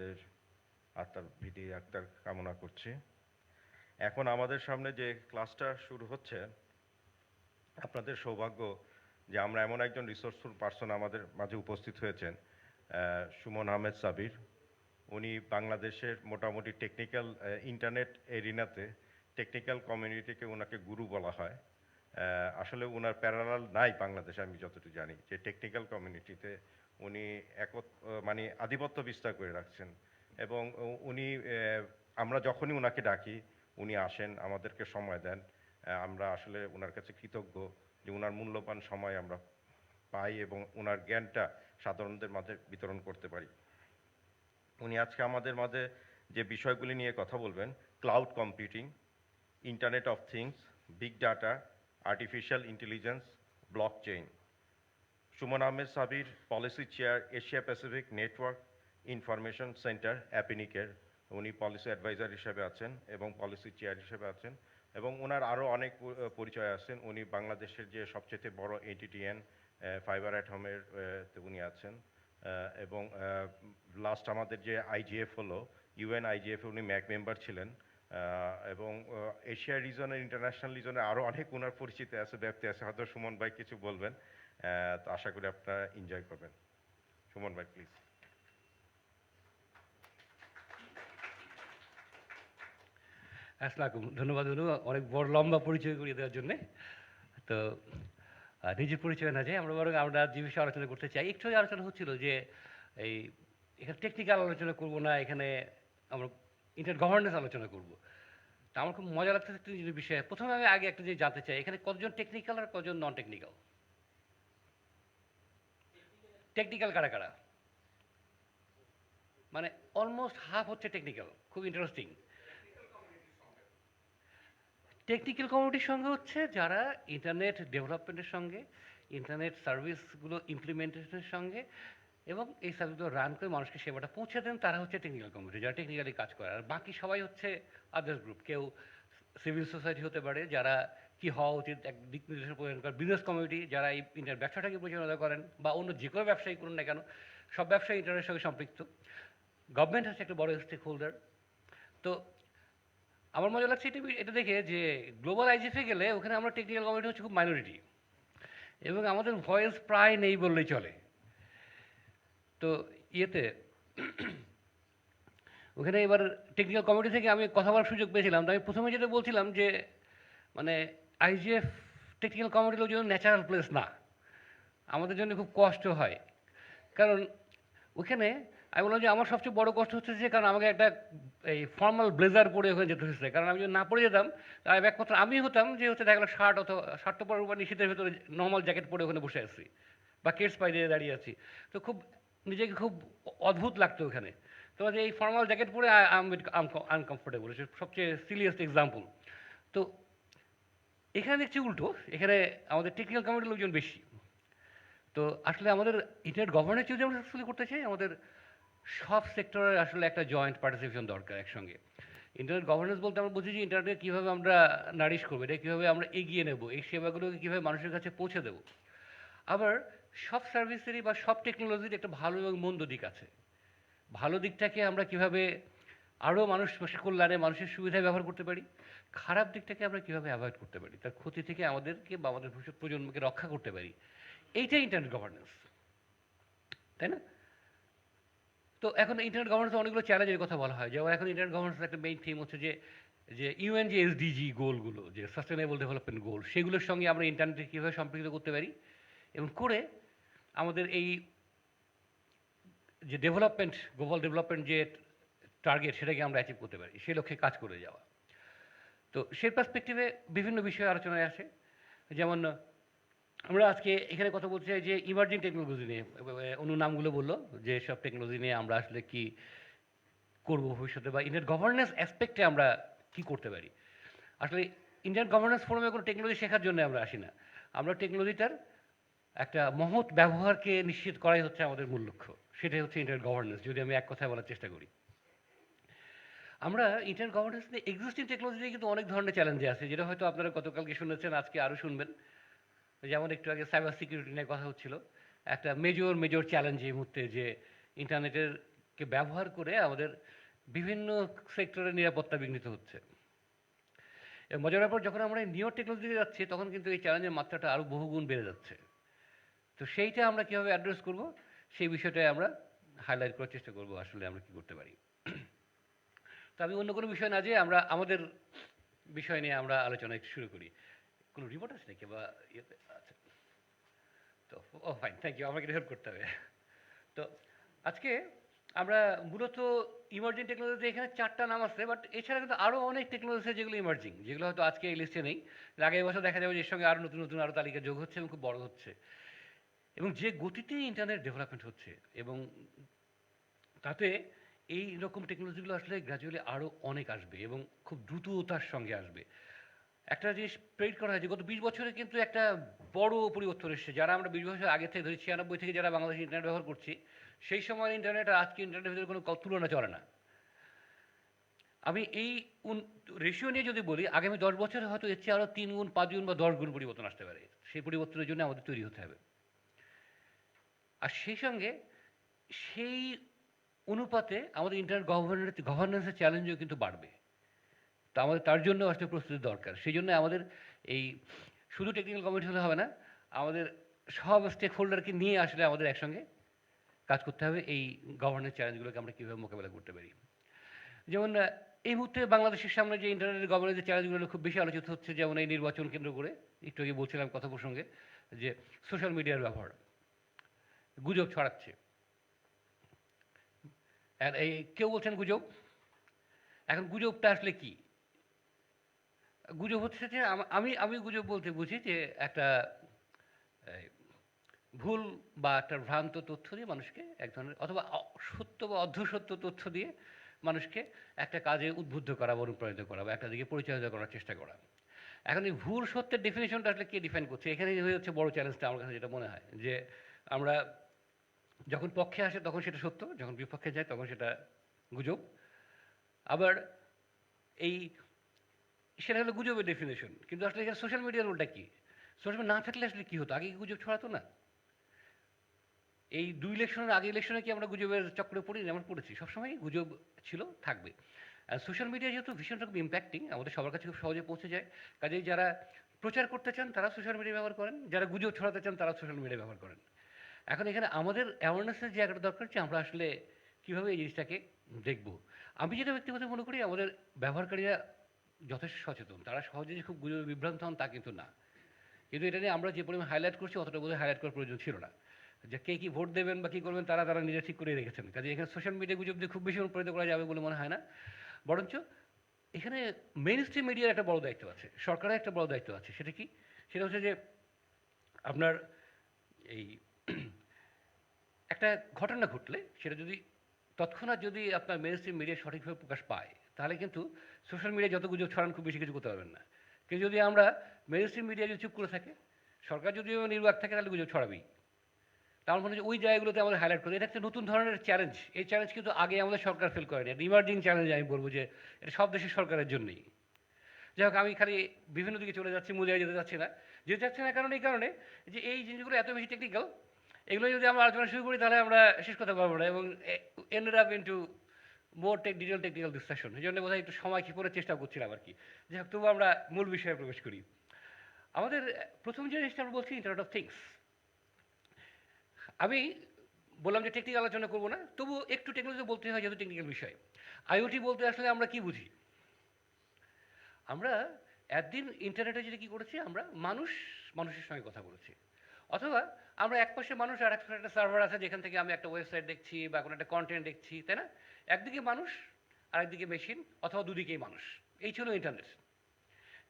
তাদের আত্মার বিধি আত্মার কামনা করছি। এখন আমাদের সামনে যে ক্লাসটা শুরু হচ্ছে, আপনাদের সৌভাগ্য যে আমরা এমন একজন রিসোর্সফুল পার্সন আমাদের মাঝে উপস্থিত হয়েছেন, সুমন আহমেদ সাবির। উনি বাংলাদেশের মোটামুটি টেকনিক্যাল ইন্টারনেট এরিনাতে টেকনিক্যাল কমিউনিটিকে ওনাকে গুরু বলা হয়। আসলে ওনার প্যারালাল নাই বাংলাদেশে, আমি যতটুকু জানি, যে টেকনিক্যাল কমিউনিটিতে উনি মানে আধিপত্য বিস্তার করে রাখছেন। এবং উনি আমরা যখনই ওনাকে ডাকি উনি আসেন, আমাদেরকে সময় দেন। আমরা আসলে ওনার কাছে কৃতজ্ঞ যে ওনার মূল্যবান সময় আমরা পাই এবং ওনার জ্ঞানটা সাধারণদের মাঝে বিতরণ করতে পারি। উনি আজকে আমাদের মাঝে যে বিষয়গুলি নিয়ে কথা বলবেন, cloud computing, internet of things, big data, artificial intelligence, blockchain. Suman Ahmed Sabir, policy chair, Asia Pacific network information centre, অ্যাপিনিকের। উনি পলিসি অ্যাডভাইজার হিসেবে আছেন এবং পলিসি চেয়ার হিসেবে আছেন, এবং ওনার আরও অনেক পরিচয় আছেন। উনি বাংলাদেশের যে সবচেয়ে বড় এটিটিএন ফাইবার অ্যাট হোমের উনি আছেন। এবং লাস্ট আমাদের যে আইজিএফ হলো, ইউএন আইজিএফ, উনি ম্যাক মেম্বার ছিলেন। এবং এশিয়া রিজনের, ইন্টারন্যাশনাল রিজনে আরও অনেক ওনার পরিচিতি আছে, ব্যক্তি আছে। হয়তো সুমন ভাই কিছু বলবেন, তো আশা করি আপনারা এনজয় করবেন। সুমন ভাই প্লিজ। আসসালামু ধন্যবাদ অনু, অনেক বড় লম্বা পরিচয় করিয়ে দেওয়ার জন্যে। তো নিজের পরিচয় না যায়, আমরা যে বিষয়ে আলোচনা করতে চাই, একটু আলোচনা হচ্ছিল যে এই এখানে টেকনিক্যাল আলোচনা করব না, এখানে আমরা ইন্টারনেট গভর্নেন্স আলোচনা করব। তা আমার খুব মজা লাগতেছে একটা জিনিস বিষয়ে। প্রথমে আমি আগে একটা জিনিস জানতে চাই, এখানে কতজন টেকনিক্যাল আর কতজন নন টেকনিক্যাল? টেকনিক্যাল কারা কারা? মানে অলমোস্ট হাফ হচ্ছে টেকনিক্যাল। খুব ইন্টারেস্টিং। টেকনিক্যাল কমিউনিটির সঙ্গে হচ্ছে যারা ইন্টারনেট ডেভেলপমেন্টের সঙ্গে, ইন্টারনেট সার্ভিসগুলো ইমপ্লিমেন্টেশনের সঙ্গে এবং এই সার্ভিসগুলো রান করে মানুষকে সেবাটা পৌঁছে দেন, তারা হচ্ছে টেকনিক্যাল কমিউনিটি, যারা টেকনিক্যালি কাজ করে। আর বাকি সবাই হচ্ছে আদার্স গ্রুপ। কেউ সিভিল সোসাইটি হতে পারে, যারা কি হওয়া উচিত এক দিক নির্দেশনা প্রদান করে, বিজনেস কমিউনিটি যারা এই ইন্টারনেট ব্যবসাটাকে পরিচালনা করেন, বা অন্য যে কোনো ব্যবসায়ী করুন না কেন, সব ব্যবসায়ী ইন্টারনেটের সঙ্গে সম্পৃক্ত। গভর্নমেন্ট হচ্ছে একটা বড় স্টেক হোল্ডার। তো আমার মজা লাগছে এটা দেখে যে গ্লোবাল আইজিএফে গেলে ওখানে আমরা টেকনিক্যাল কমিউনিটি হচ্ছে খুব মাইনরিটি, এবং আমাদের ভয়েস প্রায় নেই বললেই চলে। তো ইয়েতে ওখানে এবার টেকনিক্যাল কমিউনিটি থেকে আমি কথা বলার সুযোগ পেয়েছিলাম। তো আমি প্রথমে যেটা বলছিলাম যে মানে আইজিএফ টেকনিক্যাল কমিউনিটির জন্য ন্যাচারাল প্লেস না, আমাদের জন্য খুব কষ্ট হয়। কারণ ওখানে আমি বললাম যে আমার সবচেয়ে বড় কষ্ট হচ্ছে যে, কারণ আমাকে একটা এই ফর্মাল ব্লেজার পরে ওখানে যেতে হচ্ছে। কারণ আমি যদি না পরে যেতাম, তাহলে একমাত্র আমি হতাম যে হচ্ছে দেখা গেলো শার্ট অথবা শার্ট তো পরে নিষেধের ভেতরে নর্মাল জ্যাকেট পরে ওখানে বসে আছি, বা কেটস পাই দিয়ে দাঁড়িয়ে আছি। তো খুব নিজেকে খুব অদ্ভুত লাগতো ওখানে। তো এই ফর্মাল জ্যাকেট পরে আনকমফোর্টেবল, সবচেয়ে সিলিয়াস এক্সাম্পল। তো এখানে দেখছি উল্টো, এখানে আমাদের টেকনিক্যাল কমিউনিটির লোকজন বেশি। তো আসলে আমাদের ইন্টারনেট গভর্নেন্স যদি আমরা সাকসেসফুলি করতে চাই, আমাদের সব সেক্টরের আসলে একটা জয়েন্ট পার্টিসিপেশন দরকার একসঙ্গে। ইন্টারনেট গভর্নেন্স বলতে আমরা বুঝি যে ইন্টারনেটে কীভাবে আমরা নারিশ করবো, এটা কীভাবে আমরা এগিয়ে নেব, এই সেবাগুলোকে কীভাবে মানুষের কাছে পৌঁছে দেবো। আবার সব সার্ভিসেরই বা সব টেকনোলজির একটা ভালো এবং মন্দ দিক আছে। ভালো দিকটাকে আমরা কীভাবে আরও মানুষের কল্যাণে, মানুষের সুবিধায় ব্যবহার করতে পারি, খারাপ দিকটাকে আমরা কীভাবে অ্যাভয়েড করতে পারি, তার ক্ষতি থেকে আমাদেরকে বা আমাদের ভবিষ্যৎ প্রজন্মকে রক্ষা করতে পারি, এইটাই ইন্টারনেট গভর্নেন্স, তাই না? তো এখন ইন্টারনেট গভর্নেন্সে অনেকগুলো চ্যালেঞ্জের কথা বলা হয়। যেমন এখন ইন্টারনেট গভর্নেন্সের একটা মেইন থিম হচ্ছে যে ইউএন যে এসডিজি গোলগুলো, যে সাস্টেনেবল ডেভেলপমেন্ট গোল, সেগুলোর সঙ্গে আমরা ইন্টারনেটকে কীভাবে সম্পৃক্ত করতে পারি, এবং করে আমাদের এই যে ডেভেলপমেন্ট, গ্লোবাল ডেভেলপমেন্ট যে টার্গেট, সেটাকে আমরা অ্যাচিভ করতে পারি, সেই লক্ষ্যে কাজ করে যাওয়া। তো সেই পার্সপেক্টিভে বিভিন্ন বিষয় আলোচনায় আসে। যেমন আমরা আজকে এখানে কথা বলতে চাই যে ইমার্জিং টেকনোলজি নিয়ে। অন্য নামগুলো বললো যে সব টেকনোলজি নিয়ে আমরা আসলে কি করবো ভবিষ্যতে, বা ইন্টারনেট গভর্নেন্স অ্যাসপেক্টে আমরা কি করতে পারি। আসলে ইন্টারনেট গভর্নেন্স ফোরামে কোনো টেকনোলজি শেখার জন্য আমরা আসি না, আমরা টেকনোলজিটার একটা মহৎ ব্যবহারকে নিশ্চিত করাই হচ্ছে আমাদের মূল লক্ষ্য। সেটাই হচ্ছে ইন্টারনেট গভর্নেন্স, যদি আমি এক কথায় বলার চেষ্টা করি। আমরা ইন্টারনেট গভর্নেন্স নিয়ে এক্সিস্টিং টেকনোলজি নিয়ে কিন্তু অনেক ধরনের চ্যালেঞ্জে আছে, যেটা হয়তো আপনারা গতকালকে শুনেছেন, আজকে আরও শুনবেন। যেমন একটু আগে সাইবার সিকিউরিটি নিয়ে কথা হচ্ছিল, একটা মেজর চ্যালেঞ্জ এই মুহূর্তে, যে ইন্টারনেটের কে ব্যবহার করে আমাদের বিভিন্ন সেক্টরের নিরাপত্তা বিঘ্নিত হচ্ছে। মজার ব্যাপার, যখন আমরা নিউ টেকনোলজিতে যাচ্ছি তখন কিন্তু এই চ্যালেঞ্জের মাত্রাটা আরও বহুগুণ বেড়ে যাচ্ছে। তো সেইটা আমরা কীভাবে অ্যাড্রেস করব, সেই বিষয়টাই আমরা হাইলাইট করার চেষ্টা করব আসলে আমরা কী করতে পারি। তো আমি অন্য কোনো বিষয় না যেয়ে আমরা আমাদের বিষয় নিয়ে আমরা আলোচনা একটু শুরু করি। কোনো রিপোর্ট আছে নাকি বা ইয়েতে? আচ্ছা, তো ও ফাইন, থ্যাংক ইউ, আমাকে হেল্প করতে হবে। তো আজকে আমরা মূলত ইমার্জিং টেকনোলজি, এখানে 4টা নাম আছে, বাট এছাড়া কিন্তু আরও অনেক টেকনোলজি আছে যেগুলো ইমার্জিং, যেগুলো হয়তো আজকে এই লিস্টে নেই। আগামী বছর দেখা যাবে যে এর সঙ্গে আরও নতুন নতুন আরও তালিকা যোগ হচ্ছে এবং খুব বড় হচ্ছে। এবং যে গতিতে ইন্টারনেট ডেভেলপমেন্ট হচ্ছে এবং তাতে এই রকম টেকনোলজিগুলো আসলে গ্র্যাজুয়ালি আরও অনেক আসবে এবং খুব দ্রুততার সঙ্গে আসবে। একটা জিনিস প্রেডিক্ট করা হয় যে গত 20 বছরে কিন্তু একটা বড় পরিবর্তন এসেছে। যারা আমরা 20 বছর আগে থেকে ধরি 96 থেকে যারা বাংলাদেশে ইন্টারনেট ব্যবহার করছি, সেই সময়ের ইন্টারনেট আর আজকে ইন্টারনেটের ভিতরে কোনো তুলনা চলে না। আমি এই রেশিও নিয়ে যদি বলি, আগামী 10 বছরে হয়তো এর চেয়ে আরও 3 গুণ, 5 গুণ বা 10 গুণ পরিবর্তন আসতে পারে। সেই পরিবর্তনের জন্য আমাদের তৈরি হতে হবে। আর সেই সঙ্গে সেই অনুপাতে আমাদের ইন্টারনেট গভর্নেন্সের চ্যালেঞ্জও কিন্তু বাড়বে। তো আমাদের তার জন্য আসলে প্রস্তুতি দরকার। সেই জন্য আমাদের এই শুধু টেকনিক্যাল কমিটি হলে হবে না, আমাদের সব স্টেক হোল্ডারকে নিয়ে আসলে আমাদের একসঙ্গে কাজ করতে হবে এই গভর্নেন্স চ্যালেঞ্জগুলোকে আমরা কীভাবে মোকাবেলা করতে পারি। যেমন এই মুহূর্তে বাংলাদেশের সামনে যে ইন্টারনেটের গভর্নেন্সের চ্যালেঞ্জগুলো খুব বেশি আলোচিত হচ্ছে, যেমন এই নির্বাচন কেন্দ্র করে একটু আগে বলছিলাম কথা প্রসঙ্গে, যে সোশ্যাল মিডিয়ার ব্যবহার গুজব ছড়াচ্ছে। আর এই কেউ বলছেন গুজব। এখন গুজবটা আসলে কি? গুজব হচ্ছে যে আমি গুজব বলতে বুঝি যে একটা ভুল বা একটা ভ্রান্ত তথ্য দিয়ে মানুষকে এক ধরনের, অথবা সত্য বা অর্ধসত্য তথ্য দিয়ে মানুষকে একটা কাজে উদ্বুদ্ধ করা বা অনুপ্রাণিত করা বা একটা দিকে পরিচালিত করার চেষ্টা করা। এখন এই ভুল সত্যের ডেফিনেশনটা আসলে কে ডিফাইন করছে? এখানেই হয়ে হচ্ছে বড় চ্যালেঞ্জটা আমার কাছে যেটা মনে হয়, যে আমরা যখন পক্ষে আসে তখন সেটা সত্য, যখন বিপক্ষে যায় তখন সেটা গুজব। আবার এই সেটা হলো গুজবের ডেফিনেশন, কিন্তু আসলে এখানে সোশ্যাল মিডিয়ার রোলটা কী? সোশ্যাল মিডিয়া না থাকলে আসলে কী হতো? আগে কি গুজব ছড়াতো না? এই 2 ইলেকশনের আগে ইলেকশনে কি আমরা গুজবের চক্করে পড়িনি? আমরা পড়েছি। সবসময়ই গুজব ছিল, থাকবে। আর সোশ্যাল মিডিয়া যেহেতু ভীষণ রকম ইম্প্যাক্টিং, আমাদের সবার কাছে খুব সহজে পৌঁছে যায়। কাজেই যারা প্রচার করতে চান তারা সোশ্যাল মিডিয়া ব্যবহার করেন, যারা গুজব ছড়াতে চান তারা সোশ্যাল মিডিয়া ব্যবহার করেন। এখন এখানে আমাদের অ্যাওয়ারনেসের জায়গাটা দরকার, যে আমরা আসলে কীভাবে এই জিনিসটাকে দেখব। আমি যেটা ব্যক্তিগত মনে করি, আমাদের ব্যবহারকারীরা যথেষ্ট সচেতন। তারা সহজে যে খুব গুজবে বিভ্রান্ত হন তা কিন্তু না। কিন্তু এটা নিয়ে আমরা যে পরিমাণ হাইলাইট করছি, অতটা বোধহয় হাইলাইট করার প্রয়োজন ছিল না। যে কে কী ভোট দেবেন বা কী করবেন তারা নিজে ঠিক করে রেখেছেন। কাজে এখানে সোশ্যাল মিডিয়া গুজব দিয়ে খুব বেশি অনুপ্রাণিত করা যাবে বলে মনে হয় না। বরঞ্চ এখানে মেইন স্ট্রিম মিডিয়ার একটা বড় দায়িত্ব আছে, সরকারের একটা বড় দায়িত্ব আছে। সেটা কি? সেটা হচ্ছে যে আপনার এই একটা ঘটনা ঘটলে সেটা যদি তৎক্ষণাৎ যদি আপনার মেইন স্ট্রিম মিডিয়া সঠিকভাবে প্রকাশ পায়, তাহলে কিন্তু সোশ্যাল মিডিয়ায় যত গুজব ছড়ান খুব বেশি কিছু করতে পারবেন না। কিন্তু যদি আমরা মেইন স্ট্রিম মিডিয়া যদি চুপ করে থাকে, সরকার যদিও নির্বাক থাকে, তাহলে গুজব ছড়াবেই। তার মনে হচ্ছে ওই জায়গাগুলোতে আমাদের হাইলাইট করতে, এটা একটা নতুন ধরনের চ্যালেঞ্জ। এই চ্যালেঞ্জ কিন্তু আগে আমাদের সরকার ফেল করেনি। এটা ইমার্জিং চ্যালেঞ্জ আমি বলবো, যে এটা সব দেশের সরকারের জন্যই। যাই হোক, আমি খালি বিভিন্ন দিকে চলে যাচ্ছি, মূল্যায় যেতে চাচ্ছি না। যেতে চাচ্ছি না কারণ এই কারণে যে এই জিনিসগুলো এত বেশি টেকনিক্যাল, এগুলো যদি আমরা আলোচনা শুরু করি তাহলে আমরা শেষ করতে পারবো না, এবং এন্ডেড আপ ইনটু মোর ডিটেল টেকনিক্যাল ডিসকাশন। এই জন্য বোধহয় একটু সময় ক্ষেপণের চেষ্টা করছিলাম আর কি। যাই হোক, তবু আমরা মূল বিষয়ে প্রবেশ করি। আমাদের প্রথম যে জিনিসটা আমরা বলছি ইন্টারনেট অফ থিংস। আমি বললাম যে টেকনিক্যাল আলোচনা করবো না, তবু একটু টেকনোলজি বলতে হয় যেহেতু টেকনিক্যাল বিষয়। আইওটি বলতে আসলে আমরা কি বুঝি? আমরা একদিন ইন্টারনেটে যেটা কী করেছি, আমরা মানুষের সঙ্গে কথা বলেছি, অথবা আমরা এক পাশে মানুষ আর এক পাশে একটা সার্ভার আছে যেখান থেকে আমি একটা ওয়েবসাইট দেখছি বা কোনো একটা কন্টেন্ট দেখছি, তাই না? একদিকে মানুষ আর একদিকে মেশিন, অথবা দুদিকেই মানুষ। এই ছিল ইন্টারনেট।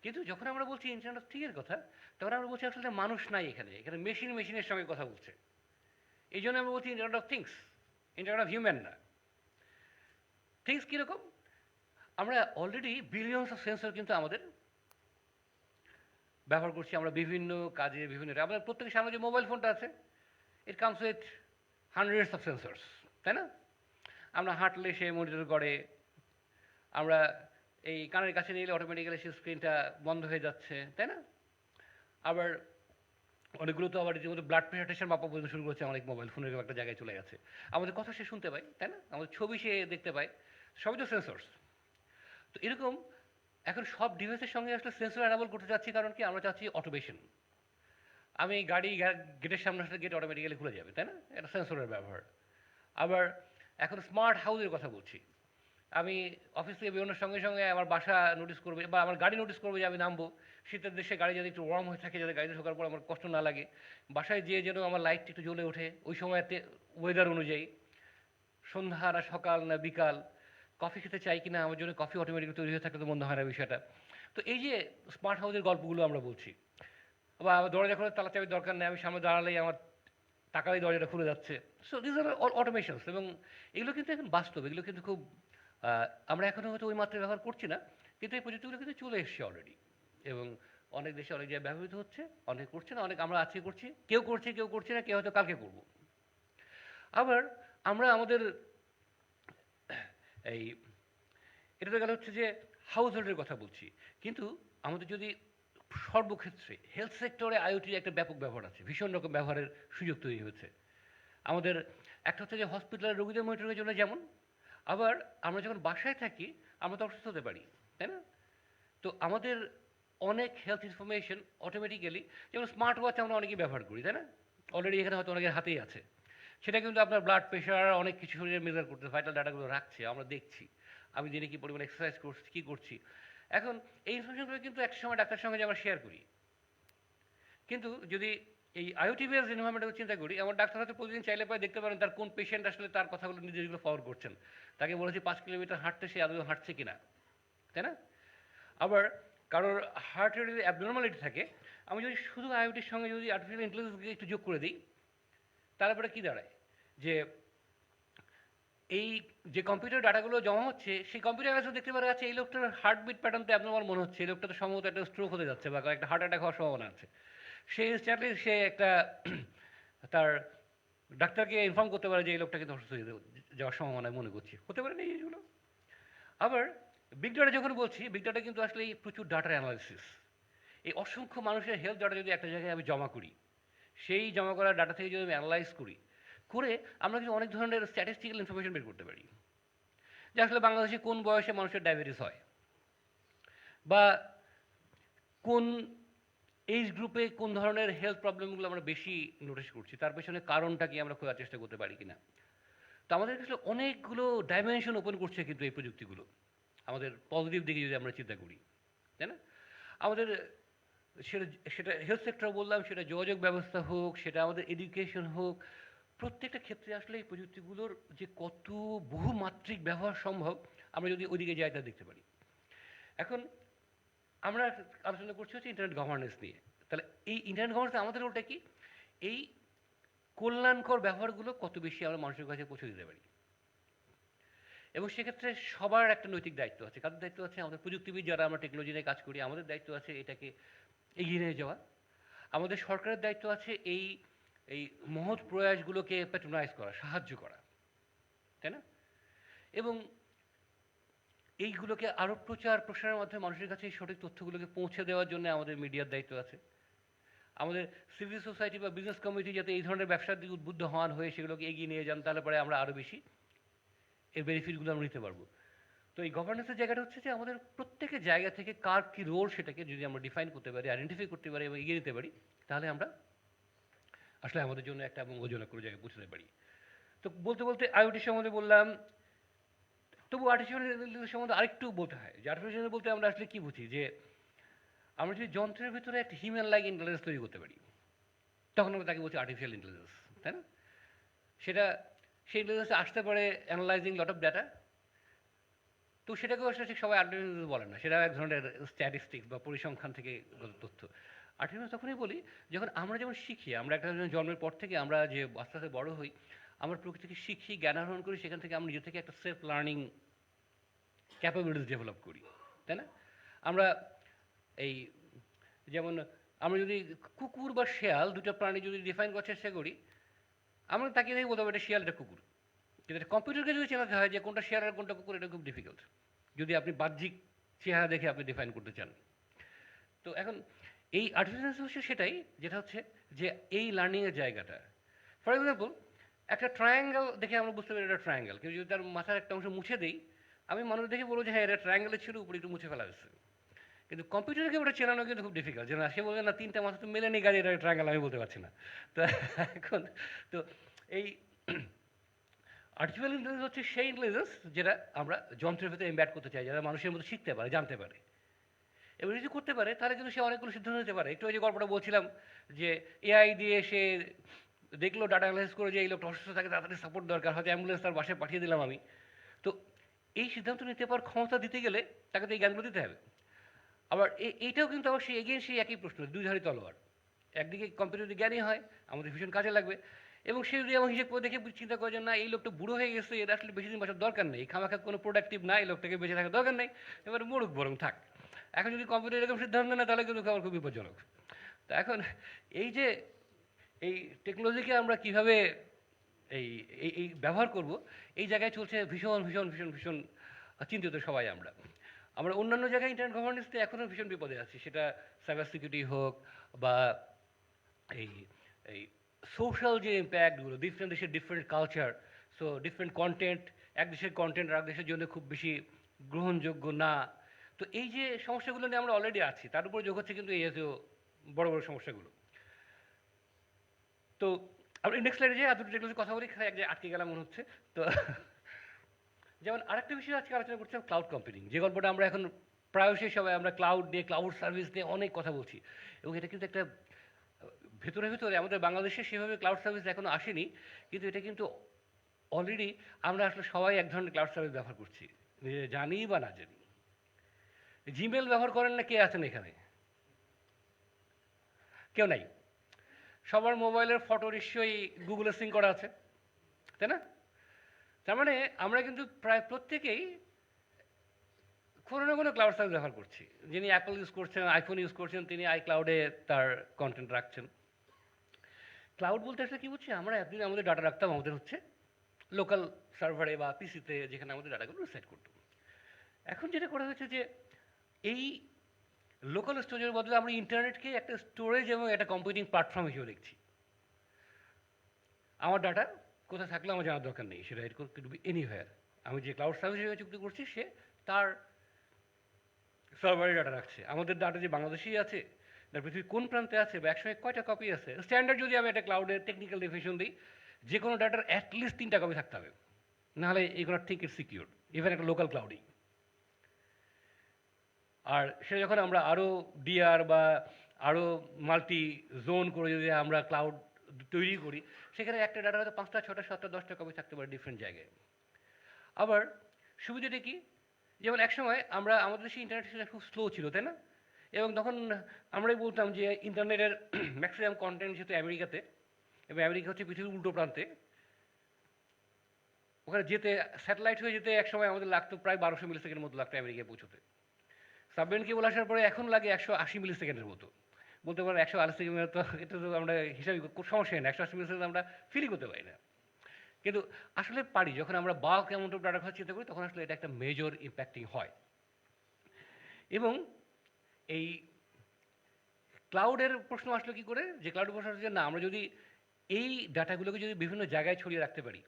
কিন্তু যখন আমরা বলছি ইন্টারনেট অফ থিংসের কথা, তখন আমরা বলছি আসলে মানুষ নাই এখানে, এখানে মেশিনের সঙ্গে কথা বলছে। এই জন্য আমরা বলছি internet of things, internet of human না। থিংস কীরকম? আমরা অলরেডি বিলিয়নস অফ সেন্সর কিন্তু আমাদের ব্যবহার করছি আমরা বিভিন্ন কাজে, বিভিন্ন আমাদের প্রত্যেকের সামনে যে মোবাইল ফোনটা আছে, it comes with hundreds of sensors, তাই না? আমরা হাঁটলে সে মনিটর করে, আমরা এই কানের কাছে নিলে অটোমেটিক্যালি সে স্ক্রিনটা বন্ধ হয়ে যাচ্ছে, তাই না? আবার অনেকগুলো তো আবার রীতিমতো ব্লাড প্রেশার টেশার মাপা পর্যন্ত শুরু করেছে, অনেক মোবাইল ফোনের একটা জায়গায় চলে গেছে। আমাদের কথা সে শুনতে পায়, তাই না? আমাদের ছবি সে দেখতে পায়, সবই তো সেন্সরস। তো এরকম এখন সব ডিভাইসের সঙ্গে আসলে সেন্সর অ্যানাবল করতে চাচ্ছি, কারণ কি আমরা চাচ্ছি অটোমেশন। আমি গাড়ি গেটের সামনে আসলে গেট অটোমেটিক্যালি খুলে যাবে, তাই না? এটা সেন্সরের ব্যবহার। আবার এখন স্মার্ট হাউসের কথা বলছি। আমি অফিস থেকে বেরোনোর সঙ্গে সঙ্গে আমার বাসা নোটিস করবে বা আমার গাড়ি নোটিস করবে যে আমি নামবো। শীতের দেশে গাড়ি যাতে একটু ওয়ার্ম হয়ে থাকে, যাতে গাড়িতে ঢোকার পর আমার কষ্ট না লাগে। বাসায় যেয়ে যেন আমার লাইটটা একটু জ্বলে ওঠে ওই সময়তে, ওয়েদার অনুযায়ী, সন্ধ্যা না সকাল না বিকাল, কফি খেতে চাই কিনা, আমার জন্য কফি অটোমেটিক তৈরি হয়ে থাকলে তো মন্দ হয় না বিষয়টা। তো এই যে স্মার্ট হাউসের গল্পগুলো আমরা বলছি, বা আমার দরজা খোলার তালা চাবির দরকার নেই, আমি সামনে দাঁড়ালেই আমার টাকালেই দরজাটা খুলে যাচ্ছে। সো দিস আর অল অটোমেশনস, এবং এগুলো কিন্তু এখন বাস্তব, এগুলো কিন্তু খুব আমরা এখনও হয়তো ওই মাত্রায় ব্যবহার করছি না, কিন্তু এই প্রযুক্তিগুলো কিন্তু চলে এসছে অলরেডি, এবং অনেক দেশে অনেক জায়গায় ব্যবহৃত হচ্ছে, অনেকে করছে না, অনেক আমরা আজকে করছি, কেউ করছে কেউ করছে না, কেউ হয়তো কালকে করব। আবার আমরা আমাদের এই এটা তো গেল হচ্ছে যে হাউস হোল্ডের কথা বলছি, কিন্তু আমাদের যদি সর্বক্ষেত্রে হেলথ সেক্টরে আইওটির একটা ব্যাপক ব্যবহার আছে, ভীষণ রকম ব্যবহারের সুযোগ তৈরি হয়েছে। আমাদের একটা হচ্ছে যে হসপিটালের রোগীদের মনিটরিংয়ের জন্য যেমন, আবার আমরা যখন বাসায় থাকি আমরা তো অসুস্থ হতে পারি, তাই না? তো আমাদের অনেক হেলথ ইনফরমেশন অটোমেটিক্যালি, যেমন স্মার্ট ওয়াচ আমরা অনেকেই ব্যবহার করি, তাই না? অলরেডি এখানে হয়তো অনেকের হাতেই আছে। সেটা কিন্তু আপনার ব্লাড প্রেশার অনেক কিছু শরীরে মেজার করতে, ভাইটাল ডাটাগুলো রাখছে, আমরা দেখছি আমি দিনে কী পরিমাণ এক্সারসাইজ করছি, কী করছি। এখন এই ইনফরমেশনগুলো কিন্তু একটা সময় ডাক্তারের সঙ্গে যে আমরা শেয়ার করি, কিন্তু যদি এই আইওটি বেস এনভায়রনমেন্টের চিন্তা করি, আমার ডাক্তার হয়তো প্রতিদিন চাইলে পায় দেখতে পারেন তার কোন পেশেন্ট আসলে তার কথাগুলো নিজেগুলো ফরওয়ার্ড করছেন। তাকে বলেছি 5 কিলোমিটার হাঁটতে, সে আদৌ হাঁটছে কিনা, তাই না? আবার কারোর হার্টের যদি অ্যাবনর্মালিটি থাকে, আমি যদি শুধু আইওটির সঙ্গে যদি আর্টিফিশিয়াল ইন্টেলিজেন্সকে একটু যোগ করে দিই, তারপরে কী দাঁড়ায় যে এই যে কম্পিউটার ডাটাগুলো জমা হচ্ছে, সেই কম্পিউটার কাছে দেখতে পারে, আচ্ছা এই লোকটার হার্টবিট প্যাটার্ন তো অ্যাবনর্মাল মনে হচ্ছে, এই লোকটা তো সম্ভবত একটা স্ট্রোক হতে যাচ্ছে বা একটা হার্ট অ্যাটাক হওয়ার সম্ভাবনা আছে। সে ইনস্ট্যান্টলি সে একটা তার ডাক্তারকে ইনফর্ম করতে পারে যে এই লোকটা কিন্তু অসুস্থ হয়ে যাওয়ার সম্ভাবনা মনে করছি, হতে পারে না এই জিনিসগুলো। আবার বিগ ডাটা যখন বলছি, বিগ ডাটা কিন্তু আসলে এই প্রচুর ডাটার অ্যানালাইসিস, এই অসংখ্য মানুষের হেলথ ডাটা যদি একটা জায়গায় আমি জমা করি, সেই জমা করা ডাটা থেকে যদি আমি অ্যানালাইজ করি, করে আমরা কিন্তু অনেক ধরনের স্ট্যাটিস্টিক্যাল ইনফরমেশন বের করতে পারি, যে আসলে বাংলাদেশে কোন বয়সে মানুষের ডায়াবেটিস হয়, বা কোন এইজ গ্রুপে কোন ধরনের হেলথ প্রবলেমগুলো আমরা বেশি নোটিস করছি, তার পেছনে কারণটা কি আমরা খোঁজার চেষ্টা করতে পারি কিনা। তো আমাদের আসলে অনেকগুলো ডাইমেনশন ওপেন করছে কিন্তু এই প্রযুক্তিগুলো, আমাদের পজিটিভ দিকে যদি আমরা চিন্তা করি, তাই না? আমাদের সেটা সেটা হেলথ সেক্টর বললাম, সেটা যোগাযোগ ব্যবস্থা হোক, সেটা আমাদের এডুকেশন হোক, প্রত্যেকটা ক্ষেত্রে আসলে এই প্রযুক্তিগুলোর যে কত বহুমাত্রিক ব্যবহার সম্ভব, আমরা যদি ওইদিকে যাই তা দেখতে পারি। এখন আমরা আলোচনা করছি হচ্ছে ইন্টারনেট গভর্নেন্স নিয়ে। তাহলে এই ইন্টারনেট গভর্নেন্স আমাদের রোলটা কি? এই কল্যাণকর ব্যবহারগুলো কত বেশি আমরা মানুষের কাছে পৌঁছে দিতে পারি, এবং সেক্ষেত্রে সবার একটা নৈতিক দায়িত্ব আছে। কাদের দায়িত্ব আছে? আমাদের প্রযুক্তিবিদ যারা আমরা টেকনোলজি নিয়ে কাজ করি, আমাদের দায়িত্ব আছে এটাকে এগিয়ে নিয়ে যাওয়া। আমাদের সরকারের দায়িত্ব আছে এই এই মহৎ প্রয়াসগুলোকে প্যাট্রোনাইজ করা, সাহায্য করা, তাই না? এবং এইগুলোকে আরও প্রচার প্রসারের মাধ্যমে মানুষের কাছে এই সঠিক তথ্যগুলোকে পৌঁছে দেওয়ার জন্য আমাদের মিডিয়ার দায়িত্ব আছে। আমাদের সিভিল সোসাইটি বা বিজনেস কমিউনিটি যাতে এই ধরনের ব্যবসার দিকে উদ্বুদ্ধ হওয়ান, হয়ে সেগুলোকে এগিয়ে নিয়ে যান, তাহলে পরে আমরা আরও বেশি এর বেনিফিটগুলো আমরা নিতে পারবো। তো এই গভর্নেন্সের জায়গাটা হচ্ছে যে আমাদের প্রত্যেকের জায়গা থেকে কার কী রোল সেটাকে যদি আমরা ডিফাইন করতে পারি, আইডেন্টিফাই করতে পারি এবং এগিয়ে নিতে পারি, তাহলে আমরা আসলে আমাদের জন্য একটা মঙ্গলজনক কোনো জায়গায় পৌঁছতে পারি। তো বলতে বলতে আইওটি সম্বন্ধে বললাম, তবু আর্টিফিশিয়াল ইন্টেলিজেন্স সম্বন্ধে আরেকটু বলতে হয় যে আর্টিফিশিয়াল বলতে আমরা আসলে কী বুঝি, যে আমরা যদি যন্ত্রের ভিতরে একটা হিউম্যান লাইক ইন্টেলিজেন্স তৈরি করতে পারি, তখন আমরা তাকে বলছি আর্টিফিশিয়াল ইন্টেলিজেন্স, তাই না? সেটা সেই ইন্টেলিজেন্সে আসতে পারে অ্যানালাইজিং লট অফ ডাটা। তো সেটাকেও আসলে ঠিক সবাই আর্টিফিশিয়াল ইন্টেলিজেন্স বলে না, সেটা এক ধরনের স্ট্যাটিস্টিক্স বা পরিসংখ্যান থেকে গত তথ্য। আর্টিফিশিয়াল তখনই বলি যখন আমরা যেমন শিখি, আমরা একটা জন্মের পর থেকে আমরা যে আস্তে আস্তে বড় হই, আমরা প্রকৃতিকে শিখি, জ্ঞান আহরণ করি, সেখান থেকে আমরা নিজে থেকে একটা সেলফ লার্নিং ক্যাপাবিলিটিস ডেভেলপ করি, তাই না? আমরা এই যেমন আমরা যদি কুকুর বা শেয়াল দুটো প্রাণী যদি ডিফাইন করার চেষ্টা করি, আমরা তাকে দেখে বলতে পারি এটা শিয়াল, এটা কুকুর। কিন্তু এটা কম্পিউটারকে যদি চেনাতে হয় যে কোনটা শেয়াল আর কোনটা কুকুর, এটা খুব ডিফিকাল্ট যদি আপনি বাহ্যিক চেহারা দেখে আপনি ডিফাইন করতে চান। তো এখন এই আর্টিফিশিয়াল ইন্টেলিজেন্স হচ্ছে সেটাই, যেটা হচ্ছে যে এই লার্নিংয়ের জায়গাটা। ফর এক্সাম্পল, একটা ট্রায়াঙ্গেল দেখে আমরা বুঝতে পারি এটা ট্রায়াঙ্গেল, কিন্তু যদি তার মাথার একটা অংশ মুছে দেই, আমি মানুষ দেখে বলবো যে হ্যাঁ এটা ট্রায়াঙ্গেলের ছিল, উপরে একটু মুছে ফেলা হয়েছে। কিন্তু কম্পিউটারকে ওটা চেনানো কিন্তু খুব ডিফিকাল্ট, যে না সে বলবে না তিনটা মাথা তো মেলে নেই গাড়ি, এটা ট্রায়াঙ্গেল আমি বলতে পারছি না। তো এখন তো এই আর্টিফিশিয়াল ইন্টেলিজেন্স হচ্ছে সেই ইন্টেলিজেন্স যেটা আমরা যন্ত্রের ভেতরে এমব্যাড করতে চাই, যারা মানুষের মতো শিখতে পারে, জানতে পারে। এবার যদি করতে পারে তাহলে কিন্তু সে অনেকগুলো সিদ্ধান্ত নিতে পারে। একটু ওই যে গল্পটা বলছিলাম যে এআই দিয়ে সে দেখলো, ডাটা অ্যানালাইসিস করে যে এই লোকটা অসুস্থ থাকে, তাড়াতাড়ি সাপোর্ট দরকার, হয়তো অ্যাম্বুলেন্স তার বাসায় পাঠিয়ে দিলাম আমি। তো এই সিদ্ধান্ত নিতে পারার ক্ষমতা দিতে গেলে তাকে তো এই জ্ঞানগুলো দিতে হবে। আবার এইটাও কিন্তু আবার সেই এগেইন সেই একই প্রশ্ন, দুই ধারী তলোয়ার। একদিকে কম্পিউটার যদি জ্ঞানী হয় আমাদের ভীষণ কাজে লাগবে, এবং সে যদি এমন হিসেব করে দেখে চিন্তা করে যে না এই লোকটা বুড়ো হয়ে গেছে, এর আসলে বেশি দিন বাঁচার দরকার নেই, খামাখা কোনো প্রোডাক্টিভ না, এই লোকটাকে বেঁচে থাকার দরকার নেই, এবারে মরুক বরং থাক। এখন যদি কম্পিউটার এরকম সিদ্ধান্ত নেয় তাহলে কিন্তু আবার খুব বিপজ্জনক। তো এখন এই যে এই টেকনোলজিকে আমরা কীভাবে এই এই এই ব্যবহার করব, এই জায়গায় চলছে ভীষণ ভীষণ ভীষণ ভীষণ চিন্তিত সবাই আমরা। আমরা অন্যান্য জায়গায় ইন্টারনেট গভর্নেন্সে এখনও ভীষণ বিপদে আছি, সেটা সাইবার সিকিউরিটি হোক বা এই এই সোশ্যাল যে ইম্প্যাক্টগুলো, ডিফারেন্ট দেশের different culture, so different content, এক দেশের কন্টেন্ট আর এক দেশের জন্য খুব বেশি গ্রহণযোগ্য না। তো এই যে সমস্যাগুলো নিয়ে আমরা অলরেডি আছি, তার উপর যোগ হচ্ছে কিন্তু এই জাতীয় বড় বড় সমস্যাগুলো। তো আমরা নেক্সট স্লাইডে যে এতটুকু টেকনোলজি কথা বলি, এক যে আটকে গেলাম মনে হচ্ছে। তো যেমন আরেকটা বিষয় আজকে আলোচনা করছিলাম, ক্লাউড কম্পিউটিং, যে গল্পটা আমরা এখন প্রায়শই সবাই আমরা ক্লাউড নিয়ে, ক্লাউড সার্ভিস নিয়ে অনেক কথা বলছি, এবং এটা কিন্তু একটা ভেতরে ভেতরে আমাদের বাংলাদেশে সেভাবে ক্লাউড সার্ভিস এখনো আসেনি, কিন্তু এটা কিন্তু অলরেডি আমরা আসলে সবাই এক ধরনের ক্লাউড সার্ভিস ব্যবহার করছি, জানি বা না জানি। জিমেল ব্যবহার করেন না কে আছেন এখানে? কেউ নাই। সবার মোবাইলের ফটো নিশ্চয়ই গুগলে সিঙ্ক করা আছে, তাই না? তার মানে আমরা কিন্তু প্রায় প্রত্যেকেই কোনো না কোনো ক্লাউড সার্ভিস ব্যবহার করছি। যিনি অ্যাপল ইউজ করছেন, আইফোন ইউজ করছেন, তিনি আইক্লাউডে তার কন্টেন্ট রাখছেন। ক্লাউড বলতে আসলে কী বুঝছি, আমরা এতদিন আমাদের ডাটা রাখতাম আমাদের হচ্ছে লোকাল সার্ভারে বা পিসিতে, যেখানে আমাদের ডাটাগুলো সেট করতাম। এখন যেটা করা হয়েছে যে এই লোকাল স্টোরেজের বদলে আমরা ইন্টারনেটকে একটা স্টোরেজ এবং একটা কম্পিউটিং প্ল্যাটফর্ম হিসেবে দেখছি। আমার ডাটা কোথায় থাকলে আমার জানার দরকার নেই, সেটা ইট কুড বি এনিওয়্যার। আমি যে ক্লাউড সার্ভিস হিসেবে চুক্তি করছি, সে তার সার্ভারে ডাটা রাখছে। আমাদের ডাটা যে বাংলাদেশেই আছে, না পৃথিবীর কোন প্রান্তে আছে, বা একসময় কয়টা কপি আছে, স্ট্যান্ডার্ড যদি আমি একটা ক্লাউডের টেকনিক্যাল ডেফিনেশন দিই, যে কোনো ডাটার অ্যাটলিস্ট 3টা কপি থাকতে হবে, নাহলে এইগুলো ঠিক ইট সিকিউর, ইভেন একটা লোকাল ক্লাউডেই। আর সে যখন আমরা আরও ডিআর বা আরও মাল্টি জোন করে যদি আমরা ক্লাউড তৈরি করি, সেখানে একটা ডাটা হয়তো 5টা 6টা 7টা 10টা কপি থাকতে পারে ডিফারেন্ট জায়গায়। আবার সুবিধাটা কি, যেমন একসময় আমরা আমাদের দেশে ইন্টারনেট সেটা খুব স্লো ছিল, তাই না? এবং তখন আমরাই বলতাম যে ইন্টারনেটের ম্যাক্সিমাম কন্টেন্ট যেহেতু আমেরিকাতে, এবং আমেরিকা হচ্ছে পৃথিবীর উল্টো প্রান্তে, ওখানে যেতে স্যাটেলাইট হয়ে যেতে একসময় আমাদের লাগতো প্রায় 1200 মিলি সেকেন্ডের মতো লাগতো আমেরিকায় পৌঁছতে। সাবমেরিন কেবল আসার পরে এখন লাগে 180 মিলি সেকেন্ডের মতো। বলতে পারেন 180 সেকেন্ডের, তো এটা তো আমরা হিসাবে সমস্যাই না, 180 মিলি সেকেন্ড আমরা ফিলই করতে পারি না। কিন্তু আসলে পারি, যখন আমরা বাল্ক অ্যামাউন্ট অফ ডাটা খরচ চিন্তা করি, তখন আসলে এটা একটা মেজর ইম্প্যাক্টিং হয়। এবং এই ক্লাউডের প্রশ্ন আসলো কী করে, যে ক্লাউডের প্রশ্ন আসছে যে না, আমরা যদি এই ডাটাগুলোকে যদি বিভিন্ন জায়গায় ছড়িয়ে রাখতে পারি,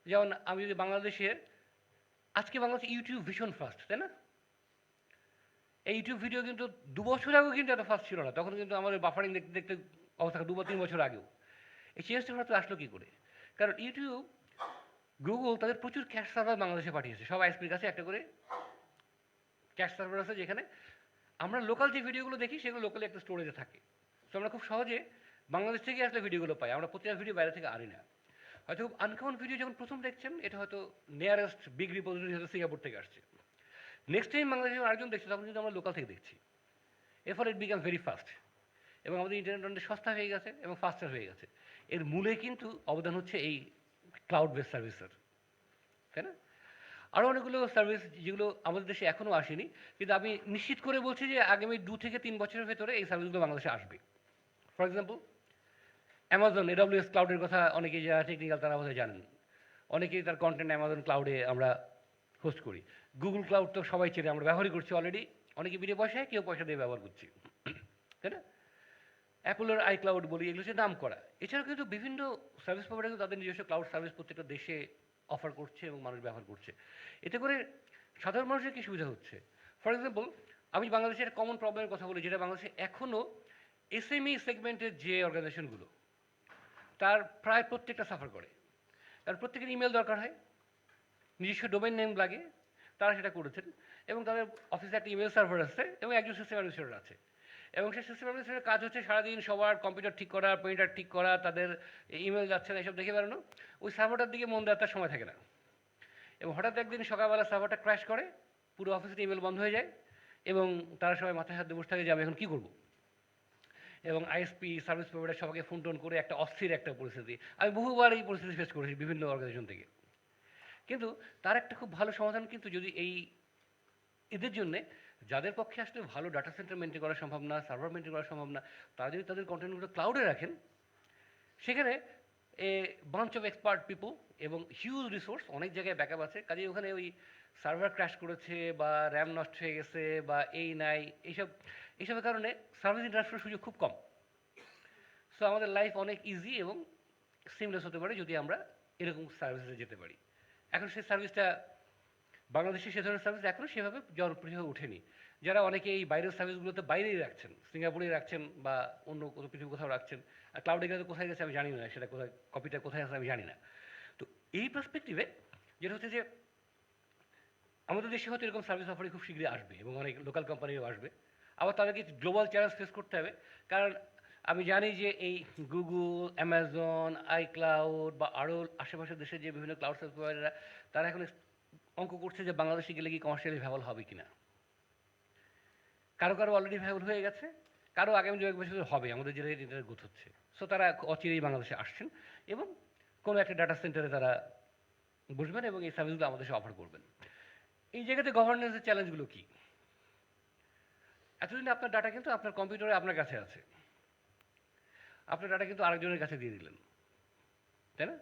যেমন আমি যদি বাংলাদেশের, আজকে বাংলাদেশে ইউটিউব ভীষণ ফাস্ট, তাই না? এই ইউটিউব ভিডিও কিন্তু 2 বছর আগেও কিন্তু এত ফাস্ট ছিল না, তখন কিন্তু আমাদের বাফারিং দেখতে দেখতে অবস্থা 2 বা 3 বছর আগেও। এই চেঞ্জটা হয়তো আসলো কী করে? কারণ ইউটিউব, গুগল তাদের প্রচুর ক্যাশ সার্ভার বাংলাদেশে পাঠিয়েছে, সব আইএসপির কাছে একটা করে ক্যাশ সার্ভার আছে, যেখানে আমরা লোকাল যে ভিডিওগুলো দেখি সেগুলো লোকালি একটা স্টোরেজে থাকে। তো আমরা খুব সহজে বাংলাদেশ থেকে আসলে ভিডিওগুলো পাই, আমরা প্রতিটা ভিডিও বাইরে থেকে আনি না। হয়তো খুব আনকমন ভিডিও যখন প্রথম দেখছেন, এটা হয়তো নিয়ারেস্ট বিগ রিপোজিটরি হয়তো সিঙ্গাপুর থেকে আসছে। নেক্সট টাইম বাংলাদেশে আরেকজন দেখছে, তখন কিন্তু আমরা লোকাল থেকে দেখছি। এরপর ইট বিকাম ভেরি ফাস্ট, এবং আমাদের ইন্টারনেট অনেক সস্তা হয়ে গেছে এবং ফাস্টার হয়ে গেছে। এর মূলে কিন্তু অবদান হচ্ছে এই ক্লাউড বেস সার্ভিসের, তাই না? আরও অনেকগুলো সার্ভিস যেগুলো আমাদের দেশে এখনও আসেনি, কিন্তু আমি নিশ্চিত করে বলছি যে আগামী 2 থেকে 3 বছরের ভেতরে এই সার্ভিসগুলো বাংলাদেশে আসবে। ফর এক্সাম্পল, অ্যামাজন AWS ক্লাউডের কথা অনেকেই যারা টেকনিক্যাল তারা বোধহয় জানেন। অনেকেই তার কন্টেন্ট অ্যামাজন ক্লাউডে আমরা হোস্ট করি। গুগল ক্লাউড তো সবাই চেনে, আমরা ব্যবহারই করছি অলরেডি, অনেকে বিনা পয়সায়, কেউ পয়সা দিয়ে ব্যবহার করছি। তাই না? অ্যাপলের আইক্লাউড বলি, এগুলো হচ্ছে নাম করা। এছাড়াও কিন্তু বিভিন্ন সার্ভিস প্রোভাইডার কিন্তু তাদের নিজস্ব ক্লাউড সার্ভিস প্রত্যেকটা দেশে অফার করছে এবং মানুষ ব্যবহার করছে। এতে করে সাধারণ মানুষের কী সুবিধা হচ্ছে? ফর এক্সাম্পল, আমি বাংলাদেশের একটা কমন প্রবলেমের কথা বলি, যেটা বাংলাদেশে এখনও এসএমই সেগমেন্টের যে অর্গানাইজেশনগুলো, তার প্রায় প্রত্যেকটা সাফার করে। কারণ প্রত্যেকের ইমেল দরকার হয়, নিজস্ব ডোমেইন নেম লাগে, তারা সেটা করেছেন এবং তাদের অফিসে একটা ইমেল সার্ভার আছে এবং একজন সিস্টেম অ্যাডমিনিস্ট্রেটর আছে। এবং সেই সিস্টেম অ্যাডমিনিস্ট্রেটরের কাজ হচ্ছে সারাদিন সবার কম্পিউটার ঠিক করা, প্রিন্টার ঠিক করা, তাদের ইমেল যাচ্ছে না এসব দেখে বেড়ানো। ওই সার্ভারটার দিকে মন দেওয়ার তার সময় থাকে না। এবং হঠাৎ একদিন সকালবেলা সার্ভারটা ক্র্যাশ করে, পুরো অফিসের ইমেল বন্ধ হয়ে যায় এবং তারা সবাই মাথায় হাত দিয়ে বসে থাকে যে আমি এখন কী করবো। এবং আইএসপি সার্ভিস প্রোভাইডার সবাইকে ফোন টোন করে একটা অস্থির একটা পরিস্থিতি। আমি বহুবার এই পরিস্থিতি ফেস করেছি বিভিন্ন অর্গানাইজেশন থেকে। কিন্তু তার একটা খুব ভালো সমাধান, কিন্তু যদি এদের জন্যে যাদের পক্ষে আসলে ভালো ডাটা সেন্টার মেনটেন করা সম্ভব না, সার্ভার মেনটেন করা সম্ভব না, তারা যদি তাদের কন্টেন্টগুলো ক্লাউডে রাখেন, সেখানে a bunch of expert people এবং হিউজ রিসোর্স, অনেক জায়গায় ব্যাকআপ আছে। কাজেই ওখানে ওই সার্ভার ক্র্যাশ করেছে বা র্যাম নষ্ট হয়ে গেছে বা এই নাই, এইসবের কারণে সার্ভিস ইন্টারাপ্শনের সুযোগ খুব কম। সো আমাদের লাইফ অনেক ইজি এবং সিমলেস হতে পারে যদি আমরা এরকম সার্ভিসে যেতে পারি। এখন সেই সার্ভিসটা বাংলাদেশে সে ধরনের সার্ভিস এখনও সেভাবে জনপ্রিয় হয়ে ওঠেনি। যারা অনেকে এই বাইরের সার্ভিসগুলোতে বাইরেই রাখছেন, সিঙ্গাপুরেই রাখছেন বা অন্য কোনো পৃথিবীর কোথাও রাখছেন, আর ক্লাউডে গেলে কোথায় গেছে আমি জানি না, সেটা কোথায় কপিটা কোথায় আছে আমি জানি না। তো এই পার্সপেক্টিভে যেটা হচ্ছে যে আমাদের দেশে হয়তো এরকম সার্ভিস অফারিং খুব শীঘ্রই আসবে এবং অনেক লোকাল কোম্পানিও আসবে। আবার তাদেরকে গ্লোবাল চ্যালেঞ্জ ফেস করতে হবে, কারণ আমি জানি যে এই গুগল, অ্যামাজন, আইক্লাউড বা আরও আশেপাশের দেশের যে বিভিন্ন ক্লাউড সার্ভিস প্রোভাইডাররা, তারা এখন অঙ্ক করছে যে বাংলাদেশে গেলে কি কমার্শিয়ালি ভ্যাবল হবে কিনা। কারো অলরেডি ভ্যাবল হয়ে গেছে, কারো আগামী 2-1 বছর হবে, আমাদের যেটা ইন্টারনেট গ্রোথ হচ্ছে। সো তারা অচিরেই বাংলাদেশে আসছেন এবং কোনো একটা ডাটা সেন্টারে তারা বসবেন এবং এই সার্ভিসগুলো আমাদের দেশে অফার করবেন। এই জায়গাতে গভর্নেন্সের চ্যালেঞ্জগুলো কী? এতদিন আপনার ডাটা কিন্তু আপনার কম্পিউটারে আপনার কাছে আছে, আপনার ডাটা কিন্তু আরেকজনের কাছে দিয়ে দিলেন, তাই না?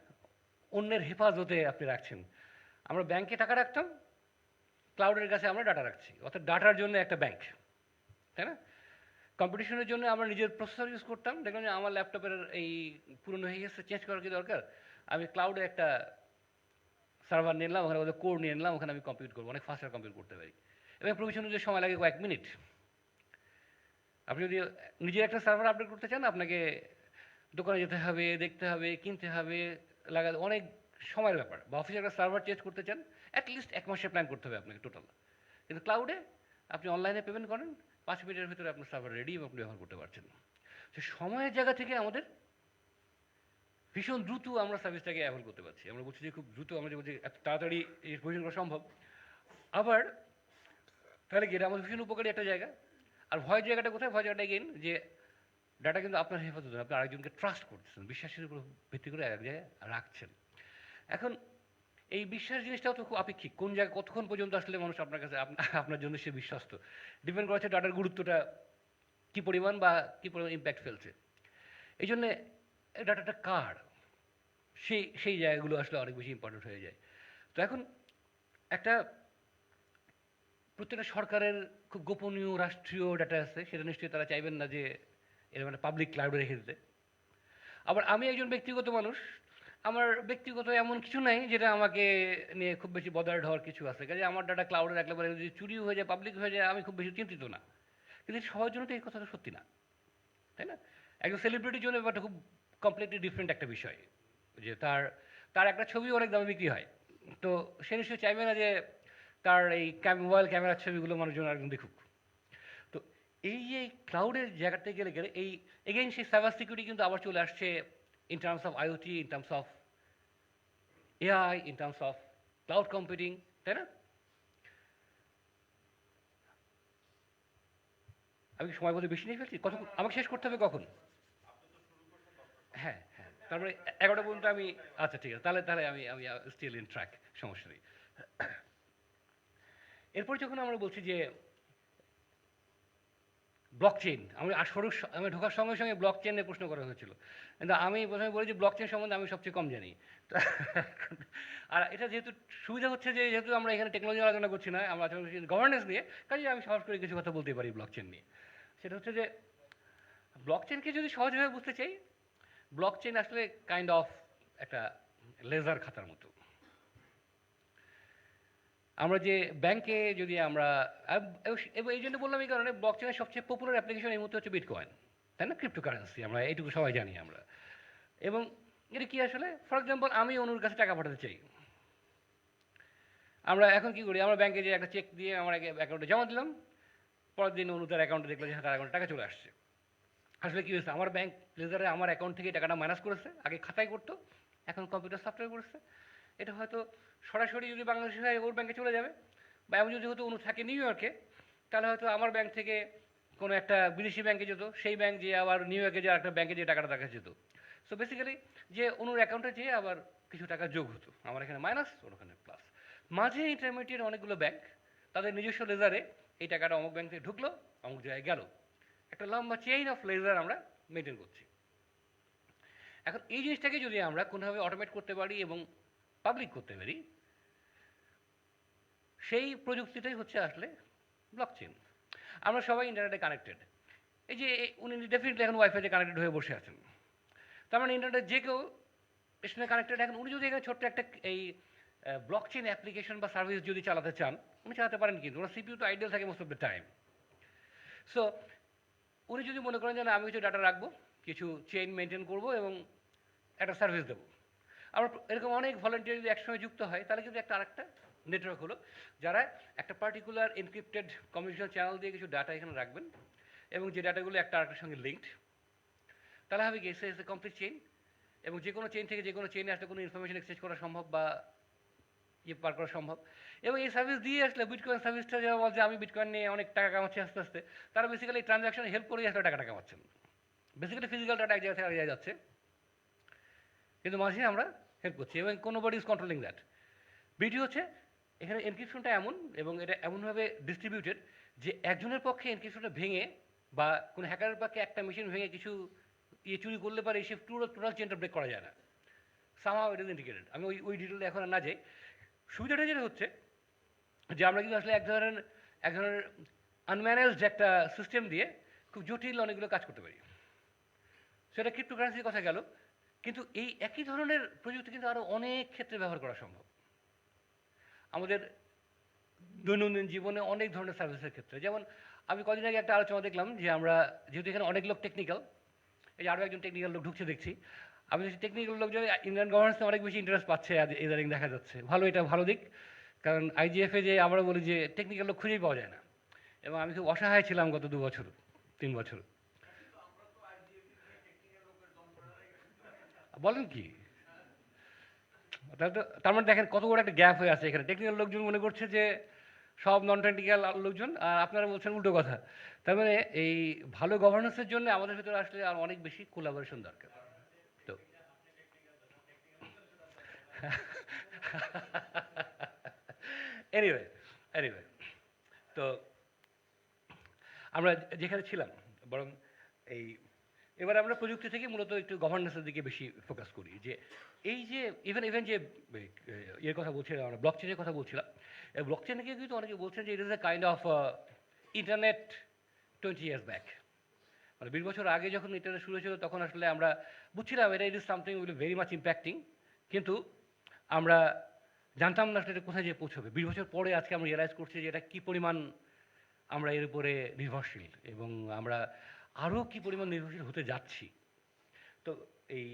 অন্যের হেফাজতে আপনি রাখছেন। আমরা ব্যাংকে টাকা রাখতাম, ক্লাউডের কাছে আমরা ডাটা রাখছি, অর্থাৎ ডাটার জন্য একটা ব্যাংক, তাই না? কম্পিটিশনের জন্য আমরা নিজের প্রসেসর ইউজ করতাম, দেখলাম যে আমার ল্যাপটপের এই পুরনো হয়ে গেছে, চেঞ্জ করার কি দরকার, আমি ক্লাউডে একটা সার্ভার নিলাম, ওখানে ওদের কোর নিয়ে নিলাম, ওখানে আমি কম্পিউট করবো, অনেক ফাস্টার কম্পিউট করতে পারি এবং প্রভিশন অনুযায়ী সময় লাগে কয়েক মিনিট। আপনি যদি নিজের একটা সার্ভার আপডেট করতে চান, আপনাকে দোকানে যেতে হবে, দেখতে হবে, কিনতে হবে, লাগাতে অনেক সময়ের ব্যাপার। বা অফিসে একটা সার্ভার চেঞ্জ করতে চান, অ্যাটলিস্ট 1 মাসের প্ল্যান করতে হবে আপনাকে টোটাল। কিন্তু ক্লাউডে আপনি অনলাইনে পেমেন্ট করেন, 5 মিনিটের ভিতরে আপনার সার্ভার রেডি এবং আপনি ব্যবহার করতে পারছেন। সে সময়ের জায়গা থেকে আমাদের ভীষণ দ্রুত আমরা সার্ভিসটাকে অ্যাভেল করতে পারছি। আমরা বলছি যে খুব দ্রুত, আমরা যে বলছি এত তাড়াতাড়ি এই প্রয়োজন করা সম্ভব। আবার তাহলে কি এটা আমাদের ভীষণ উপকারী একটা জায়গা। আর ভয়ের জায়গাটা কোথায়? ভয়ের জায়গাটা এগেইন যে ডাটা কিন্তু আপনার হেফাজতে না, আপনি আরেকজনকে ট্রাস্ট করতেছেন, বিশ্বাসের উপর ভিত্তি করে এক জায়গায় রাখছেন। এখন এই বিশ্বাস জিনিসটাও তো খুব আপেক্ষিক, কোন জায়গায় কতক্ষণ পর্যন্ত আসলে মানুষ আপনার কাছে আপনার জন্য সে বিশ্বস্ত ডিপেন্ড করেছে ডাটার গুরুত্বটা কী পরিমাণ বা কী পরিমাণ ইম্প্যাক্ট ফেলছে। এই জন্যে ডাটাটা কার, সেই জায়গাগুলো আসলে অনেক বেশি ইম্পর্টেন্ট হয়ে যায়। তো এখন একটা প্রত্যেকটা সরকারের খুব গোপনীয় রাষ্ট্রীয় ডাটা আছে, সেটা নিশ্চয়ই তারা চাইবেন না যে এর মানে পাবলিক ক্লাউডে রেখে দিতে। আবার আমি একজন ব্যক্তিগত মানুষ, আমার ব্যক্তিগত এমন কিছু নাই যেটা আমাকে নিয়ে খুব বেশি বদার্ড হওয়ার কিছু আছে। কাজে আমার ডাটা ক্লাউডে রাখলে পরে যদি চুরি হয়ে যায়, পাবলিক হয়ে যায়, আমি খুব বেশি চিন্তিত না। কিন্তু সবার জন্য তো এই কথাটা সত্যি না, তাই না? একজন সেলিব্রিটির জন্য ব্যাপারটা খুব কমপ্লিটলি ডিফারেন্ট একটা বিষয়, যে তার একটা ছবি অনেক দামে বিক্রি হয়, তো সে নিশ্চয়ই চাইবে না যে তার এই মোবাইল ক্যামেরার ছবিগুলো মানুষজন একজন দেখুক। তো এই ক্লাউডের জায়গাতে গেলে এই এগেইন সেই সাইবার সিকিউরিটি কিন্তু আবার চলে আসছে in terms of IoT, in terms of AI, in terms of cloud computing, তাই না? আমি কি সময় বলতে বেশি নিয়ে ফেলছি? কতক্ষণ আমাকে শেষ করতে হবে কখন? হ্যাঁ, হ্যাঁ, তারপরে 11টা পর্যন্ত আমি, আচ্ছা ঠিক আছে, তাহলে আমি আমি স্টিল ইন ট্র্যাক, সমস্যা নেই। এরপর যখন আমরা বলছি যে ব্লক চেইন, আমি ঢোকার সঙ্গে সঙ্গে ব্লক চেইনের প্রশ্ন করা হয়েছিল, কিন্তু আমি প্রথমে বলি যে ব্লক চেইন সম্বন্ধে আমি সবচেয়ে কম জানি। আর এটা যেহেতু সুবিধা হচ্ছে যে যেহেতু আমরা এখানে টেকনোলজি আলোচনা করছি না, আমরা আলোচনা করছি গভর্নেন্স নিয়ে, কাজে আমি সাহস করে কিছু কথা বলতে পারি ব্লক চেইন নিয়ে। সেটা হচ্ছে যে ব্লক চেনকে যদি সহজভাবে বুঝতে চাই, ব্লক চেন আসলে কাইন্ড অফ একটা লেজার খাতার মতো। আমরা যে ব্যাংকে যদি আমরা এবং এই জন্য বললাম এই কারণে, ব্লক চেনের সবচেয়ে পপুলার অ্যাপ্লিকেশন এই মুহূর্তে হচ্ছে বিটকয়েন, তাই না? ক্রিপ্টোকারেন্সি, আমরা এইটুকু সবাই জানি আমরা। এবং এটা কি আসলে, ফর এক্সাম্পল আমি অনুর কাছে টাকা পাঠাতে চাই, আমরা এখন কি করি, আমরা ব্যাংকে যে একটা চেক দিয়ে আমার অ্যাকাউন্টে জমা দিলাম, পরের দিন অনু তার অ্যাকাউন্টে দেখলো যে হ্যাঁ তার অ্যাকাউন্টে টাকা চলে আসছে। আসলে কী হয়েছে, আমার ব্যাংক লেজারে আমার অ্যাকাউন্ট থেকে টাকাটা মাইনাস করেছে, আগে খাতায় করতো, এখন কম্পিউটার সফটওয়্যার করেছে। এটা হয়তো সরাসরি যদি বাংলাদেশে হয় ওর ব্যাংকে চলে যাবে, বা এমন যদি হতো অনু থাকে নিউ ইয়র্কে, তাহলে হয়তো আমার ব্যাংক থেকে কোনো একটা বিদেশি ব্যাংকে যেত, সেই ব্যাংক যে আবার নিউ ইয়র্কে যে একটা ব্যাংকে যে টাকাটা দেখা যেত। সো বেসিক্যালি যে অনুর অ্যাকাউন্টে যেয়ে আবার কিছু টাকা যোগ হতো, আমার এখানে মাইনাস ওর ওখানে প্লাস। মাঝে ইন্টারমিডিয়েট অনেকগুলো ব্যাংক তাদের নিজস্ব লেজারে এই টাকাটা অমুক ব্যাংক থেকে ঢুকলো, অমুক জায়গায় গেল, একটা লম্বা চেইন অফ লেজার আমরা মেনটেন করছি। এখন এই জিনিসটাকে যদি আমরা কোনোভাবে অটোমেট করতে পারি এবং পাবলিক করতে পারি, সেই প্রযুক্তিটাই হচ্ছে আসলে ব্লকচেন। আমরা সবাই ইন্টারনেটে কানেক্টেড, এই যে উনি ডেফিনেটলি এখন ওয়াইফাইতে কানেক্টেড হয়ে বসে আছেন, তার মানে ইন্টারনেটে যে কেউ এর সঙ্গে কানেক্টেড। এখন উনি যদি এখানে ছোট্ট একটা এই ব্লকচেন অ্যাপ্লিকেশন বা সার্ভিস যদি চালাতে চান, উনি চালাতে পারেন, কিন্তু ওনার সিপিইউ তো আইডিয়াল থাকে most of the time. So উনি যদি মনে করেন যে না, আমি কিছু ডাটা রাখবো, কিছু চেইন মেনটেন করবো এবং একটা সার্ভিস দেবো, আমরা এরকম অনেক ভলেন্টিয়ার যদি একসঙ্গে যুক্ত হয়, তাহলে কিন্তু একটা আরেকটা নেটওয়ার্ক হলো, যারা একটা পার্টিকুলার এনক্রিপ্টেড কমিউনিকেশন চ্যানেল দিয়ে কিছু ডাটা এখানে রাখবেন, এবং যে ডাটাগুলো একটা আরেকটার সঙ্গে লিঙ্কড, তাহলে হবে কি এসে কমপ্লিট চেইন, এবং যে কোনো চেইন থেকে যে কোনো চেইনে আসলে কোনো ইনফরমেশন এক্সচেঞ্জ করা সম্ভব বা পার করা সম্ভব। এবং এই সার্ভিস দিয়ে আসলে বিটকয়েন সার্ভিসটা যারা বলছে আমি বিটকয়েন নিয়ে অনেক টাকা কামাচ্ছি আস্তে আস্তে, তারা বেসিক্যালি ট্রানজাকশনে হেল্প করেই আসলে টাকাটা কামাচ্ছেন। বেসিক্যালি ফিজিক্যাল ডাটা এক জায়গা থেকে আরেক জায়গায় যাচ্ছে, কিন্তু মাঝে আমরা হেল্প করছি, এবং কোনো body is controlling that. Beauty হচ্ছে এখানে এনক্রিপশনটা এমন, এবং এটা এমনভাবে ডিস্ট্রিবিউটেড যে একজনের পক্ষে এনক্রিপশনটা ভেঙে, বা কোনো হ্যাকারের পক্ষে একটা মেশিন ভেঙে কিছু চুরি করলে পারে, সে টোটাল চেনটা ব্রেক করা যায় না। Somehow it is indicated. আমি ওই ডিটেলে এখন আর না যাই। সুবিধাটা যেটা হচ্ছে যে আমরা কিন্তু আসলে এক ধরনের আনম্যানেজড একটা সিস্টেম দিয়ে খুব জটিল অনেকগুলো কাজ করতে পারি। সেটা ক্রিপ্টোকারেন্সির কথা গেল, কিন্তু এই একই ধরনের প্রযুক্তি কিন্তু আরও অনেক ক্ষেত্রে ব্যবহার করা সম্ভব। আমাদের দৈনন্দিন জীবনে অনেক ধরনের সার্ভিসের ক্ষেত্রে, যেমন আমি কদিন আগে একটা আলোচনা দেখলাম যে আমরা যেহেতু এখানে অনেক লোক টেকনিক্যাল, এই যে আরও একজন টেকনিক্যাল লোক ঢুকছে দেখছি, আমি দেখছি টেকনিক্যাল লোকজন ইন্ডিয়ান গভর্নেন্সে অনেক বেশি ইন্টারেস্ট পাচ্ছে ইদারিং দেখা যাচ্ছে। ভালো, এটা ভালো দিক, কারণ আইজিএফে যে আমরা বলি যে টেকনিক্যাল লোক খুঁজেই পাওয়া যায় না, এবং আমি খুব অসহায় ছিলাম গত 2 বছর 3 বছর। বলেন কি? তাহলে তো তার মানে দেখেন কত বড় একটা গ্যাপ হয়ে আছে এখানে। টেকনিক্যাল লোকজন মনে করছে যে সব নন টেকনিক্যাল লোকজন, আর আপনারা বলছেন উল্টো কথা। তার মানে এই ভালো গভর্নেন্সের জন্য আমাদের ভিতরে আসলে আর অনেক বেশি কোলাবোরেশন দরকার। তো এনিওয়ে এনিওয়ে তো আমরা যেখানে ছিলাম, বরং এই এবার আমরা প্রযুক্তি থেকে মূলত একটু গভর্নেন্সের দিকে বেশি ফোকাস করি। যে এই যে ইভেন যে ইয়ের কথা বলছিলাম, আমরা ব্লক চেনের কথা বলছিলাম, এই ব্লক চেনকে কিন্তু অনেকে বলছেন যে it is a kind of internet 20 years back. মানে 20 বছর আগে যখন ইন্টারনেট শুরু হয়েছিল, তখন আসলে আমরা বুঝছিলাম এটা it is something will very much impacting, কিন্তু আমরা জানতাম না আসলে এটা কোথায় যেয়ে পৌঁছবে। 20 বছর পরে আজকে আমরা রিয়েলাইজ করছি যে এটা কী পরিমাণ আমরা এর উপরে নির্ভরশীল, এবং আমরা আরও কী পরিমাণ নির্ভরশীল হতে যাচ্ছি। তো এই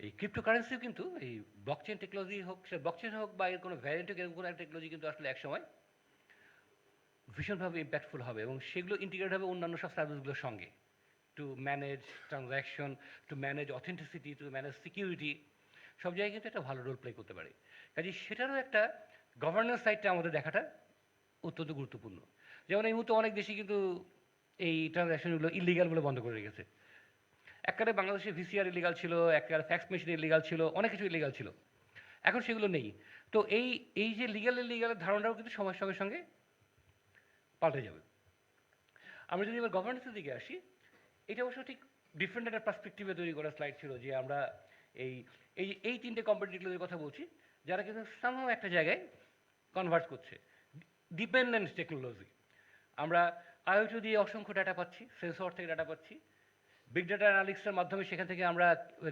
এই ক্রিপ্টোকারেন্সিও কিন্তু এই ব্লকচেন টেকনোলজি হোক, সে ব্লকচেন হোক বা এর কোনো ভ্যারিয়েন্ট হোক, এরকম কোনো একটা টেকনোলজি কিন্তু আসলে একসময় ভীষণভাবে ইম্প্যাক্টফুল হবে, এবং সেগুলো ইন্টিগ্রেট হবে অন্যান্য সব সার্ভিসগুলোর সঙ্গে, to manage transaction, to manage authenticity, to manage security, সব জায়গায় কিন্তু একটা ভালো রোল প্লে করতে পারে। কাজে সেটারও একটা গভর্নেন্স সাইডটা আমাদের দেখাটা অত্যন্ত গুরুত্বপূর্ণ। যেমন এই মুহূর্তে অনেক দেশই কিন্তু এই ট্রানজ্যাকশনগুলো ইলিগাল বলে বন্ধ করে রেখেছে। এককালে বাংলাদেশে ভিসিআর ইলিগাল ছিল, এককালে ফ্যাক্স মেশিন ইলিগাল ছিল, অনেক কিছু ইলিগাল ছিল, এখন সেগুলো নেই। তো এই যে লিগাল ইলিগালের ধারণাটাও কিন্তু সময়ের সঙ্গে সঙ্গে পাল্টে যাবে। আমরা যদি এবার গভর্নেন্সের দিকে আসি, এটা অবশ্য ঠিক ডিফারেন্ট একটা পার্সপেক্টিভে তৈরি করা স্লাইড ছিল, যে আমরা এই এই এই 3টে কম্পিটিটিভের কথা বলছি, যারা কিন্তু সামহাও একটা জায়গায় কনভার্ট করছে। ডিপেন্ডেন্ট টেকনোলজি, আমরা আইওটি দিয়ে অসংখ্য ডাটা পাচ্ছি, সেন্সর থেকে ডাটা পাচ্ছি, বিগ ডাটা অ্যানালিক্সের মাধ্যমে সেখান থেকে আমরা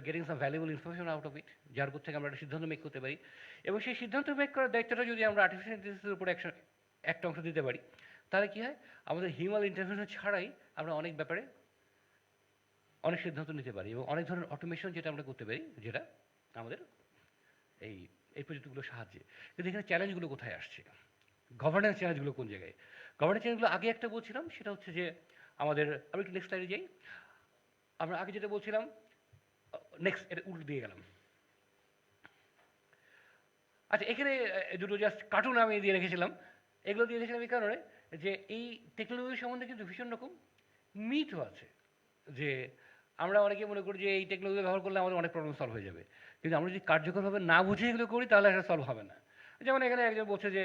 getting some valuable information out of it, যার উপর থেকে আমরা একটা সিদ্ধান্ত মেক করতে পারি। এবং সেই সিদ্ধান্ত মেক করার দায়িত্বটা যদি আমরা আর্টিফিশিয়াল ইন্টেলিজেন্সের উপর একটা অংশ দিতে পারি, তাহলে কী হয়, আমাদের হিউম্যান ইন্টারভেনশন ছাড়াই আমরা অনেক ব্যাপারে অনেক সিদ্ধান্ত নিতে পারি এবং অনেক ধরনের অটোমেশন যেটা আমরা করতে পারি, যেটা আমাদের এই এই প্রযুক্তিগুলোর সাহায্যে। কিন্তু এখানে চ্যালেঞ্জগুলো কোথায় আসছে, গভর্নেন্স চ্যালেঞ্জগুলো কোন জায়গায়? গভর্নেন্স চ্যালেঞ্জগুলো আগে একটা বলছিলাম, সেটা হচ্ছে যে আমাদের, আমি একটু নেক্সট স্লাইডে যাই। আমরা আগে যেটা বলছিলাম, নেক্সট এটা উল্টো দিয়ে গেলাম। আচ্ছা, এখানে দুটো জাস্ট কার্টুন আমি দিয়ে রেখেছিলাম। এগুলো দিয়ে রেখেছিলাম এই কারণে যে এই টেকনোলজি সম্বন্ধে কিন্তু ভীষণ রকম মিথও আছে, যে আমরা অনেকে মনে করি যে এই টেকনোলজি ব্যবহার করলে আমাদের অনেক প্রবলেম সলভ হয়ে যাবে, কিন্তু আমরা যদি কার্যকরভাবে না বুঝে এগুলো করি তাহলে এটা সলভ হবে না। যেমন এখানে একজন বলছে যে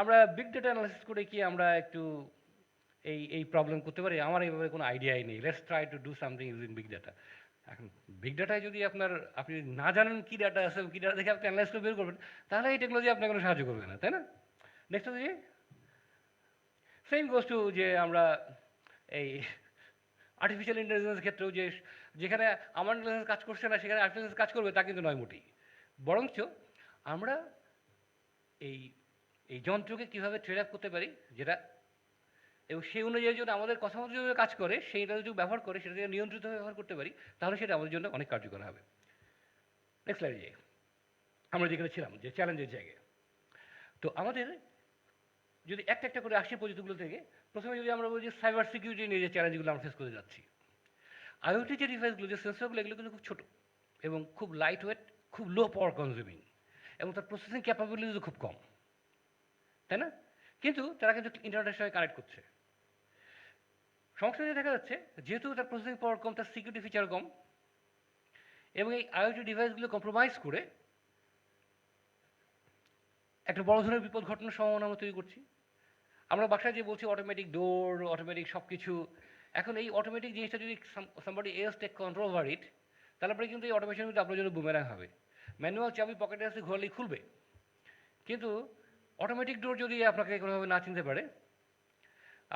আমরা বিগ ডেটা অ্যানালাইসিস করে কি আমরা একটু এই এই প্রবলেম করতে পারি, আমার এই ব্যাপারে কোনো আইডিয়াই নেই, let's try to do something using big data. এখন বিগ ডাটায় যদি আপনি না জানেন কী ডাটা আছে, কী ডাটা দেখে আপনি অ্যানালাইজ করে বের করবেন, তাহলে এই টেকনোলজি আপনাকে কোনো সাহায্য করবে না, তাই না? নেক্সট হচ্ছে সেম গোস টু যে আমরা এই আর্টিফিশিয়াল ইন্টেলিজেন্সের ক্ষেত্রেও যে যেখানে আমার ইন্টেলিজেন্স কাজ করছে না সেখানে আর্টিফিশিয়াল কাজ করবে, তা কিন্তু নয় মোটেই। বরঞ্চ আমরা এই এই যন্ত্রকে কীভাবে ট্রেড আপ করতে পারি, যেটা এবং সেই অনুযায়ী যদি আমাদের কথা মতো যদি কাজ করে, সেইটা যদি ব্যবহার করে, সেটা যদি নিয়ন্ত্রিতভাবে ব্যবহার করতে পারি, তাহলে সেটা আমাদের জন্য অনেক কার্যকর হবে। নেক্সট স্লাইডে যাই। আমরা যেখানে ছিলাম যে চ্যালেঞ্জের জায়গায়, তো আমাদের যদি একটা একটা করে আসি প্রযুক্তিগুলো থেকে, প্রথমে যদি আমরা বলি যে সাইবার সিকিউরিটি নিয়ে যে চ্যালেঞ্জগুলো আমরা ফেস করে যাচ্ছি, আইওটি যে ডিভাইসগুলো, যে সেন্সরগুলো, এগুলো কিন্তু খুব ছোটো এবং খুব লাইট ওয়েট, খুব লো পাওয়ার কনজিউমিং, এবং তার প্রসেসিং ক্যাপাবিলিটি খুব কম, তাই না? কিন্তু তারা কিন্তু ইন্টারনেটের সঙ্গে কানেক্ট করছে। সমস্যা দেখা যাচ্ছে, যেহেতু তার প্রসেসিং পাওয়ার কম, তার সিকিউরিটি ফিচার কম, এবং এই আইওটি ডিভাইসগুলো কম্প্রোমাইজ করে একটা বড় ধরনের বিপদ ঘটনার সম্ভাবনা আমরা তৈরি করছি। আমরা বাসায় যে বলছি অটোমেটিক ডোর, অটোমেটিক সব কিছু, এখন এই অটোমেটিক জিনিসটা যদি somebody else take control over it, তাহলে পরে কিন্তু এই অটোমেশন কিন্তু আপনার জন্য বুমেরাং হবে। ম্যানুয়াল চাবি পকেটে আসে, ঘোরালেই খুলবে, কিন্তু অটোমেটিক ডোর যদি আপনাকে কোনোভাবে না চিনতে পারে,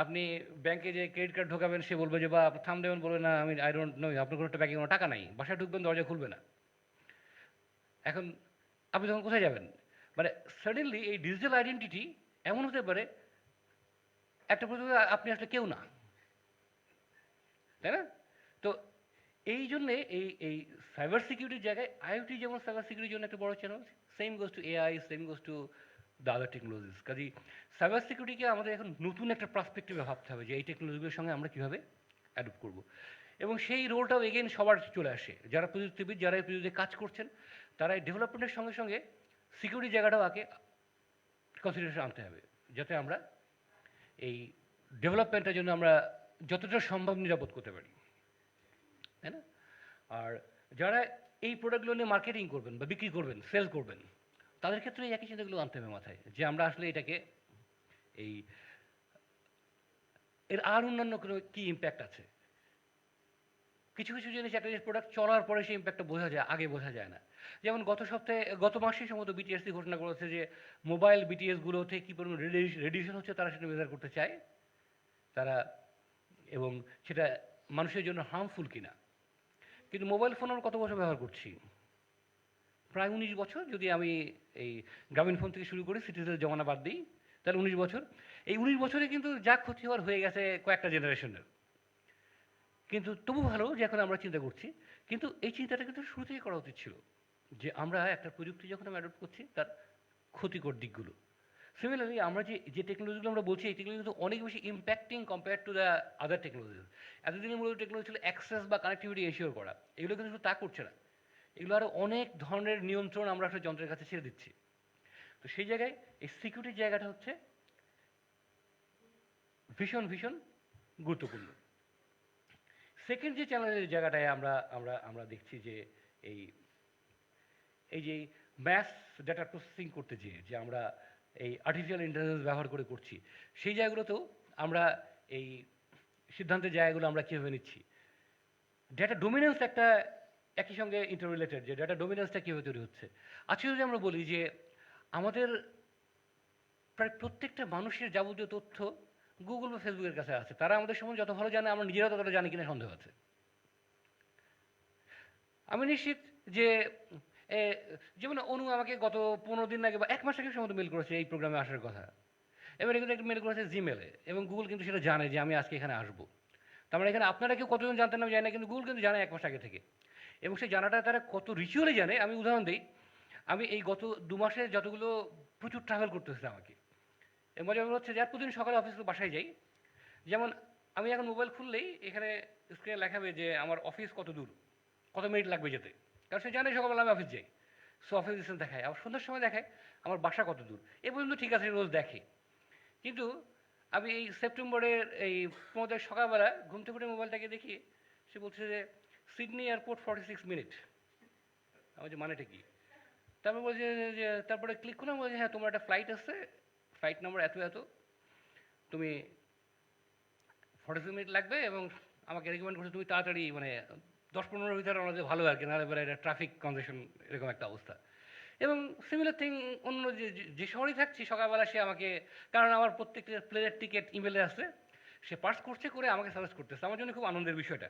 আপনি ব্যাংকে যে ক্রেডিট কার্ড ঢোকাবেন, সে বলবে যে, বা থাম দেবেন, বলবে না আমি আই ডোন্ট নো, আপনার কোনো একটা ব্যাংকে কোনো টাকা নাই, বাসায় ঢুকবেন, দরজা খুলবে না। এখন আপনি তখন কোথায় যাবেন? মানে সাডেনলি এই ডিজিটাল আইডেন্টিটি এমন হতে পারে একটা পর্যন্ত আপনি আসলে কেউ না, তাই না? তো এই জন্যে এই সাইবার সিকিউরিটির জায়গায় আইওটি যেমন সাইবার সিকিউরিটির জন্য একটা বড় challenge, same goes to AI, same goes to the other technologies. কাজেই সাইবার সিকিউরিটিকে আমাদের এখন নতুন একটা পার্সপেক্টিভে ভাবতে হবে যে এই টেকনোলজিগুলোর সঙ্গে আমরা কীভাবে অ্যাডপ্ট করব। এবং সেই রোলটাও এগেইন সবার চলে আসে, যারা প্রযুক্তিবিদ, যারা এই প্রযুক্তিতে কাজ করছেন, তারা এই ডেভেলপমেন্টের সঙ্গে সঙ্গে সিকিউরিটি জায়গাটাও আগে কনসিডারেশন আনতে হবে, যাতে আমরা এই ডেভেলপমেন্টের জন্য আমরা যতটা সম্ভব নিরাপদ করতে পারি, তাই না? আর যারা এই প্রোডাক্টগুলো নিয়ে মার্কেটিং করবেন বা বিক্রি করবেন, সেল করবেন, তাদের ক্ষেত্রে এই একই চিন্তাগুলো আনতে হবে মাথায়, যে আমরা আসলে এটাকে এই এর আর অন্যান্য কোনো কী ইম্প্যাক্ট আছে। কিছু কিছু জিনিস, একটা জিনিস প্রোডাক্ট চলার পরে সেই ইম্প্যাক্টটা বোঝা যায়, আগে বোঝা যায় না। যেমন গত মাসে সম্ভবত বিটিএসসি ঘোষণা করেছে যে মোবাইল বিটিএসগুলোতে কী পরিমাণ রেডিয়েশন হচ্ছে তারা সেটা মেজার করতে চায় তারা, এবং সেটা মানুষের জন্য হার্মফুল কিনা। কিন্তু মোবাইল ফোন আমরা কত বছর ব্যবহার করছি? প্রায় 19 বছর, যদি আমি এই গ্রামীণ ফোন থেকে শুরু করি, সিটিজের জমানা বাদ দিই, তাহলে 19 বছর। এই 19 বছরে কিন্তু যা ক্ষতি হওয়ার হয়ে গেছে কয়েকটা জেনারেশনের। কিন্তু তবু ভালো যে এখন আমরা চিন্তা করছি, কিন্তু এই চিন্তাটা কিন্তু শুরু থেকে করা উচিত ছিল, যে আমরা একটা প্রযুক্তি যখন আমরা অ্যাডপ্ট করছি তার ক্ষতিকর দিকগুলো। সিমিলারলি আমরা যে টেকনোলজিগুলো আমরা বলছি, এই টেকনোলজি কিন্তু অনেক বেশি impacting compare to the other technologies. এতদিনের মূলত টেকনোলজি ছিল অ্যাক্সেস বা কানেক্টিভিটি এনশিওর করা, এগুলো কিন্তু শুধু তা করছে না, এগুলো আরও অনেক ধরনের নিয়ন্ত্রণ আমরা একটা যন্ত্রের কাছে ছেড়ে দিচ্ছি। তো সেই জায়গায় এই সিকিউরিটির জায়গাটা হচ্ছে ভীষণ ভীষণ গুরুত্বপূর্ণ। সেকেন্ড যে চ্যালেঞ্জের জায়গাটায় আমরা আমরা আমরা দেখছি যে এই এই যে ম্যাস ডাটা প্রসেসিং করতে যে আমরা এই আর্টিফিশিয়াল ইন্টেলিজেন্স ব্যবহার করছি, সেই জায়গাগুলোতেও আমরা এই সিদ্ধান্তের জায়গাগুলো আমরা কীভাবে নিচ্ছি। ডেটা ডোমিনেন্স একটা একই সঙ্গে ইন্টাররিলেটেড, যে ডেটা ডোমিনেন্সটা কীভাবে তৈরি হচ্ছে। আজকে যদি আমরা বলি যে আমাদের প্রায় প্রত্যেকটা মানুষের যাবতীয় তথ্য গুগল বা ফেসবুকের কাছে আছে, তারা আমাদের সম্বন্ধে যত ভালো জানে, আমরা নিজেরা ততটা জানি কিনা সন্দেহ আছে। আমি নিশ্চিত যে এ, যেমন অনু আমাকে গত 15 দিন আগে বা 1 মাস আগে সম্ভবত মেল করেছে এই প্রোগ্রামে আসার কথা। এবারে কিন্তু একটা মেল করেছে জিমেলে, এবং গুগল কিন্তু সেটা জানে যে আমি আজকে এখানে আসবো। তার মানে এখানে আপনারা কেউ কতজন জানতেন আমি জানি না, কিন্তু গুগল কিন্তু জানে 1 মাস আগে থেকে। এবং সেই জানাটা তারা কত রিচুয়ালি জানে, আমি উদাহরণ দিই। আমি এই গত 2 মাসে যতগুলো প্রচুর ট্রাভেল করতে হচ্ছে আমাকে, এর মজা হচ্ছে যে আর প্রতিদিন সকালে অফিস থেকে বাসায় যাই। যেমন আমি এখন মোবাইল খুললেই এখানে স্ক্রিনে লেখাবে যে আমার অফিস কত দূর, কত মিনিট লাগবে যেতে, কারণ সে জানে সকালবেলা আমি অফিস যাই। সো অফিস ডিস্টেন্স দেখায়, আবার সন্ধ্যার সময় দেখায় আমার বাসা কত দূর। এ পর্যন্ত ঠিক আছে, রোজ দেখে। কিন্তু আমি এই সেপ্টেম্বরের এই 15 সকালবেলা ঘুম থেকে উঠে মোবাইলটাকে দেখি, সে বলছে যে সিডনি এয়ারপোর্ট 46 মিনিট। আমার যে মানেটা কি? তারপর বলছে যে তারপরে ক্লিক করলাম, বলছে হ্যাঁ তোমার একটা ফ্লাইট আছে, ফ্লাইট নাম্বার এত এত, তুমি 46 মিনিট লাগবে, এবং আমাকে রেকমেন্ড করছে তুমি তাড়াতাড়ি মানে 10-15 ভিতরে আমাদের ভালো আর কি, নাহলে পরে এটা ট্রাফিক কনজেশন এরকম একটা অবস্থা। এবং সিমিলার থিং অন্য যে শহরেই থাকছি সকালবেলা সে আমাকে, কারণ আমার প্রত্যেকটা প্লেনের টিকিট ইমেলে আছে, সে পার্স করছে করে আমাকে সাজেস্ট করতেছে। আমার জন্য খুব আনন্দের বিষয়টা,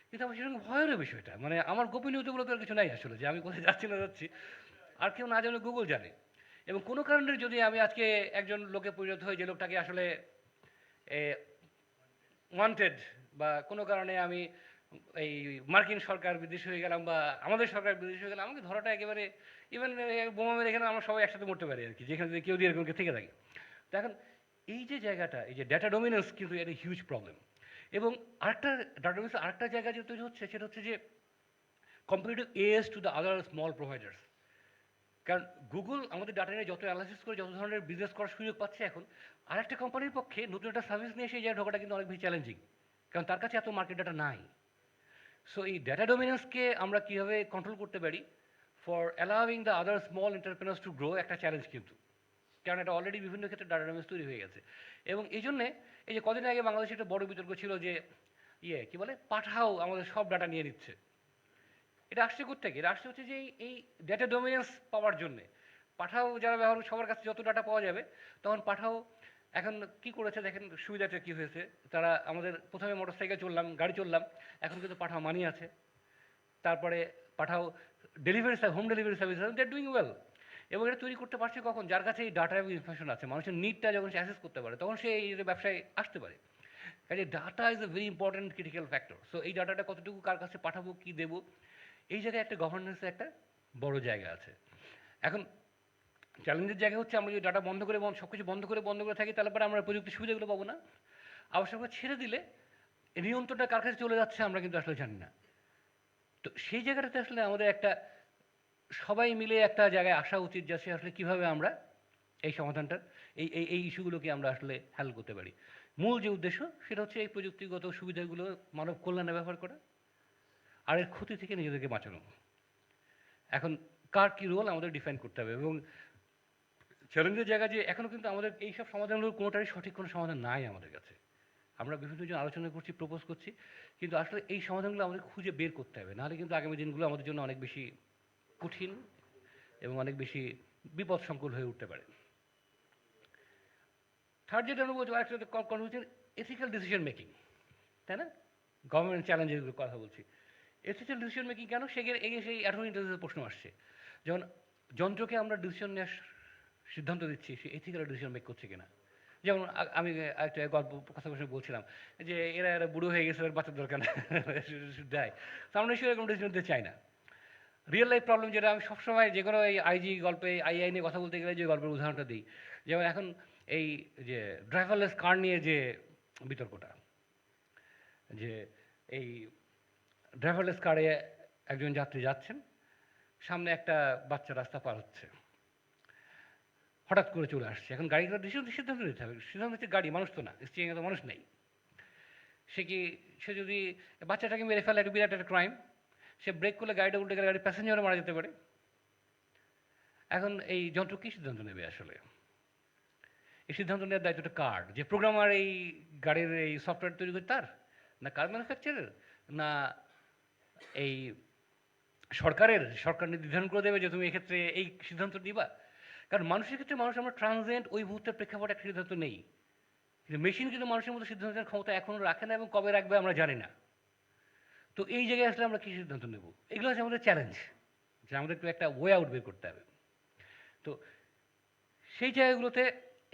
কিন্তু আমার সেরকম ভয়েরও বিষয়টা, মানে আমার গোপনীয়তাগুলো তো আর কিছু নাই আসলে, যে আমি কোথায় যাচ্ছি না যাচ্ছি আর কেউ না জানে গুগল জানে। এবং কোনো কারণে যদি আমি আজকে একজন লোকে পরিণত হই যে লোকটাকে আসলে ওয়ান্টেড, বা কোনো কারণে আমি এই মার্কিন সরকার বিদেশি হয়ে গেলাম বা আমাদের সরকার বিদেশি হয়ে গেলাম, আমাকে ধরাটা একেবারে ইভেন বোমা মেরে এখানে আমরা সবাই একসাথে মরতে পারি আর কি, যেখানে যদি কেউ দিয়ে এরকম থেকে থাকে। তো এখন এই যে জায়গাটা, এই যে ডেটা ডমিনেন্স কিন্তু এটা হিউজ প্রবলেম। এবং আরেকটা ডেটা ডমিনেন্স আরেকটা জায়গা যে তৈরি হচ্ছে সেটা হচ্ছে যে competitive edge to the other small providers. কারণ গুগল আমাদের ডাটা নিয়ে যত অ্যানালাইসিস করে যত ধরনের বিজনেস করার সুযোগ পাচ্ছে এখন, আরেকটা কোম্পানির পক্ষে নতুন একটা সার্ভিস নিয়ে এসে যায় ঢোকাটা কিন্তু অনেক বেশি চ্যালেঞ্জিং, কারণ তার কাছে এত মার্কেট ডাটা নাই। সো এই ডেটা ডমিনেন্সকে আমরা কীভাবে কন্ট্রোল করতে পারি for allowing the other small entrepreneurs to grow, একটা চ্যালেঞ্জ কিন্তু, কারণ এটা অলরেডি বিভিন্ন ক্ষেত্রে ডাটা ডমিনেন্স তৈরি হয়ে গেছে। এবং এই জন্যে এই যে কদিন আগে বাংলাদেশে একটা বড় বিতর্ক ছিল যে কী বলে পাঠাও আমাদের সব ডাটা নিয়ে নিচ্ছে। এটা আসছে কোত্থেকে? এটা আসছে হচ্ছে যে এই ডেটা ডমিনেন্স পাওয়ার জন্যে। পাঠাও যারা ব্যবহার করে সবার কাছে যত ডাটা পাওয়া যাবে, তখন পাঠাও এখন কি করেছে দেখেন সুবিধাটা কী হয়েছে। তারা আমাদের প্রথমে মোটরসাইকেল চললাম, গাড়ি চললাম, এখন কিন্তু পাঠাও মানি আছে। তারপরে Pathao delivery home delivery service, they are doing well. এবং এটা তৈরি করতে পারছে কখন? যার কাছে এই ডাটা এবং ইনফরমেশন আছে, মানুষের নিডটা যখন সে অ্যাসেস করতে পারে তখন সে এই ব্যবসায় আসতে পারে। কাজে data is a very important critical factor. So এই ডাটাটা কতটুকু কার কাছে পাঠাবো, কী দেবো, এই জায়গায় একটা গভর্নেন্সের একটা বড় জায়গা আছে। এখন চ্যালেঞ্জের জায়গা হচ্ছে আমরা যদি ডাটা বন্ধ করে সব কিছু বন্ধ করে থাকি, তাহলে পরে আমরা প্রযুক্তির সুবিধাগুলো পাবো না। আবশ্যক ছেড়ে দিলে নিয়ন্ত্রণটা কার কাছে চলে যাচ্ছে আমরা কিন্তু আসলে জানি না। তো সেই জায়গাটাতে আসলে আমাদের একটা সবাই মিলে একটা জায়গায় আসা উচিত, যে সে আসলে কীভাবে আমরা এই সমাধানটার এই ইস্যুগুলোকে আমরা আসলে হ্যান্ডেল করতে পারি। মূল যে উদ্দেশ্য সেটা হচ্ছে এই প্রযুক্তিগত সুবিধাগুলো মানব কল্যাণে ব্যবহার করা, আর এর ক্ষতি থেকে নিজেদেরকে বাঁচানো। এখন কার কী রোল আমাদের ডিফাইন করতে হবে। এবং চ্যালেঞ্জের জায়গা যে এখনও কিন্তু আমাদের এইসব সমাধানগুলোর কোনোটারই সঠিক কোনো সমাধান নাই আমাদের কাছে। আমরা বিভিন্ন জন আলোচনা করছি, প্রপোজ করছি, কিন্তু আসলে এই সমাধানগুলো আমাদের খুঁজে বের করতে হবে, নাহলে কিন্তু আগামী দিনগুলো আমাদের জন্য অনেক বেশি কঠিন এবং অনেক বেশি বিপদসংকুল হয়ে উঠতে পারে। থার্ড যেটা আমরা বলছি আরেকটা কনভার্সেশন, এথিক্যাল ডিসিশন মেকিং, তাই না? গভর্নমেন্ট চ্যালেঞ্জের কথা বলছি। এথিক্যাল ডিসিশন মেকিং কেন? সেই অ্যাটর্নি ইন্টারভিউতে প্রশ্ন আসছে, যখন যন্ত্রকে আমরা ডিসিশন নেওয়ার সিদ্ধান্ত দিচ্ছি, সে এথিক্যাল ডিসিশন মেক করছে কিনা। যেমন আমি একটা গল্প কথা বলছিলাম যে এরা বুড়ো হয়ে গেছে, বাচ্চার দরকার দেয়, তো আমরা নিশ্চয়ই এরকম ডিসিশন দিতে চাই না। রিয়েল লাইফ প্রবলেম যেটা আমি সবসময় যে কোনো এই আইজি গল্পে আইআই নিয়ে কথা বলতে গেলে যে গল্পের উদাহরণটা দিই, যেমন এখন এই যে ড্রাইভারলেস কার নিয়ে যে বিতর্কটা, যে এই ড্রাইভারলেস কারে একজন যাত্রী যাচ্ছেন, সামনে একটা বাচ্চা রাস্তা পার হচ্ছে, হঠাৎ করে চলে আসছে। এখন গাড়িগুলো সিদ্ধান্ত নিতে হবে, সিদ্ধান্ত হচ্ছে গাড়ি, মানুষ তো না, স্টিয়ারিংয়ে তো মানুষ নেই। সে যদি বাচ্চাটাকে মেরে ফেলে, একটা বিরাট একটা ক্রাইম। সে ব্রেক করলে গাড়িটা উল্টে গেলে গাড়ির প্যাসেঞ্জারও মারা যেতে পারে। এখন এই যন্ত্র কী সিদ্ধান্ত নেবে আসলে? এই সিদ্ধান্ত নেওয়ার দায়িত্বটা কার? যে প্রোগ্রামার এই গাড়ির এই সফটওয়্যার তৈরি করে তার, না কার ম্যানুফ্যাকচারের, না এই সরকার নির্ধারণ করে দেবে যে তুমি এক্ষেত্রে এই সিদ্ধান্ত নিবা? কারণ মানুষের ক্ষেত্রে আমরা ট্রানজিয়েন্ট ওই মুহূর্তের প্রেক্ষাপটে একটা সিদ্ধান্ত নেই, কিন্তু মেশিন কিন্তু মানুষের মতো সিদ্ধান্তের ক্ষমতা এখনও রাখে না, এবং কবে রাখবে আমরা জানি না। তো এই জায়গায় আসলে আমরা কী সিদ্ধান্ত নেব? এগুলো হচ্ছে আমাদের চ্যালেঞ্জ, যে আমাদের একটু একটা ওয়ে আউট বের করতে হবে। তো সেই জায়গাগুলোতে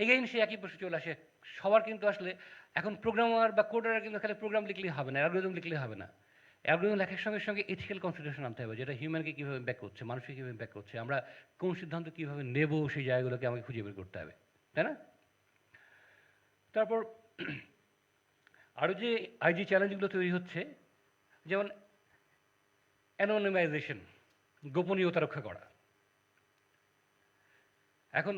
এগেইন সেই একই প্রশ্ন চলে আসে। সবার কিন্তু আসলে এখন প্রোগ্রামার বা কোডাররা কিন্তু খালি প্রোগ্রাম লিখলেই হবে না, অ্যালগরিদম লিখলেই হবে না। অ্যালগরিদম লেখার সঙ্গে সঙ্গে এথিক্যাল কনসিডারেশন আনতে হবে, যেটা হিউম্যানকে কীভাবে ইমপ্যাক্ট করছে, মানুষকে কীভাবে ইমপ্যাক্ট করছে, আমরা কোন সিদ্ধান্ত কীভাবে নেব, সেই জায়গাগুলোকে আমাকে খুঁজে বের করতে হবে, তাই না? তারপর আরও যে আইজি চ্যালেঞ্জগুলো তৈরি হচ্ছে, যেমন অ্যানোনিমাইজেশন, গোপনীয়তা রক্ষা করা। এখন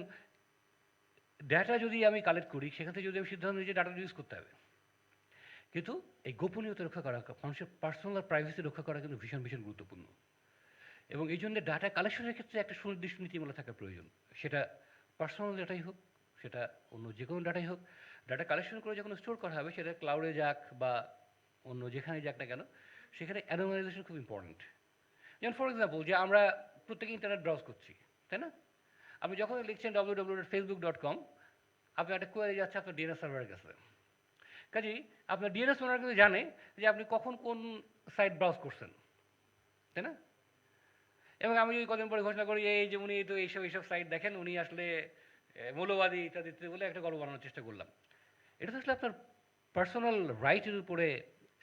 ডেটা যদি আমি কালেক্ট করি, সেখান থেকে যদি আমি সিদ্ধান্ত নিই যে ডাটাটা ইউজ করতে হবে, কিন্তু এই গোপনীয়তা রক্ষা করা, মানুষের পার্সোনাল আর প্রাইভেসি রক্ষা করা কিন্তু ভীষণ ভীষণ গুরুত্বপূর্ণ। এবং এই জন্য ডাটা কালেকশনের ক্ষেত্রে একটা সুনির্দিষ্ট নীতিমালা থাকা প্রয়োজন। সেটা পার্সোনাল ডাটাই হোক, সেটা অন্য যে কোনো ডাটাই হোক, ডাটা কালেকশন করে যখন স্টোর করা হবে, সেটা ক্লাউডে যাক বা অন্য যেখানে যাক না কেন, সেখানে অ্যানোমালাইজেশন খুব ইম্পর্ট্যান্ট। যেমন ফর এক্সাম্পল, যে আমরা প্রত্যেকে ইন্টারনেট ব্রাউজ করছি, তাই না? আপনি যখন লিখছেন www.facebook.com, আপনার একটা কোয়ারি যাচ্ছে আপনার ডিএনএস সার্ভারের কাছে। কাজেই আপনার ডিএনএস ওনার কিন্তু জানে যে আপনি কখন কোন সাইট ব্রাউজ করছেন, তাই না? এবং আমি যদি কদিন পরে ঘোষণা করি এই যে উনি তো এইসব সাইট দেখেন, উনি আসলে মৌলবাদী ইত্যাদি ইত্যাদি বলে একটা গল্প বানানোর চেষ্টা করলাম, এটা তো আসলে আপনার পার্সোনাল রাইটের উপরে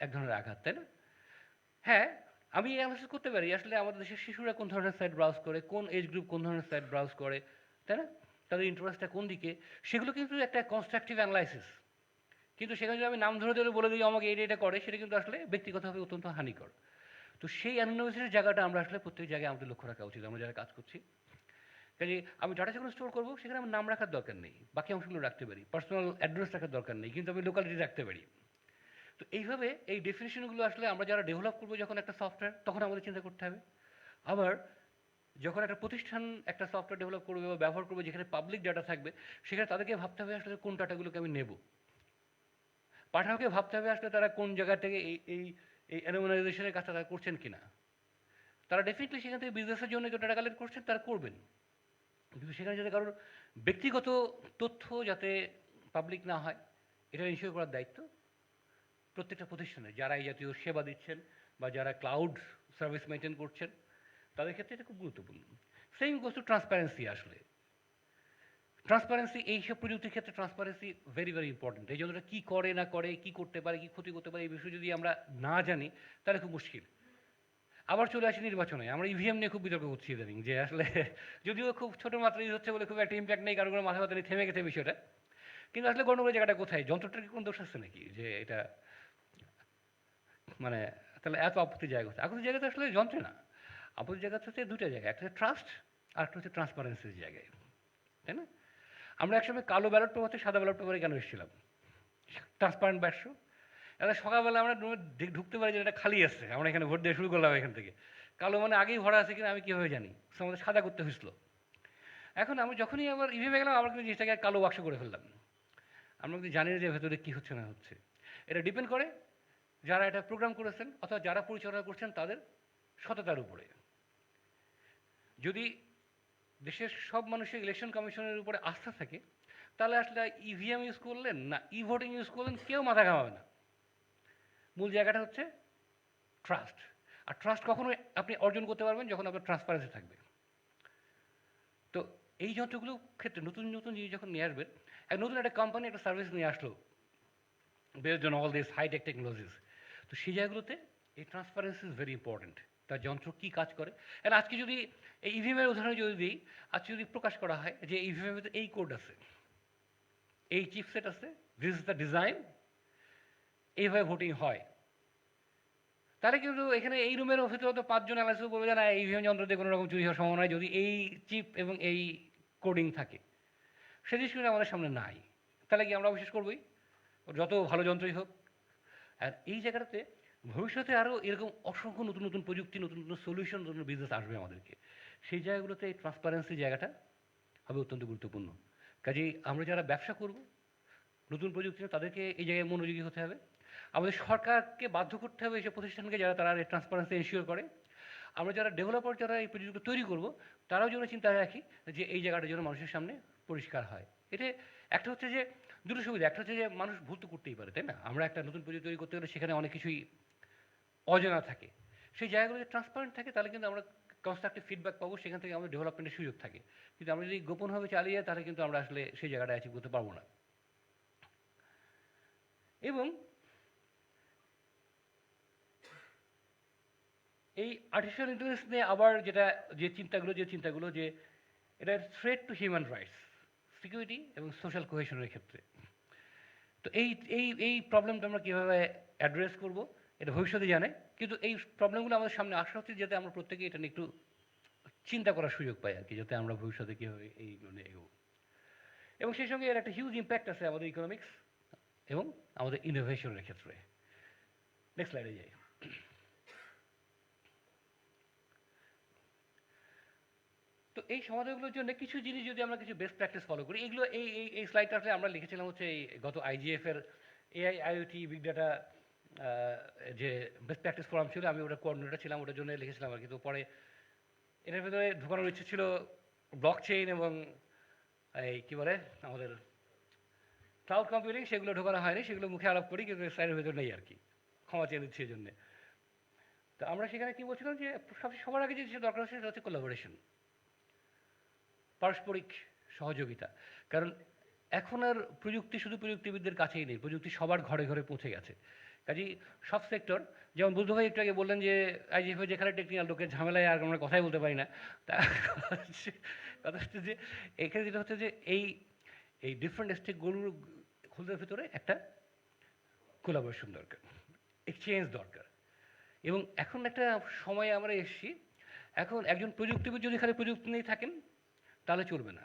এক ধরনের আঘাত, তাই না? হ্যাঁ, আমি অ্যানালাইসিস করতে পারি আসলে আমাদের দেশের শিশুরা কোন ধরনের সাইট ব্রাউজ করে, কোন এজ গ্রুপ কোন ধরনের সাইট ব্রাউজ করে, তাই না? তাদের ইন্টারেস্টটা কোন দিকে, সেগুলো কিন্তু একটা কনস্ট্রাকটিভ অ্যানালাইসিস। কিন্তু সেখানে যদি আমি নাম ধরে ধরে বলে দিই আমাকে এটা করে, সেটা কিন্তু আসলে ব্যক্তিগতভাবে অত্যন্ত হানিকর। তো সেই অ্যানোনিমাইজেশনের জায়গাটা আমরা আসলে প্রত্যেক জায়গায় আমাদের লক্ষ্য রাখা উচিত, আমরা যারা কাজ করছি। কাজে আমি ডাটা যখন স্টোর করবো, সেখানে আমার নাম রাখার দরকার নেই, বাকি অংশগুলো রাখতে পারি, পার্সোনাল অ্যাড্রেস রাখার দরকার নেই, কিন্তু আমি লোকালিটি রাখতে পারি। তো এইভাবে এই ডেফিনেশনগুলো আসলে আমরা যারা ডেভেলপ করবো যখন একটা সফটওয়্যার, তখন আমাদের চিন্তা করতে হবে। আবার যখন একটা প্রতিষ্ঠান একটা সফটওয়্যার ডেভেলপ করবে বা ব্যবহার করবে, যেখানে পাবলিক ডাটা থাকবে, সেখানে তাদেরকে ভাবতে হবে আসলে কোন ডাটাগুলোকে আমি নেব। পাঠাওকে ভাবতে হবে আসলে তারা কোন জায়গা থেকে এই এই এই অ্যানোমালাইজেশনের কাজটা তারা করছেন কিনা। তারা ডেফিনেটলি সেখান থেকে বিজনেসের জন্য যে ডাটা কালেক্ট করছেন তারা করবেন, কিন্তু সেখানে যাতে কারোর ব্যক্তিগত তথ্য যাতে পাবলিক না হয়, এটা ইনশিওর করার দায়িত্ব প্রত্যেকটা প্রতিষ্ঠানের, যারা এই জাতীয় সেবা দিচ্ছেন বা যারা ক্লাউড সার্ভিস মেনটেন করছেন, তাদের ক্ষেত্রে এটা খুব গুরুত্বপূর্ণ। Same goes two transparency. আসলে ট্রান্সপারেন্সি, এইসব প্রযুক্তির ক্ষেত্রে ট্রান্সপারেন্সি ভেরি ভেরি ইম্পর্টেন্ট। এই জন্য কী করে না করে, কী করতে পারে, কী ক্ষতি করতে পারে, এই বিষয়ে যদি আমরা না জানি তাহলে খুব মুশকিল। আবার চলে আসি নির্বাচনে, আমরা ইভিএম নিয়ে খুব বিতর্ক করছি ইদানিং, যে আসলে যদিও খুব ছোটো মাত্রায় ইউজ হচ্ছে বলে খুব একটা ইম্প্যাক্ট নেই, কারো কোনো মাথা ব্যথা নেই, থেমে গেছে বিষয়টা। কিন্তু আসলে গণ্ডগোলের জায়গাটা কোথায়? যন্ত্রটার কি কোনো দোষ আছে নাকি যে এটা মানে, তাহলে এত আপত্তির জায়গা হচ্ছে? আপত্তির জায়গা তো আসলে যন্ত্রে না, আপত্তির জায়গা হচ্ছে দুটো জায়গায়, একটা হচ্ছে ট্রাস্ট আর একটা হচ্ছে ট্রান্সপারেন্সির জায়গায়, তাই না? আমরা একসময় কালো ব্যালট পেপার থেকে সাদা ব্যালট পেপারে কেন এসেছিলাম? ট্রান্সপারেন্ট বাক্স। এবার সকালবেলা আমরা রুমে ঢুকতে পারি যে এটা খালি আছে, আমরা এখানে ভোট দিয়ে শুরু করলাম এখান থেকে। কালো মানে আগেই ভরা আছে কিনা আমি কীভাবে জানি? সো আমাদের সাদা করতে হয়েছিল। এখন আমি যখনই আবার ইভিএমে গেলাম, আমরা কিন্তু জিনিসটাকে কালো বাক্স করে ফেললাম। আমরা কিন্তু জানি না যে ভেতরে কী হচ্ছে না হচ্ছে। এটা ডিপেন্ড করে যারা এটা প্রোগ্রাম করেছেন অথবা যারা পরিচালনা করছেন তাদের সততার উপরে। যদি দেশের সব মানুষের ইলেকশন কমিশনের উপরে আস্থা থাকে, তাহলে আসলে ইভিএম ইউজ করলেন না ই ভোটিং ইউজ করলেন, কেউ মাথা ঘামাবে না। মূল জায়গাটা হচ্ছে ট্রাস্ট। আর ট্রাস্ট কখনোই আপনি অর্জন করতে পারবেন যখন আপনার ট্রান্সপারেন্সি থাকবে। তো এই যন্ত্রগুলোর ক্ষেত্রে নতুন নতুন জিনিস যখন নিয়ে আসবেন, নতুন একটা কোম্পানি একটা সার্ভিস নিয়ে আসলো based on all this hi tech technologies, তো সেই জায়গাগুলোতে এই ট্রান্সপারেন্সি ইজ ভেরি ইম্পর্টেন্ট। তার যন্ত্র কী কাজ করে, আর আজকে যদি এই ইভিএমের উদাহরণ যদি দিই, আজকে যদি প্রকাশ করা হয় যে ইভিএমের এই কোড আছে, এই চিপসেট আছে, দিস ইজ দ্য ডিজাইন, এইভাবে ভোটিং হয়, তাহলে কিন্তু এখানে এই রুমের ভিতরে তো 5 জন অ্যানালাইসিস বলবে যে না, এই ইভিএম যন্ত্রতে কোনো রকম চুরি হওয়ার সম্ভাবনা নাই যদি এই চিপ এবং এই কোডিং থাকে। সে জিনিস কিন্তু আমাদের সামনে নাই, তাহলে কি আমরা বিশ্বাস করবোই যত ভালো যন্ত্রই হোক? আর এই জায়গাটাতে ভবিষ্যতে আরও এরকম অসংখ্য নতুন নতুন প্রযুক্তি, নতুন নতুন সলিউশন, নতুন বিজনেস আসবে আমাদেরকে। সেই জায়গাগুলোতে এই ট্রান্সপারেন্সি জায়গাটা হবে অত্যন্ত গুরুত্বপূর্ণ। কাজেই আমরা যারা ব্যবসা করব নতুন প্রযুক্তি, তাদেরকে এই জায়গায় মনোযোগী হতে হবে। আমাদের সরকারকে বাধ্য করতে হবে এইসব প্রতিষ্ঠানকে যারা তারা এই ট্রান্সপারেন্সি এনশিওর করে। আমরা যারা ডেভেলপার, যারা এই প্রযুক্তি তৈরি করব, তারাও যেন চিন্তা রাখি যে এই জায়গাটা যেন মানুষের সামনে পরিষ্কার হয়। এটা একটা হচ্ছে যে দুটো সুবিধা, একটা হচ্ছে যে মানুষ ভুল তো করতেই পারে, তাই না? আমরা একটা নতুন প্রযুক্তি তৈরি করতে গেলে সেখানে অনেক কিছুই অজানা থাকে, সেই জায়গাগুলো যদি ট্রান্সপারেন্ট থাকে তাহলে কিন্তু আমরা কনস্ট্রাকটিভ ফিডব্যাক পাবো, সেখান থেকে আমাদের ডেভেলপমেন্টের সুযোগ থাকে। কিন্তু আমরা যদি গোপনভাবে চালিয়ে যাই তাহলে কিন্তু আমরা আসলে সেই জায়গাটা অ্যাচিভ করতে পারবো না। এবং এই আর্টিফিশিয়াল ইন্টেলিজেন্স নিয়ে আবার যে চিন্তাগুলো যে এটা threat to human rights, security এবং সোশ্যাল কোহেশনের ক্ষেত্রে। তো এই প্রবলেমটা আমরা কীভাবে অ্যাড্রেস করব এটা ভবিষ্যতে জানে, কিন্তু এই প্রবলেমগুলো আমাদের সামনে আসা হচ্ছে যাতে আমরা প্রত্যেকে এটা নিয়ে একটু চিন্তা করার সুযোগ পাই আর কি, যাতে আমরা ভবিষ্যতে কীভাবে এই মানে এগোবো। এবং সেই সঙ্গে এর একটা হিউজ ইম্প্যাক্ট আছে আমাদের ইকোনমিক্স এবং আমাদের ইনোভেশনের ক্ষেত্রে। নেক্সট স্লাইডে যাই। তো এই সমাধানগুলোর জন্য কিছু জিনিস যদি আমরা কিছু বেস্ট প্র্যাকটিস ফলো করি, এগুলো এই স্লাইডটা আসলে আমরা লিখেছিলাম হচ্ছে এই গত IGF এর AI IoT বিগ ডাটা যে বেস্ট প্র্যাকটিস ফোরাম ছিল, আমি ওটা কোঅর্ডিনেটর ছিলাম, ওটার জন্য লিখেছিলাম আর কি। তো পরে এটার ভেতরে ঢোকানোর ইচ্ছে ছিল ব্লক চেইন এবং এই কী বলে আমাদের ক্লাউড কম্পিউটিং, সেগুলো ঢোকানো হয়নি, সেগুলো মুখে আলাপ করি কিন্তু স্লাইডের ভেতর নেই আর কি, ক্ষমা চেয়ে দিচ্ছি এই জন্যে। তো আমরা সেখানে কী বলছিলাম যে সবার আগে যে দরকার হচ্ছে সেটা হচ্ছে কোলাবোরেশন, পারস্পরিক সহযোগিতা। কারণ এখন আর প্রযুক্তি শুধু প্রযুক্তিবিদদের কাছেই নেই, প্রযুক্তি সবার ঘরে ঘরে পৌঁছে গেছে। কাজেই সব সেক্টর, যেমন বুদ্ধ ভাই একটু আগে বললেন যে IGF যেখানে টেকনিক্যাল লোকের ঝামেলায় আর আমরা কথাই বলতে পারি না, তা কথা হচ্ছে যে এখানে যেটা হচ্ছে যে এই ডিফারেন্ট স্টেকগুলোর ভিতরে একটা কোলাবোরেশন দরকার, এক্সচেঞ্জ দরকার। এবং এখন একটা সময়ে আমরা এসেছি, এখন একজন প্রযুক্তিবিদ যদি খালি প্রযুক্তি নিয়ে থাকেন তাহলে চলবে না,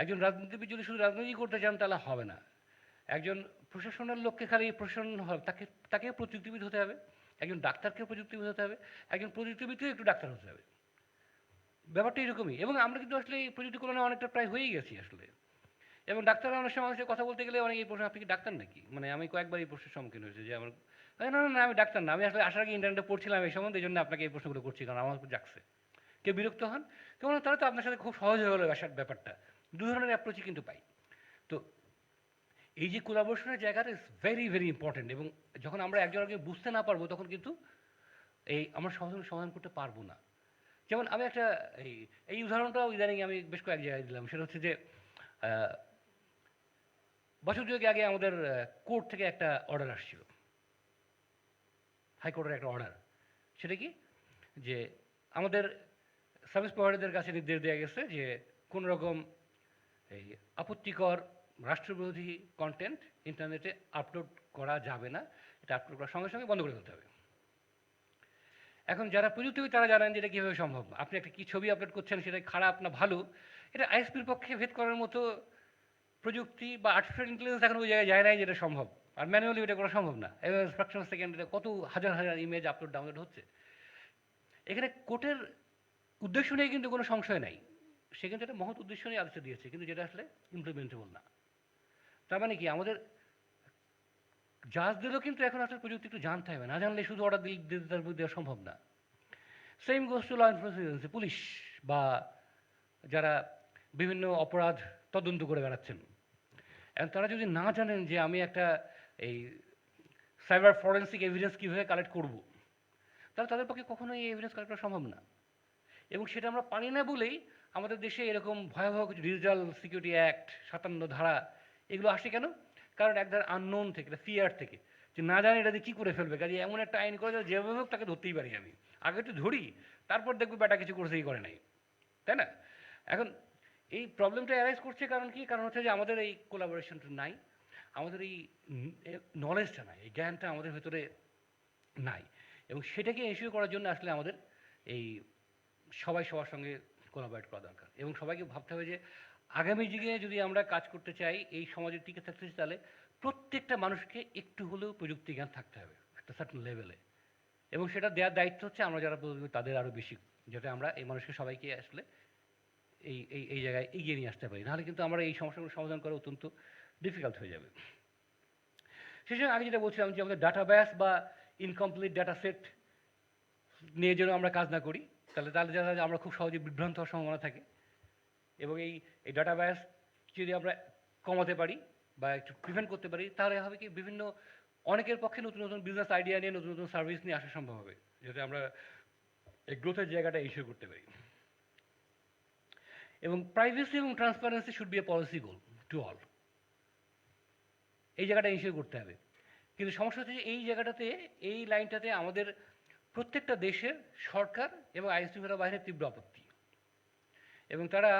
একজন রাজনীতিবিদ যদি শুধু রাজনীতি করতে চান তাহলে হবে না, একজন প্রশাসনের লোককে খালি প্রশাসন তাকে প্রযুক্তিবিদ হতে হবে, একজন ডাক্তারকে প্রযুক্তিবিদ হতে হবে, একজন প্রযুক্তিবিদকেও একটু ডাক্তার হতে হবে। ব্যাপারটা এরকমই। এবং আমরা কিন্তু আসলে এই প্রযুক্তি কল্যাণে অনেকটা প্রায় হয়েই গেছি আসলে। এবং ডাক্তাররা অনেক সময় মানুষের কথা বলতে গেলে অনেক এই প্রশ্ন, আপনি কি ডাক্তার নাকি? মানে আমি কয়েকবার এই প্রশ্নের সম্মুখীন হয়েছি যে আমার না না না আমি ডাক্তার না, আমি আসলে আসার আগে ইন্টারনেটে পড়ছিলাম এই সম্বন্ধে, এই জন্য আপনাকে এই প্রশ্নগুলো করছি, কারণ আমার উপর জাগছে। কেউ বিরক্ত হন, কেমন তাহলে তো আপনার সাথে খুব সহজ হয়ে গেলো ব্যাপারটা। দু ধরনের অ্যাপ্রোচই কিন্তু পাই। তো এই যে কোলাবোরেশনের জায়গাটা ইজ ভেরি ভেরি ইম্পর্টেন্ট। এবং যখন আমরা একজন আগে বুঝতে না পারবো তখন কিন্তু আমরা সমাধান করতে পারবো না। যেমন আমি একটা এই উদাহরণটাও ইদানিং আমি বেশ কয়েক জায়গায় দিলাম, সেটা হচ্ছে যে বছর দুয়েক আগে আমাদের কোর্ট থেকে একটা অর্ডার আসছিল, হাইকোর্টের একটা অর্ডার। সেটা কি যে আমাদের সার্ভিস প্রোভাইডারদের কাছে নির্দেশ দেওয়া গেছে যে কোনো রকম আপত্তিকর রাষ্ট্রবিরোধী কন্টেন্ট ইন্টারনেটে আপলোড করা যাবে না, এটা আপলোড করার সঙ্গে সঙ্গে বন্ধ করে ফেলতে হবে। এখন যারা প্রযুক্তিবিদ তারা জানেন যে এটা কীভাবে সম্ভব। আপনি একটা কী ছবি আপলোড করছেন সেটা খারাপ না ভালো, এটা ISPর পক্ষে ভেদ করার মতো প্রযুক্তি বা আর্টিফিশিয়াল ইন্টেলিজেন্স এখন ওই জায়গায় যায় নাই যেটা সম্ভব। আর ম্যানুয়ালি এটা করা সম্ভব না। ফ্র্যাকশন অফ সেকেন্ডে কত হাজার হাজার ইমেজ আপলোড ডাউনলোড হচ্ছে। এখানে কোর্টের উদ্দেশ্য নিয়ে কিন্তু কোনো সংশয় নাই, সে কিন্তু একটা মহৎ উদ্দেশ্য নিয়ে আদেশ দিয়েছে, কিন্তু যেটা আসলে ইমপ্লিমেন্টেবল না। তার মানে কি আমাদের জাজদেরও কিন্তু এখন আসলে প্রযুক্তি একটু জানতে হবে, না জানলে শুধু অর্ডার দিতে দেওয়া সম্ভব না। Same goes to law enforcement agency, police বা যারা বিভিন্ন অপরাধ তদন্ত করে বেড়াচ্ছেন, এবং তারা যদি না জানেন যে আমি একটা এই সাইবার ফরেন্সিক এভিডেন্স কীভাবে কালেক্ট করব, তাহলে তাদের পক্ষে কখনোই এই এভিডেন্স কালেক্ট করা সম্ভব না। এবং সেটা আমরা পারি না বলেই আমাদের দেশে এরকম ভয়াবহ কিছু ডিজিটাল সিকিউরিটি অ্যাক্ট 57 ধারা এগুলো আসে কেন? কারণ এক ধারা আননোন থেকে, ফিয়ার থেকে, যে না জানি এটা দিয়ে কী করে ফেলবে, কাজে এমন একটা আইন করে যেভাবে হোক তাকে ধরতেই পারি আমি, আগে একটু ধরি তারপর দেখবো বেটা কিছু করেছে কি করে নাই, তাই না? এখন এই প্রবলেমটা অ্যারাইজ করছে কারণ কি? কারণ হচ্ছে যে আমাদের এই কোলাবোরেশনটা নাই, আমাদের এই নলেজটা নাই, এই জ্ঞানটা আমাদের ভেতরে নাই। এবং সেটাকে এনশিওর করার জন্য আসলে আমাদের এই সবাই সবার সঙ্গে কোলাবরেট করা দরকার। এবং সবাইকে ভাবতে হবে যে আগামী যুগে যদি আমরা কাজ করতে চাই, এই সমাজে টিকে থাকতে চাই, তাহলে প্রত্যেকটা মানুষকে একটু হলেও প্রযুক্তি জ্ঞান থাকতে হবে একটা সার্টেন লেভেলে। এবং সেটা দেওয়ার দায়িত্ব হচ্ছে আমরা যারা তাদের আরও বেশি, যাতে আমরা এই মানুষকে সবাইকে আসলে এই জায়গায় এগিয়ে নিয়ে আসতে পারি, নাহলে কিন্তু আমরা এই সমস্যাগুলো সমাধান করা অত্যন্ত ডিফিকাল্ট হয়ে যাবে। সেই সঙ্গে আগে যেটা বলছিলাম যে আমাদের ডাটা ব্যাস বা ইনকমপ্লিট ডাটা সেট নিয়ে যেন আমরা কাজ না করি, তাহলে যারা আমরা খুব সহজে বিভ্রান্ত হওয়ার সম্ভাবনা থাকে। এবং এই ডাটা ব্যাস যদি আমরা কমাতে পারি বা একটু প্রিভেন্ট করতে পারি, তাহলে হবে কি বিভিন্ন অনেকের পক্ষে নতুন নতুন বিজনেস আইডিয়া নিয়ে নতুন নতুন সার্ভিস নিয়ে আসা সম্ভব হবে, যাতে আমরা এই গ্রোথের জায়গাটা ইস্যু করতে পারি। এবং প্রাইভেসি এবং transparency should B A policy goal to all, এই জায়গাটা ইস্যু করতে হবে। কিন্তু সমস্যা হচ্ছে যে এই জায়গাটাতে, এই লাইনটাতে আমাদের প্রত্যেকটা দেশের সরকার এবং আইন শৃঙ্খলা বাহিনীর তীব্র আপত্তি, এবং তারা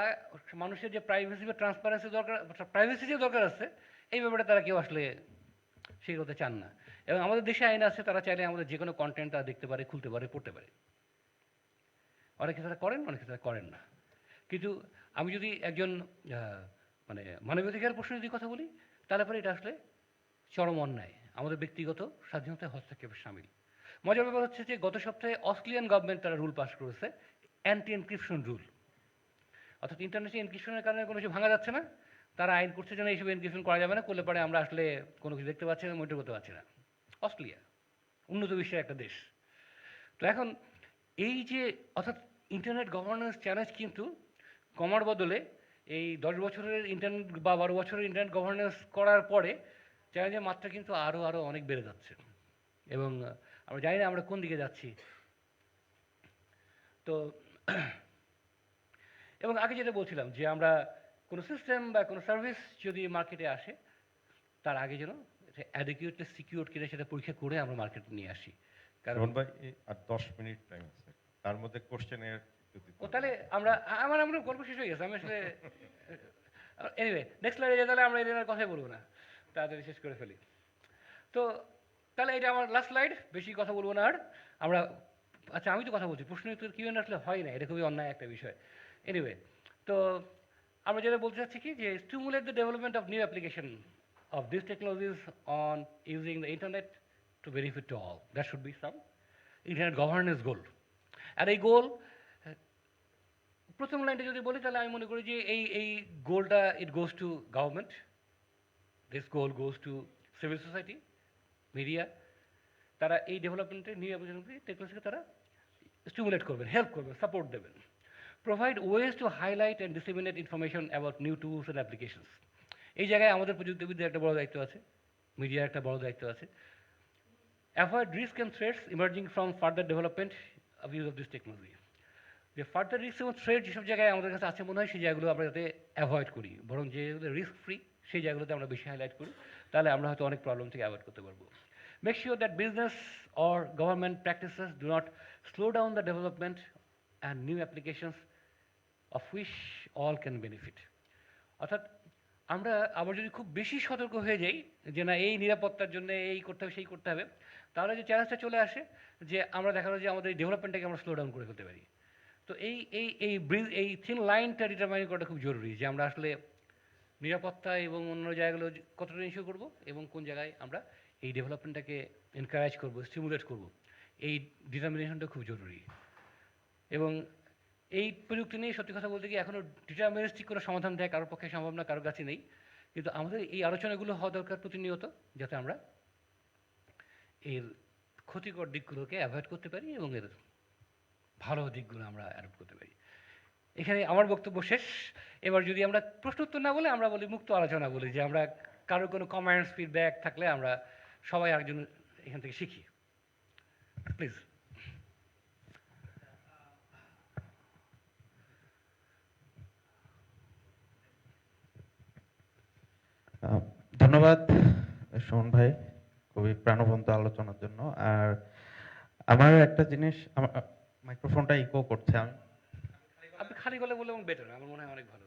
মানুষের যে প্রাইভেসি বা ট্রান্সপারেন্সি দরকার, প্রাইভেসি যে দরকার আছে, এই ব্যাপারে তারা কেউ আসলে সেই করতে চান না। এবং আমাদের দেশে আইন আছে, তারা চাইলে আমাদের যে কোনো কন্টেন্ট তারা দেখতে পারে, খুলতে পারে, পড়তে পারে। অনেকে তারা করেন, অনেকে তারা করেন না। কিন্তু আমি যদি একজন মানে মানবাধিকার প্রশ্নে যদি কথা বলি, তাহলে পরে এটা আসলে চরম অন্যায়, আমাদের ব্যক্তিগত স্বাধীনতায় হস্তক্ষেপের শামিল। মজার ব্যাপার হচ্ছে যে গত সপ্তাহে অস্ট্রেলিয়ান গভর্নমেন্ট তারা রুল পাস করেছে, অ্যান্টি এনক্রিপশন রুল। অর্থাৎ ইন্টারনেটে এনক্রিপশনের কারণে কোনো কিছু ভাঙা যাচ্ছে না, তারা আইন করছে যেন এইসব এনক্রিপশন করা যাবে না, করলে পরে আমরা আসলে কোনো কিছু দেখতে পাচ্ছি না, মনিটর করতে পারছি না। অস্ট্রেলিয়া উন্নত বিশ্বের একটা দেশ। তো এখন এই যে, অর্থাৎ ইন্টারনেট গভর্নেন্স চ্যালেঞ্জ কিন্তু কমার বদলে এই 10 বছরের ইন্টারনেট বা 12 বছরের ইন্টারনেট গভর্নেন্স করার পরে চ্যালেঞ্জের মাত্রা কিন্তু আরও অনেক বেড়ে যাচ্ছে, এবং আমরা জানি না আমরা কোন দিকে যাচ্ছি। তো এবং আগে যেটা বলছিলাম যে আমরা কোনো সিস্টেম বা কোনো সার্ভিস যদি মার্কেটে আসে, তার আগে যেন অ্যাডিকুয়েটলি সিকিউর কিনা সেটা পরীক্ষা করে আমরা মার্কেটে নিয়ে আসি। কারণ রোহন ভাই, আর 10 মিনিট টাইম আছে, তার মধ্যে কোশ্চেনের তাহলে আমরা গল্প শেষ হয়ে গেছে, আমি আসলে এনিওয়ে নেক্সট লাইনে তাহলে আমরা এই দিনের কথাই বলবো না, তাড়াতাড়ি শেষ করে ফেলি। তো তাহলে এটা আমার লাস্ট স্লাইড, বেশি কথা বলবো না আর আমরা। আচ্ছা, আমি তো কথা বলছি, প্রশ্ন উত্তর কিউ এন্ড আসলে হয় না, এটা খুবই অন্যায় একটা বিষয়। এনিওয়ে, তো আমরা যেটা বলতে চাচ্ছি কি, যে stimulate the development of new application of this technologies on using the internet to benefit to all, that should be some internet governance goal. আর এই গোল, প্রথম লাইনটা যদি বলি তাহলে আমি মনে করি যে এই গোলটা, it goes to government, this goal goes to civil society, media. তারা এই ডেভেলপমেন্টে নিউ টেকনোলজিকে তারা স্টিমুলেট করবেন, হেল্প করবেন, সাপোর্ট দেবেন। Provide ways to highlight and disseminate information about new tools and applications. এই জায়গায় আমাদের প্রযুক্তিবিদ্যার একটা বড় দায়িত্ব আছে, মিডিয়ার একটা বড় দায়িত্ব আছে। Avoid risk and threats emerging from further development of use of this technology. যে ফার্দার রিস্ক এবং থ্রেট যেসব জায়গায় আমাদের কাছে আছে মনে হয়, সেই জায়গাগুলো আমরা যাতে অ্যাভয়েড করি, বরং যেগুলো রিস্ক ফ্রি সেই জায়গাগুলোতে আমরা বেশি হাইলাইট করি, তাহলে আমরা হয়তো অনেক প্রবলেম থেকে অ্যাভয়েড করতে পারবো। Make sure that business or government practices do not slow down the development and new applications of which all can benefit. অর্থাৎ আমরা আবার যদি খুব বেশি সতর্ক হয়ে যাই যে না এই নিরাপত্তার জন্য এই করতে হবে সেই করতে হবে, তাহলে যে চ্যালেঞ্জটা চলে আসে যে আমরা দেখা যায় যে আমাদের এই ডেভেলপমেন্টটাকে আমরা স্লো ডাউন করে ফেলতে পারি। তো এই থিন লাইনটা ডিটারমাইন করাটা খুব জরুরি, যে আমরা আসলে নিরাপত্তা এবং অন্য জায়গাগুলো কতটা ইনশিওর করবো, এবং কোন জায়গায় আমরা এই ডেভেলপমেন্টটাকে এনকারেজ করবো, স্টিমুলেট করবো, এই ডিটারমিনেশনটা খুব জরুরি। এবং এই প্রযুক্তি নিয়ে সত্যি কথা বলতে গিয়ে এখনও ডিটারমিনিস্টিক কোনো সমাধান দেয় কারোর পক্ষে সম্ভব না, কারোর কাছে নেই। কিন্তু আমাদের এই আলোচনাগুলো হওয়া দরকার প্রতিনিয়ত, যাতে আমরা এর ক্ষতিকর দিকগুলোকে অ্যাভয়েড করতে পারি এবং এর ভালো দিকগুলো আমরা অ্যাডপ্ট করতে পারি। এখানে আমার বক্তব্য শেষ। এবার যদি আমরা প্রশ্ন উত্তর না বলে আমরা বলি মুক্ত আলোচনা বলি, যে আমরা কারোর কোনো কমেন্টস ফিডব্যাক থাকলে আমরা সবাই একজন এখান থেকে শিখি, প্লিজ। ধন্যবাদ সুমন ভাই, খুবই প্রাণবন্ত আলোচনার জন্য। আর আমার একটা জিনিস, আমার মাইক্রোফোনটা ইকো করছে, আমি আপনি খালি গলে বলে এবং বেটার, আমার মনে হয় অনেক ভালো।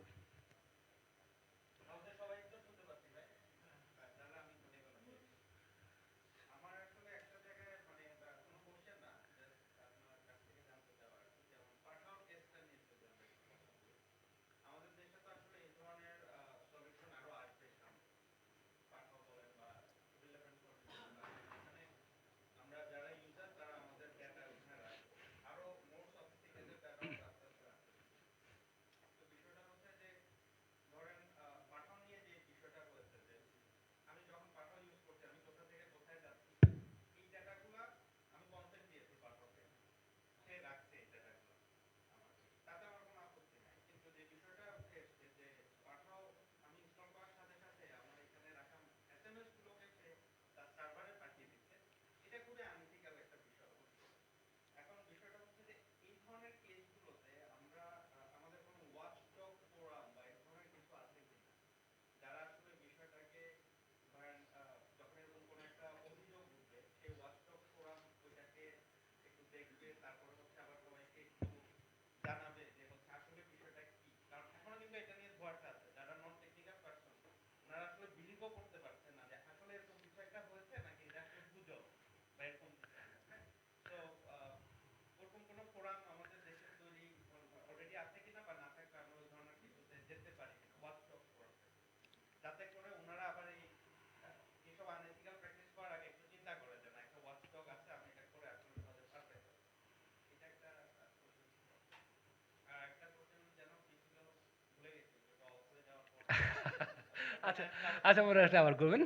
আচ্ছা আচ্ছা, মনে আসলে আবার করবেন।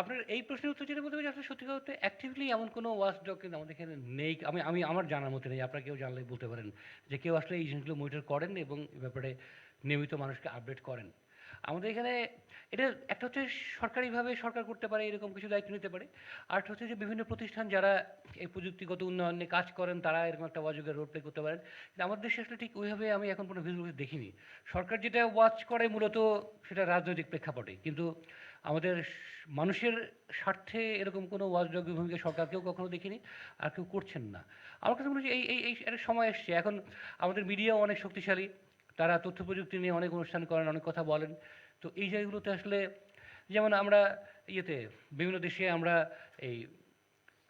আপনার এই প্রশ্নের উত্তর যেটা বলতে পারি, আসলে সত্যি কথা বলতে অ্যাক্টিভলি এমন কোনো ওয়াচডগ কিন্তু আমাদের এখানে নেই। আমি আমার জানার মতে নেই। আপনারা কেউ জানলে বলতে পারেন যে কেউ আসলে এই জিনিসগুলো মনিটর করেন এবং এ ব্যাপারে নিয়মিত মানুষকে আপডেট করেন। আমাদের এখানে এটা একটা হচ্ছে সরকারিভাবে সরকার করতে পারে, এরকম কিছু দায়িত্ব নিতে পারে। আরেকটা হচ্ছে যে বিভিন্ন প্রতিষ্ঠান যারা এই প্রযুক্তিগত উন্নয়ন নিয়ে কাজ করেন, তারা এরকম একটা ওয়াচডগের রোল প্লে করতে পারেন। কিন্তু আমাদের দেশে আসলে ঠিক ওইভাবে আমি এখন পর্যন্ত ভিজিবল দেখিনি। সরকার যেটা ওয়াচ করে মূলত সেটা রাজনৈতিক প্রেক্ষাপটে, কিন্তু আমাদের মানুষের স্বার্থে এরকম কোনো ওয়াচডগের ভূমিকা সরকার কেউ কখনো দেখিনি, আর কেউ করছেন না। আমার কাছে মনে হচ্ছে এই একটা সময় এসছে এখন। আমাদের মিডিয়াও অনেক শক্তিশালী, তারা তথ্য প্রযুক্তি নিয়ে অনেক অনুষ্ঠান করেন, অনেক কথা বলেন। তো এই জায়গাগুলোতে আসলে যেমন আমরা ইয়েতে বিভিন্ন দেশে আমরা এই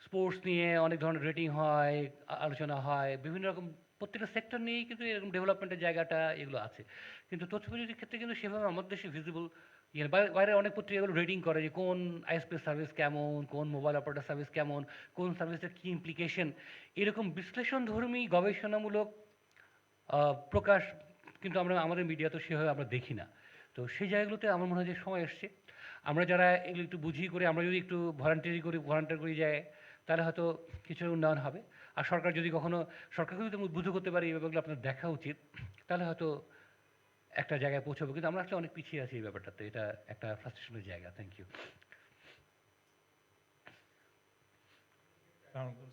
স্পোর্টস নিয়ে অনেক ধরনের রেটিং হয়, আলোচনা হয়, বিভিন্ন রকম প্রত্যেকটা সেক্টর নিয়েই কিন্তু এরকম ডেভেলপমেন্টের জায়গাটা এগুলো আছে। কিন্তু তথ্য প্রযুক্তির ক্ষেত্রে কিন্তু সেভাবে আমাদের দেশে ভিজিবল ইয়ে বাইরে অনেক পত্রিকা এগুলো রেটিং করে যে কোন আইএসপি সার্ভিস কেমন, কোন মোবাইল অপারেটর সার্ভিস কেমন, কোন সার্ভিসের কী ইমপ্লিকেশন, এরকম বিশ্লেষণধর্মী গবেষণামূলক প্রকাশ কিন্তু আমরা আমাদের মিডিয়া তো সেভাবে আমরা দেখি না। তো সেই জায়গাগুলোতে আমার মনে হয় যে সময় এসছে, আমরা যারা এগুলো একটু বুঝি করে, আমরা যদি একটু ভলান্টিয়ার করি যায়, তাহলে হয়তো কিছু উন্নয়ন হবে। আর সরকার যদি কখনো, সরকারকে যদি উদ্বুদ্ধ করতে পারি এই ব্যাপারগুলো আপনার দেখা উচিত, তাহলে হয়তো একটা জায়গায় পৌঁছাবো। কিন্তু আমরা আসলে অনেক পিছিয়ে আছি এই ব্যাপারটাতে, এটা একটা ফ্রাস্ট্রেশনের জায়গা। Thank you.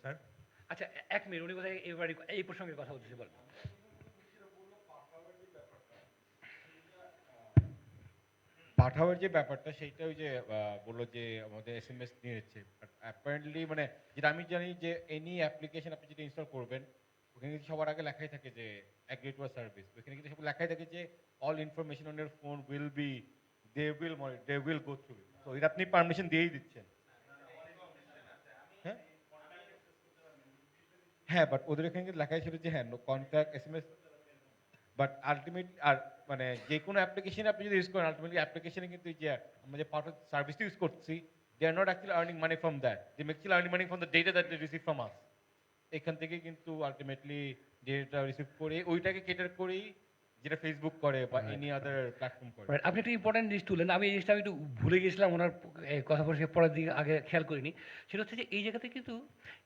স্যার, আচ্ছা, এক মিনিট, উনি কোথায় এবারে এই প্রসঙ্গে কথা বলতেছি, বলেন। পাঠাওয়ার যে ব্যাপারটা সেইটা ওই যে বললো যে আমাদের এসএমএস নিয়েছে, বাট অ্যাপারেন্টলি মানে যেটা আমি জানি যে এনি অ্যাপ্লিকেশন আপনি যেটা ইনস্টল করবেন ওখানে কিন্তু সবার আগে লেখাই থাকে যে অ্যাগ্রি টু আ সার্ভিস, ওখানে কিন্তু সব লেখাই থাকে যে all information on your phone will be they will go through it. তো এটা আপনি পারমিশন দিয়েই দিচ্ছেন। হ্যাঁ হ্যাঁ, বাট ওদের এখানে কিন্তু লেখাই ছিল যে হ্যাঁ no contact SMS, but ultimate আর মানে যে কোনো অ্যাপ্লিকেশন আপনি যদি ইউজ করেন আলটিমেটলি অ্যাপ্লিকেশনে কিন্তু এই যে আমরা যে পার্ট অফ সার্ভিসটা ইউজ করছি, they are not actually earning money from that, they actually earning money from the data that they receive from us. এখান থেকে কিন্তু আলটিমেটলি ডেটা রিসিভ করে ওইটাকে কেটার করেই যেটা ফেসবুক করে বা এনি আদার প্ল্যাটফর্ম করে। Right, আপনি একটা ইম্পর্টেন্ট জিনিস তুললেন, আমি এই জিনিসটা আমি একটু ভুলে গেছিলাম, ওনার কথা বলে পরের দিকে আগে খেয়াল করিনি। সেটা হচ্ছে যে এই জায়গাতে কিন্তু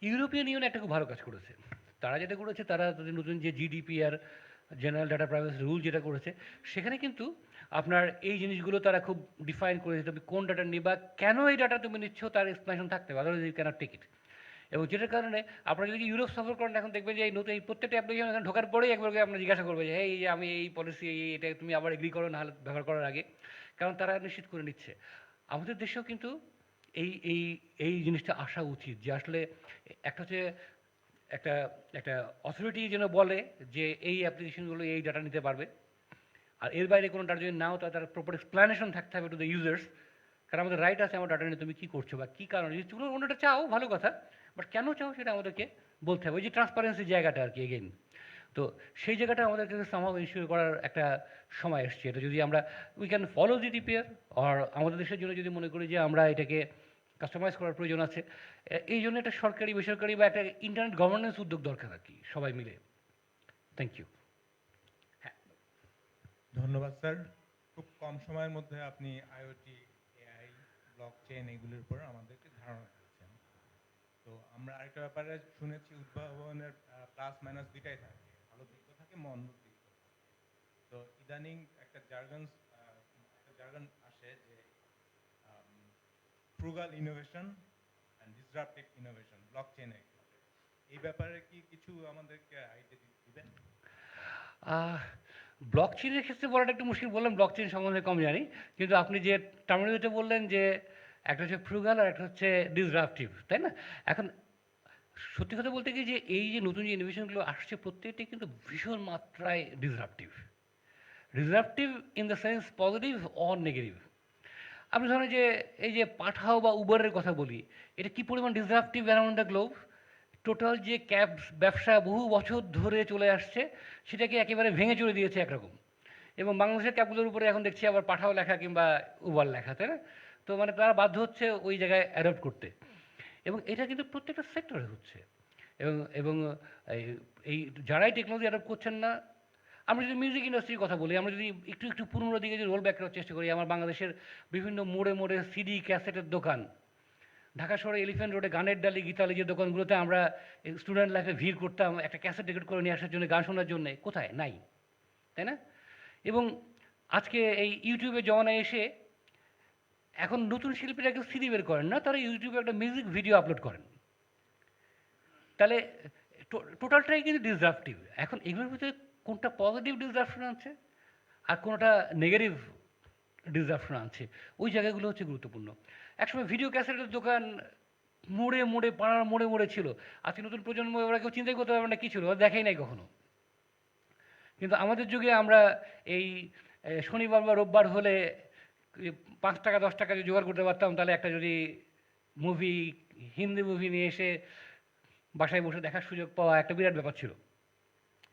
ইউরোপিয়ান ইউনিয়ন একটা খুব ভালো কাজ করেছে। তারা যেটা করেছে, তারা তাদের নতুন যে GDPR, general data privacy rule যেটা করেছে, সেখানে কিন্তু আপনার এই জিনিসগুলো তারা খুব ডিফাইন করেছে, তুমি কোন ডাটা নিবা, কেন এই ডাটা তুমি নিচ্ছ, তার এক্সপ্লেনেশন থাকতে হবে, otherwise you cannot take it. এবং যেটার কারণে আপনারা যদি ইউরোপ সফর করেন, এখন দেখবেন যে এই নতুন এই প্রত্যেকটা অ্যাপ্লিকেশন এখানে ঢোকার পরেই একবার করে আপনার জিজ্ঞাসা করবে যে এই যে আমি এই পলিসি এটা তুমি আবার এগ্রি করো না হলে ব্যবহার করার আগে, কারণ তারা নিশ্চিত করে নিচ্ছে। আমাদের দেশেও কিন্তু এই এই এই জিনিসটা আসা উচিত যে আসলে একটা হচ্ছে একটা একটা অথরিটি যেন বলে যে এই অ্যাপ্লিকেশনগুলো এই ডাটা নিতে পারবে, আর এর বাইরে কোনো ডাটা যদি নাও তার প্রপার এক্সপ্লেনেশন থাকতে হবে টু দ্য ইউজার্স। কারণ আমাদের রাইট আছে আমার ডাটা নিয়ে তুমি কী করছো বা কী কারণে, যদি তুমি অন্যটা চাও ভালো কথা, বাট কেন চাও সেটা আমাদেরকে বলতে হবে। ওই যে ট্রান্সপারেন্সির জায়গাটা আর কি, এগেইন। তো সেই জায়গাটা আমাদেরকে সামহাও ইনশিওর করার একটা সময় এসছে। এটা যদি আমরা উই ক্যান ফলো জিডিপিআর, আর আমাদের দেশের জন্য যদি মনে করি যে আমরা এটাকে কাস্টমাইজ করার প্রয়োজন আছে, এই জন্য একটা সরকারি বেসরকারি বা একটা ইন্টারনেট গভর্নেন্স উদ্যোগ দরকার আর কি, সবাই মিলে। Thank you. ধন্যবাদ স্যার। খুব কম সময়ের মধ্যে আপনি আইওটি, এআই, ব্লকচেইন এগুলির উপর আমাদেরকে ধারণা দিয়েছেন। তো আমরা আরেকটা ব্যাপারে শুনেছি, উদ্ভাবনের প্লাস মাইনাস দুইটাই থাকে, ভালো দিকও থাকে মন্দ দিকও থাকে। তো ইদানিং একটা জার্গন আসে যে frugal innovation and disruptive innovation ব্লকচেইনের ক্ষেত্রে। এই ব্যাপারে কি কিছু আমাদেরকে আইডিয়া দিবেন? ব্লকচেনের ক্ষেত্রে বলাটা একটু মুশকিল, বললাম ব্লকচেন সম্বন্ধে কম জানি, কিন্তু আপনি যে টার্মিনোলজিটা বললেন যে একটা হচ্ছে ফ্রুগাল আর একটা হচ্ছে ডিসরাপটিভ, তাই না? এখন সত্যি কথা বলতে কি, যে এই যে নতুন যে ইনোভেশনগুলো আসছে প্রত্যেকটি কিন্তু ভীষণ মাত্রায় disruptive. Disruptive in the sense positive or negative. আপনি ধরেন যে এই যে পাঠাও বা উবারের কথা বলি, এটা কী পরিমাণ disruptive around the globe. Total যে ক্যাব ব্যবসা বহু বছর ধরে চলে আসছে, সেটাকে একেবারে ভেঙে চলে দিয়েছে একরকম। এবং বাংলাদেশের ক্যাবগুলোর উপরে এখন দেখছি আবার পাঠাও লেখা কিংবা উবার লেখা, তাই না? তো মানে তারা বাধ্য হচ্ছে ওই জায়গায় অ্যাডপ্ট করতে, এবং এটা কিন্তু প্রত্যেকটা সেক্টরে হচ্ছে। এবং এবং এই যারাই টেকনোলজি অ্যাডপ্ট করছেন না, আমরা যদি মিউজিক ইন্ডাস্ট্রির কথা বলি, আমরা যদি একটু একটু পুরনো দিকে যদি রোল ব্যাক করার চেষ্টা করি, আমার বাংলাদেশের বিভিন্ন মোড়ে মোড়ে সিডি ক্যাসেটের দোকান, ঢাকা শহরে এলিফ্যান্ট রোডে গানের ডালি গীতালি যে দোকানগুলোতে আমরা স্টুডেন্ট লাইফে ভিড় করতাম একটা ক্যাসেট রেকর্ড করে নিয়ে আসার জন্য, গান শোনার জন্য, কোথায়? নাই, তাই না? এবং আজকে এই ইউটিউবের জমানায় এসে এখন নতুন শিল্পীরা কেউ সিডি বের করেন না, তারা ইউটিউবে একটা মিউজিক ভিডিও আপলোড করেন। তাহলে টোটালটাই কিন্তু ডিসরাপটিভ। এখন এগুলোর ভিতরে কোনটা পজিটিভ ডিসরাপশন আনছে আর কোনটা নেগেটিভ ডিসরাপশন আনছে, ওই জায়গাগুলো হচ্ছে গুরুত্বপূর্ণ। একসময় ভিডিও ক্যাসেটের দোকান মোড়ে মোড়ে, পাড়ার মোড়ে মোড়ে ছিল। আজকে নতুন প্রজন্ম ওরা কেউ চিন্তাই করতে পারবে না কী ছিল, ওরা দেখেই নাই কখনো। কিন্তু আমাদের যুগে আমরা এই শনিবার বা রোববার হলে 5 টাকা 10 টাকা যদি জোগাড় করতে পারতাম, তাহলে একটা যদি মুভি, হিন্দি মুভি নিয়ে এসে বাসায় বসে দেখার সুযোগ পাওয়া একটা বিরাট ব্যাপার ছিল।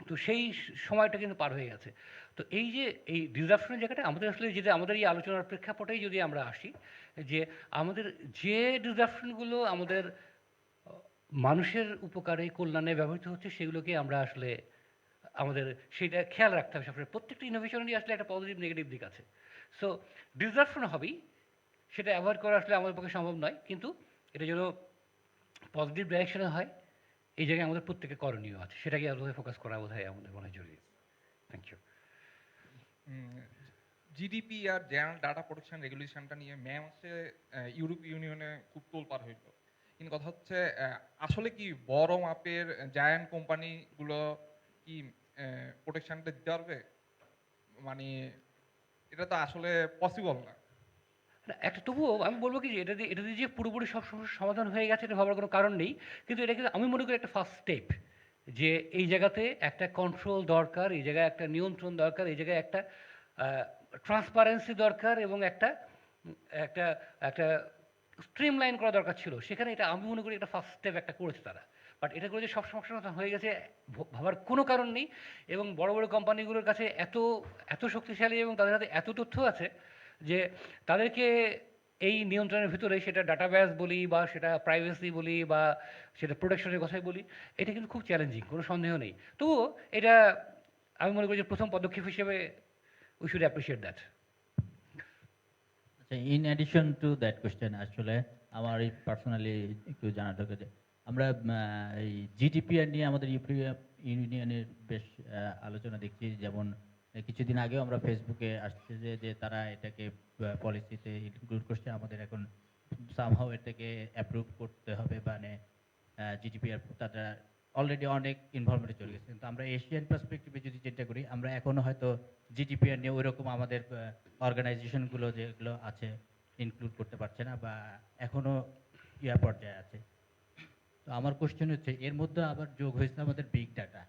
তো সেই সময়টা কিন্তু পার হয়ে গেছে। তো এই যে এই ডিসরাপশনের জায়গাটা আমাদের আসলে, যেটা আমাদের এই আলোচনার প্রেক্ষাপটেই যদি আমরা আসি, যে আমাদের যে ডিসরাপশনগুলো আমাদের মানুষের উপকারে কল্যাণে ব্যবহৃত হচ্ছে, সেগুলোকে আমরা আসলে আমাদের সেটা খেয়াল রাখতে হবে সবসময়। প্রত্যেকটা ইনোভেশনেরই আসলে একটা পজিটিভ নেগেটিভ দিক আছে। সো ডিসরাপশন হবেই, সেটা অ্যাভয়েড করা আসলে আমাদের পক্ষে সম্ভব নয়, কিন্তু এটা যেন পজিটিভ ডাইরেকশনে হয়, এই জায়গায় আমাদের প্রত্যেকের করণীয় আছে, সেটাকে আলাদা ফোকাস করা বোধহয় আমাদের মনে হয় জরুরি। Thank you. জিডিপি আর জেনারেল ডাটা প্রোটেকশন রেগুলেশনটা নিয়ে মে মাসে ইউরোপ ইউনিয়নে খুব তোলপাড় হইল। কিন্তু কথা হচ্ছে আসলে কি বড় মাপের জায়ান্ট কোম্পানিগুলো কি প্রোটেকশনটা দিতে পারবে? মানে এটা তো আসলে পসিবল না। একটা তবুও আমি বলবো কি যে এটা দিয়ে যে পুরোপুরি সব সমস্যার সমাধান হয়ে গেছে এটা ভাবার কোনো কারণ নেই, কিন্তু এটা কিন্তু আমি মনে করি একটা ফার্স্ট স্টেপ, যে এই জায়গাতে একটা কন্ট্রোল দরকার, এই জায়গায় একটা নিয়ন্ত্রণ দরকার, এই জায়গায় একটা ট্রান্সপারেন্সি দরকার, এবং একটা একটা একটা স্ট্রিমলাইন করা দরকার ছিল। সেখানে এটা আমি মনে করি একটা ফার্স্ট স্টেপ একটা করেছে তারা। বাট এটা করে যে সব সমস্যার সমাধান হয়ে গেছে ভাবার কোনো কারণ নেই। এবং বড় বড় কোম্পানিগুলোর কাছে এত এত শক্তিশালী এবং তাদের হাতে এত তথ্য আছে যে তাদেরকে এই নিয়ন্ত্রণের ভিতরে, সেটা ডাটাবেস বলি বা সেটা প্রাইভেসি বলি বা সেটা প্রোটেকশনের কথাই বলি, এটা কিন্তু খুব চ্যালেঞ্জিং, কোনো সন্দেহ নেই। তবুও এটা আমি মনে করি যে প্রথম পদক্ষেপ হিসেবে উই শুড অ্যাপ্রিসিয়েট দ্যাট। আচ্ছা, in addition to that question, আসলে আমার এই পার্সোনালি একটু জানা দরকার যে আমরা এই জিডিপিআর নিয়ে আমাদের ইউনিয়নের বেশ আলোচনা দেখছি। যেমন কিছুদিন আগেও আমরা ফেসবুকে আসছে যে তারা এটাকে পলিসিতে ইনক্লুড করছে। আমাদের এখন সামহাও এটাকে অ্যাপ্রুভ করতে হবে, মানে জিডিপিআর তারা অলরেডি অনেক ইনভলভমেন্টে চলে গেছে। কিন্তু আমরা এশিয়ান পার্সপেক্টিভে যদি চিন্তা করি, আমরা এখনো হয়তো জিডিপিআর নিয়ে ওইরকম আমাদের অর্গানাইজেশনগুলো যেগুলো আছে ইনক্লুড করতে পারছে না, বা এখনো ইয়া পর্যায়ে আছে। তো আমার কোশ্চেন হচ্ছে, এর মধ্যে আবার যোগ হয়েছে আমাদের বিগ ডাটা।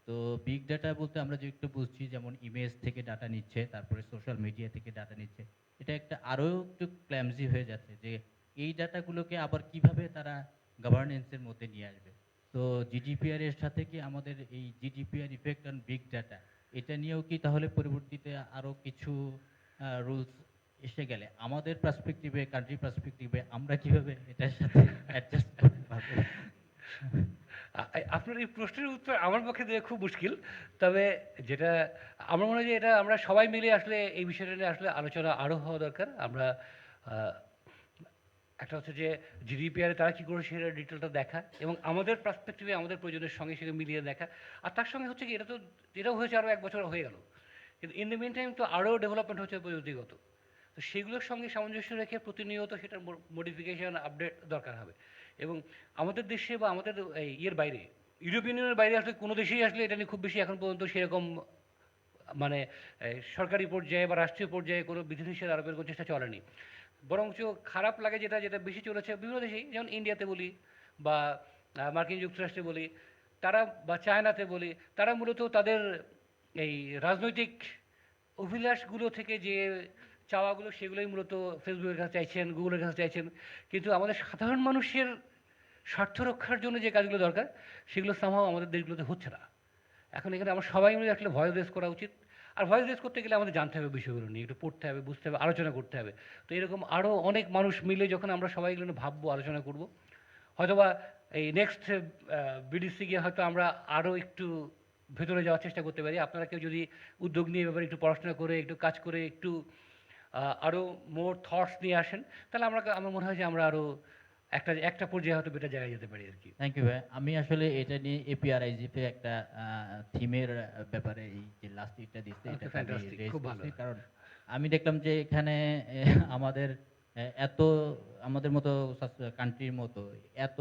তো বিগ ডাটা বলতে আমরা যে একটু বুঝছি, যেমন ইমেজ থেকে ডাটা নিচ্ছে, তারপরে সোশ্যাল মিডিয়া থেকে ডাটা নিচ্ছে। এটা একটা আরও একটু ক্ল্যামজি হয়ে যাচ্ছে যে এই ডাটাগুলোকে আবার কিভাবে তারা গভর্নেন্সের মধ্যে নিয়ে আসবে। তো জিডিপিআর এর সাথে কি আমাদের এই GDPR effect on big data, এটা নিয়েও কি তাহলে পরবর্তীতে আরও কিছু রুলস এসে গেলে আমাদের পার্সপেক্টিভে, কান্ট্রি পার্সপেক্টিভে আমরা কিভাবে এটার সাথে অ্যাডজাস্ট করতে পারবো? আপনার এই প্রশ্নের উত্তর আমার পক্ষে দেওয়া খুব মুশকিল। তবে যেটা আমার মনে হয় যে এটা আমরা সবাই মিলে আসলে এই বিষয়টা নিয়ে আসলে আলোচনা আরও হওয়া দরকার। আমরা একটা হচ্ছে যে জিডিপিআরে তারা কী করে সেটা ডিটেলটা দেখা, এবং আমাদের পার্সপেক্টিভে আমাদের প্রয়োজনের সঙ্গে সেটা মিলিয়ে দেখা। আর তার সঙ্গে হচ্ছে কি, এটাও হয়েছে আরও 1 বছর হয়ে গেল, কিন্তু ইন দ্য মিন টাইম তো আরও ডেভেলপমেন্ট হচ্ছে প্রযুক্তিগত। তো সেগুলোর সঙ্গে সামঞ্জস্য রেখে প্রতিনিয়ত সেটার মডিফিকেশন, আপডেট দরকার হবে। এবং আমাদের দেশে বা আমাদের এই ইয়ের বাইরে, ইউরোপিয়ান ইউনিয়নের বাইরে আসলে কোনো দেশেই আসলে এটা নিয়ে খুব বেশি এখন পর্যন্ত সেরকম মানে সরকারি পর্যায়ে বা রাষ্ট্রীয় পর্যায়ে কোনো বিধিনিষেধ আরোপের কোনো চেষ্টা চলেনি। বরঞ্চ খারাপ লাগে যেটা বেশি চলেছে বিভিন্ন দেশেই, যেমন ইন্ডিয়াতে বলি বা মার্কিন যুক্তরাষ্ট্রে বলি, তারা বা চায়নাতে বলি, তারা মূলত তাদের এই রাজনৈতিক অভিলাষগুলো থেকে যে চাওয়াগুলো, সেগুলোই মূলত ফেসবুকের কাছে চাইছেন, গুগলের কাছে চাইছেন। কিন্তু আমাদের সাধারণ মানুষের স্বার্থ রক্ষার জন্য যে কাজগুলো দরকার, সেগুলো সামহাও আমাদের দেশগুলোতে হচ্ছে না। এখন এখানে আমরা সবাই মিলে আসলে ভয়েস রেজ করা উচিত। আর ভয়েস রেজ করতে গেলে আমাদের জানতে হবে বিষয়গুলো নিয়ে, একটু পড়তে হবে, বুঝতে হবে, আলোচনা করতে হবে। তো এরকম আরও অনেক মানুষ মিলে যখন আমরা সবাই এগুলো নিয়ে ভাববো, আলোচনা করব, হয়তোবা এই নেক্সট বিডিসি গিয়ে হয়তো আমরা আরও একটু ভেতরে যাওয়ার চেষ্টা করতে পারি। আপনারা কেউ যদি উদ্যোগ নিয়ে এ ব্যাপারে একটু পড়াশোনা করে, একটু কাজ করে, একটু আরও মোর থটস নিয়ে আসেন, তাহলে আমার মনে হয় যে আমরা আরও একটা পর্যায়ে হয়তো বেটার জায়গায় যেতে পারি আর কি। থ্যাংক ইউ ভাই। আমি আসলে এটা নিয়ে এপিআরআইজিপি একটা থিমের ব্যাপারে এই যে লাস্ট ইটটা দিচ্ছে Okay, এটা আমি fantastic, raise খুব ভালো। করছি। কারণ আমি দেখলাম যে এখানে আমাদের এত আমাদের মতো কান্ট্রির মতো এত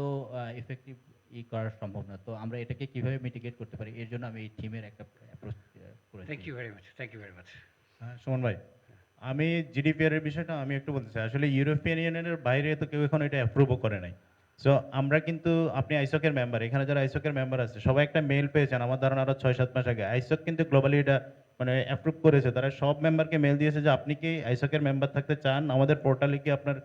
ইফেক্টিভ করা সম্ভব না। তো আমরা এটাকে কিভাবে মিটিগেট করতে পারি, এর জন্য আমি এই থিমের একটা অ্যাপ্রোচ করেছি। Thank you very much, thank you very much. হ্যাঁ, সুমন ভাই, আমি জিডিপিআর এর বিষয়টা আমি একটু বলতে চাই। আসলে ইউরোপিয়ান ইউনিয়নের বাইরে তো কেউ এখন এটা অ্যাপ্রুভও করে নাই। সো আমরা কিন্তু, আপনি আইসকের মেম্বার, এখানে যারা আইসকের মেম্বার আছে সবাই একটা মেইল পেয়েছেন আমার ধারণা আরো 6-7 মাস আগে। আইসক কিন্তু গ্লোবালি এটা মানে অ্যাপ্রুভ করেছে, তারা সব মেম্বারকে মেল দিয়েছে যে আপনি কি আইসকের মেম্বার থাকতে চান, আমাদের পোর্টালে কি আপনার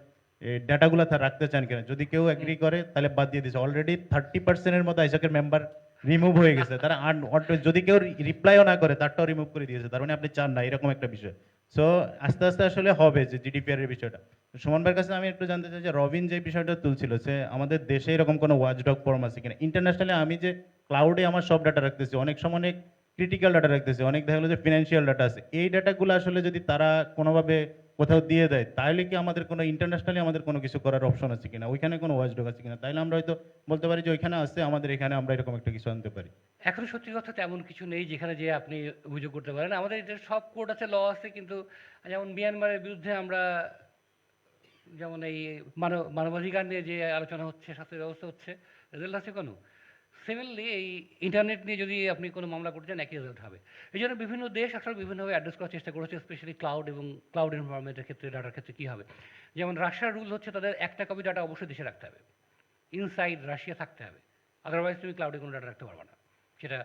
ডাটাগুলো রাখতে চান কিনা। যদি কেউ এগ্রি করে তাহলে বাদ দিয়ে দিয়েছে। অলরেডি 30% মতো আইসকের মেম্বার রিমুভ হয়ে গেছে। তারা যদি কেউ রিপ্লাইও না করে তারটাও রিমুভ করে দিয়েছে, তার মানে আপনি চান না, এরকম একটা বিষয়। সো আস্তে আস্তে আসলে হবে যে জিডিপিআর এর বিষয়টা। সুমন ভাইয়ের কাছে আমি একটু জানতে চাই যে রবিন যে বিষয়টা তুলছিল যে আমাদের দেশে এরকম কোনো ওয়াচডগ ফোরাম আছে কিনা। ইন্টারন্যাশনালি আমি যে ক্লাউডে আমার সব ডাটা রাখতেছি, অনেক সময় অনেক ক্রিটিক্যাল ডাটা রাখতেছি, অনেক দেখা গেলো যে ফিনান্সিয়াল ডাটা আছে, এই ডাটাগুলো আসলে যদি তারা কোনোভাবে কোথাও দিয়ে দেয় তাহলে কি আমাদের কোনো ইন্টারন্যাশনালি আমাদের কোনো কিছু করার অপশন আছে কিনা, ওইখানে কোনো ওয়াচডগ আছে কিনা, তাইলে আমরা হয়তো বলতে পারি যে ওইখানে আছে, আমাদের এখানে আমরা এরকম একটা কিছু আনতে পারি। এখনো সত্যি কথা তেমন কিছু নেই যেখানে যে আপনি অভিযোগ করতে পারেন। আমাদের এদের সব কোড আছে, ল আছে, কিন্তু যেমন মিয়ানমারের বিরুদ্ধে আমরা যেমন এই মানবাধিকার নিয়ে যে আলোচনা হচ্ছে, শাস্তির ব্যবস্থা হচ্ছে, রেজাল্ট আছে কোনো। সিমিলারলি এই ইন্টারনেট নিয়ে যদি আপনি কোনো মামলা করতে চান একই রেজাল্ট হবে। এই জন্য বিভিন্ন দেশ আসলে বিভিন্নভাবে অ্যাড্রেস করার চেষ্টা করেছে, স্পেশালি ক্লাউড এবং ক্লাউড এনভায়রনমেন্টের ক্ষেত্রে, ডাটার ক্ষেত্রে কী হবে। যেমন রাশিয়ার রুল হচ্ছে তাদের একটা কপি ডাটা অবশ্যই দেশে রাখতে হবে, ইনসাইড রাশিয়া থাকতে হবে, আদারওয়াইজ তুমি ক্লাউডে কোনো ডাটা রাখতে পারবে না। সেটা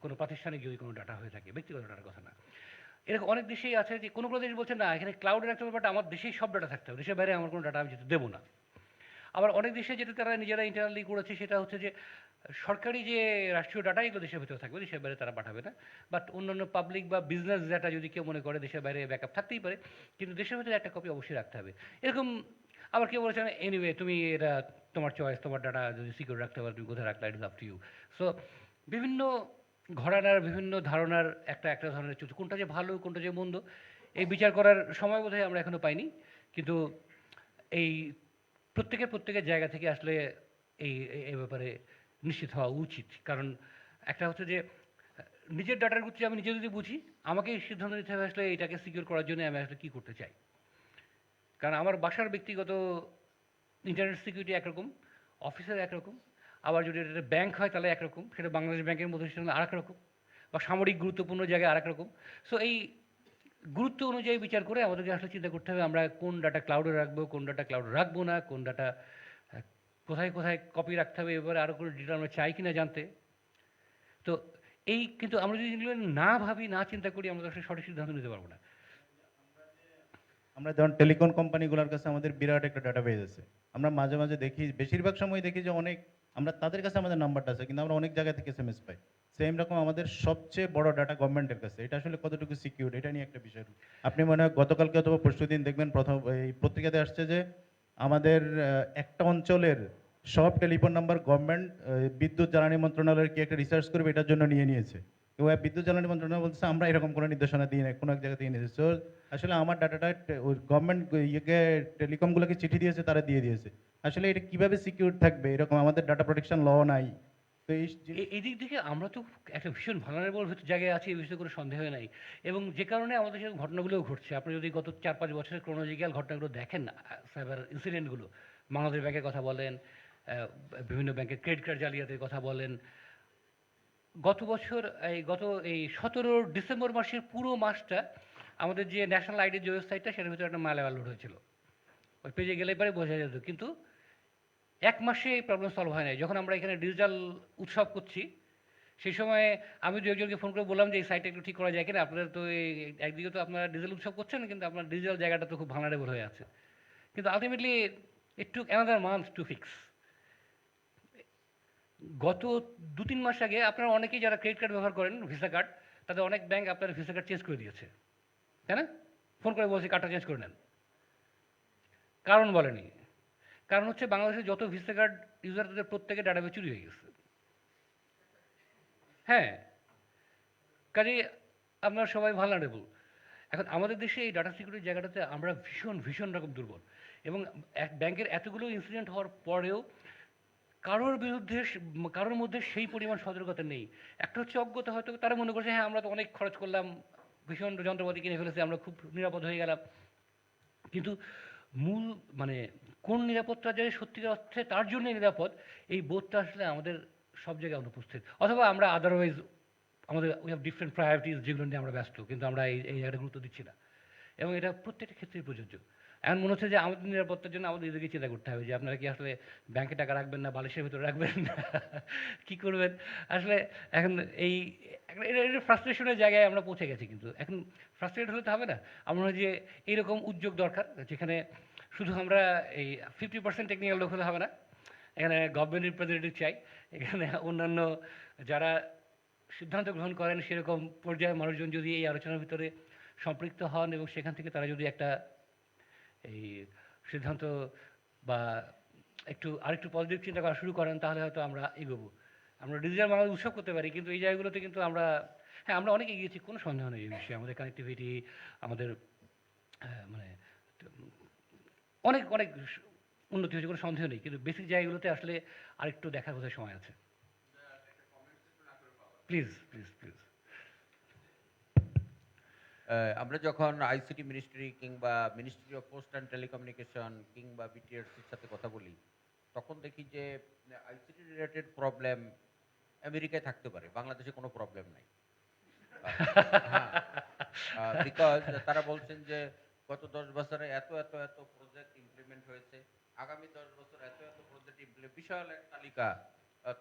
কোনো প্রাতিষ্ঠানিক যদি কোনো ডাটা হয়ে থাকে, ব্যক্তিগত ডাটার কথা না। এরকম অনেক দেশেই আছে যে কোনো কোনো দেশ বলছে না এখানে ক্লাউডে রাখতে হবে, বাট আমার দেশেই সব ডাটা থাকতে হবে, দেশের বাইরে আমার কোনো ডাটা আমি যেতে দেবো না। আবার অনেক দেশে যেটা তারা নিজেরা ইন্টারনালি করেছে সেটা হচ্ছে যে সরকারি যে রাষ্ট্রীয় ডাটা এগুলো দেশের ভিতরে থাকবে, দেশের বাইরে তারা পাঠাবে না। বাট অন্যান্য পাবলিক বা বিজনেস ডাটা যদি কেউ মনে করে দেশের বাইরে ব্যাকআপ থাকতেই পারে, কিন্তু দেশের ভিতরে একটা কপি অবশ্যই রাখতে হবে। এরকম আবার কেউ বলেছেন এনিওয়ে তুমি এটা তোমার চয়েস, তোমার ডাটা যদি সিকিউর রাখতে পারো তুমি কোথায় রাখলে, it is up to you. So বিভিন্ন ঘরানার বিভিন্ন ধারণার একটা ধরনের চলছে, কোনটা যে ভালো কোনটা যে মন্দ এই বিচার করার সময় বোধহয় আমরা এখনো পাইনি। কিন্তু এই প্রত্যেকের জায়গা থেকে আসলে এই ব্যাপারে নিশ্চিত হওয়া উচিত। কারণ একটা হচ্ছে যে নিজের ডাটার গুচ্ছি আমি নিজে যদি বুঝি, আমাকেই সিদ্ধান্ত নিতে হবে আসলে এটাকে সিকিউর করার জন্য আমি আসলে কী করতে চাই। কারণ আমার বাসার ব্যক্তিগত ইন্টারনেট সিকিউরিটি একরকম, অফিসের একরকম, আবার যদি এটা ব্যাংক হয় তাহলে একরকম, সেটা বাংলাদেশ ব্যাংকের মধ্যে সেটা আরেক রকম, বা সামরিক গুরুত্বপূর্ণ জায়গায় আরেক রকম। সো এই গুরুত্ব অনুযায়ী বিচার করে আমাদেরকে আসলে চিন্তা করতে হবে আমরা কোন ডাটা ক্লাউডে রাখবো, কোন ডাটা ক্লাউডে রাখবো না, কোন ডাটা কোথায় কোথায় কপি রাখতে হবে, এবারে আরও কোনো ডিটেল আমরা চাই কিনা জানতে। তো কিন্তু আমরা যদি এগুলো না ভাবি, না চিন্তা করি, আমরা আসলে সঠিক সিদ্ধান্ত নিতে পারবো না। আমরা যেমন টেলিকম কোম্পানিগুলোর কাছে আমাদের বিরাট একটা ডাটাবেজ আছে, আমরা মাঝে মাঝে দেখি, বেশিরভাগ সময় দেখি যে অনেক, আমরা তাদের কাছে আমাদের নাম্বারটা আছে কিন্তু আমরা অনেক জায়গা থেকে এসএমএস পাই। সেম রকম আমাদের সবচেয়ে বড় ডাটা গভর্নমেন্টের কাছে, এটা আসলে কতটুকু সিকিউর এটা নিয়ে একটা বিষয়। আপনি মনে হয় গতকালকে অথবা পরশুদিন দেখবেন প্রথম এই পত্রিকাতে আসছে যে আমাদের একটা অঞ্চলের সব টেলিফোন নাম্বার গভর্নমেন্ট বিদ্যুৎ জ্বালানি মন্ত্রণালয়ের কি একটা রিসার্চ করবে এটার জন্য নিয়েছে। এবং বিদ্যুৎ জ্বালানি মন্ত্রণালয় বলছে আমরা এরকম কোনো নির্দেশনা দিই না, কোনো এক জায়গা থেকে নিয়েছে। সো আসলে আমার ডাটাটা ওই গভর্নমেন্ট টেলিকমগুলোকে চিঠি দিয়েছে, তারা দিয়ে দিয়েছে। আসলে এটা কিভাবে সিকিউর থাকবে, এরকম আমাদের ডাটা প্রোটেকশন ল নাই। তো এই দিক থেকে আমরা তো একটা ভীষণ ভালনারেবল জায়গায় আছি, এই বিষয়ে কোনো সন্দেহ নাই। এবং যে কারণে আমাদের সাথে ঘটনাগুলোও ঘটছে, আপনি যদি গত 4-5 বছরের ক্রোনোলজিক্যাল ঘটনাগুলো দেখেন, সাইবার ইনসিডেন্টগুলো, বাংলাদেশ ব্যাংকের কথা বলেন, বিভিন্ন ব্যাংকের ক্রেডিট কার্ড জালিয়াতির কথা বলেন, গত 17 ডিসেম্বর মাসের পুরো মাসটা আমাদের যে ন্যাশনাল আইডির যে ওয়েবসাইটটা, সেটার ভিতরে একটা মালামাল লোড হয়েছিল। ওই পেজে গেলে পরে বোঝা যেত, কিন্তু 1 মাসে এই প্রবলেম সলভ হয় নাই। যখন আমরা এখানে ডিজিটাল উৎসব করছি সেই সময় আমি দু একজনকে ফোন করে বললাম যে এই সাইটটা একটু ঠিক করা যায় কিনা, আপনাদের তো একদিকে তো আপনারা ডিজিটাল উৎসব করছেন কিন্তু আপনার ডিজিটাল জায়গাটা তো খুব ভালনারেবল হয়ে আছে। কিন্তু ultimately it took another month to fix. গত 2-3 মাস আগে আপনারা অনেকেই যারা ক্রেডিট কার্ড ব্যবহার করেন, ভিসা কার্ড, তাদের অনেক ব্যাংক আপনার ভিসা কার্ড চেঞ্জ করে দিয়েছে, তাই না? ফোন করে বলছে কার্ডটা চেঞ্জ করে নেন। কারণ বলেনি। কারণ হচ্ছে বাংলাদেশের যত ভিসা কার্ড ইউজার তাদের প্রত্যেকের ডাটাবেজ চুরি হয়ে গেছে। হ্যাঁ, কাজেই আমরা সবাই ভালনারেবল। এখন আমাদের দেশে এই ডাটা সিকিউরিটির জায়গাটাতে আমরা ভীষণ ভীষণ রকম দুর্বল, এবং ব্যাংকের এতগুলো ইনসিডেন্ট হওয়ার পরেও কারোর বিরুদ্ধে কারোর মধ্যে সেই পরিমাণ সতর্কতা নেই। একটা হচ্ছে অজ্ঞতা, হয়তো তারা মনে করছে হ্যাঁ আমরা তো অনেক খরচ করলাম, ভীষণ যন্ত্রপাতি কিনে ফেলেছি, আমরা খুব নিরাপদ হয়ে গেলাম। কিন্তু মূল মানে কোন নিরাপত্তা যে সত্যিকার অর্থে তার জন্য নিরাপদ, এই বোধটা আসলে আমাদের সব জায়গায় অনুপস্থিত। অথবা আমরা আদারওয়াইজ আমাদের উই হ্যাভ ডিফারেন্ট প্রায়োরিটিস, যেগুলো নিয়ে আমরা ব্যস্ত, কিন্তু আমরা এই জায়গাটা গুরুত্ব দিচ্ছি না, এবং এটা প্রত্যেকটা ক্ষেত্রেই প্রযোজ্য। এখন মনে হচ্ছে যে আমাদের নিরাপত্তার জন্য আমাদের এদিকে চিন্তা করতে হবে যে আপনারা কি আসলে ব্যাংকে টাকা রাখবেন না বালিশের ভিতরে রাখবেন না কী করবেন আসলে। এখন এই এটা ফ্রাস্ট্রেশনের জায়গায় আমরা পৌঁছে গেছি, কিন্তু এখন ফ্রাস্ট্রেটেড হলে তো হবে না। আমার মনে হয় যে এইরকম উদ্যোগ দরকার, যেখানে শুধু আমরা এই 50% টেকনিক্যাল লোক হলে হবে না, এখানে গভর্নমেন্ট রিপ্রেজেন্টেটিভ চাই, এখানে অন্যান্য যারা সিদ্ধান্ত গ্রহণ করেন সেরকম পর্যায়ের মানুষজন যদি এই আলোচনার ভিতরে সম্পৃক্ত হন, এবং সেখান থেকে তারা যদি একটা এই সিদ্ধান্ত বা আরেকটু পজিটিভ চিন্তা করা শুরু করেন, তাহলে হয়তো আমরা এগোবো। আমরা ডিজিটাল বাংলাদেশ উৎসব করতে পারি, কিন্তু এই জায়গাগুলোতে কিন্তু আমরা আমরা অনেক এগিয়েছি, কোনো সন্দেহ নেই এই বিষয়ে। আমাদের কানেক্টিভিটি, আমাদের মানে অনেক অনেক উন্নতি হয়েছে, কোনো সন্দেহ নেই, কিন্তু বেসিক জায়গাগুলোতে আসলে আরেকটু দেখার বোধহয় সময় আছে। Please please please. আমরা যখন আইসিটি মিনিস্ট্রি কিংবা ministry of post and telecommunication কিংবা বিটিআরসির সাথে কথা বলি, তখন দেখি যে আইসিটি রিলেটেড প্রবলেম আমেরিকায় থাকতে পারে, বাংলাদেশে কোনো প্রবলেম নাই। বিকজ তারা বলছেন যে গত 10 বছরে এত এত এত প্রজেক্ট ইমপ্লিমেন্ট হয়েছে, আগামী 10 বছর এত এত প্রজেক্ট বিশাল এক তালিকা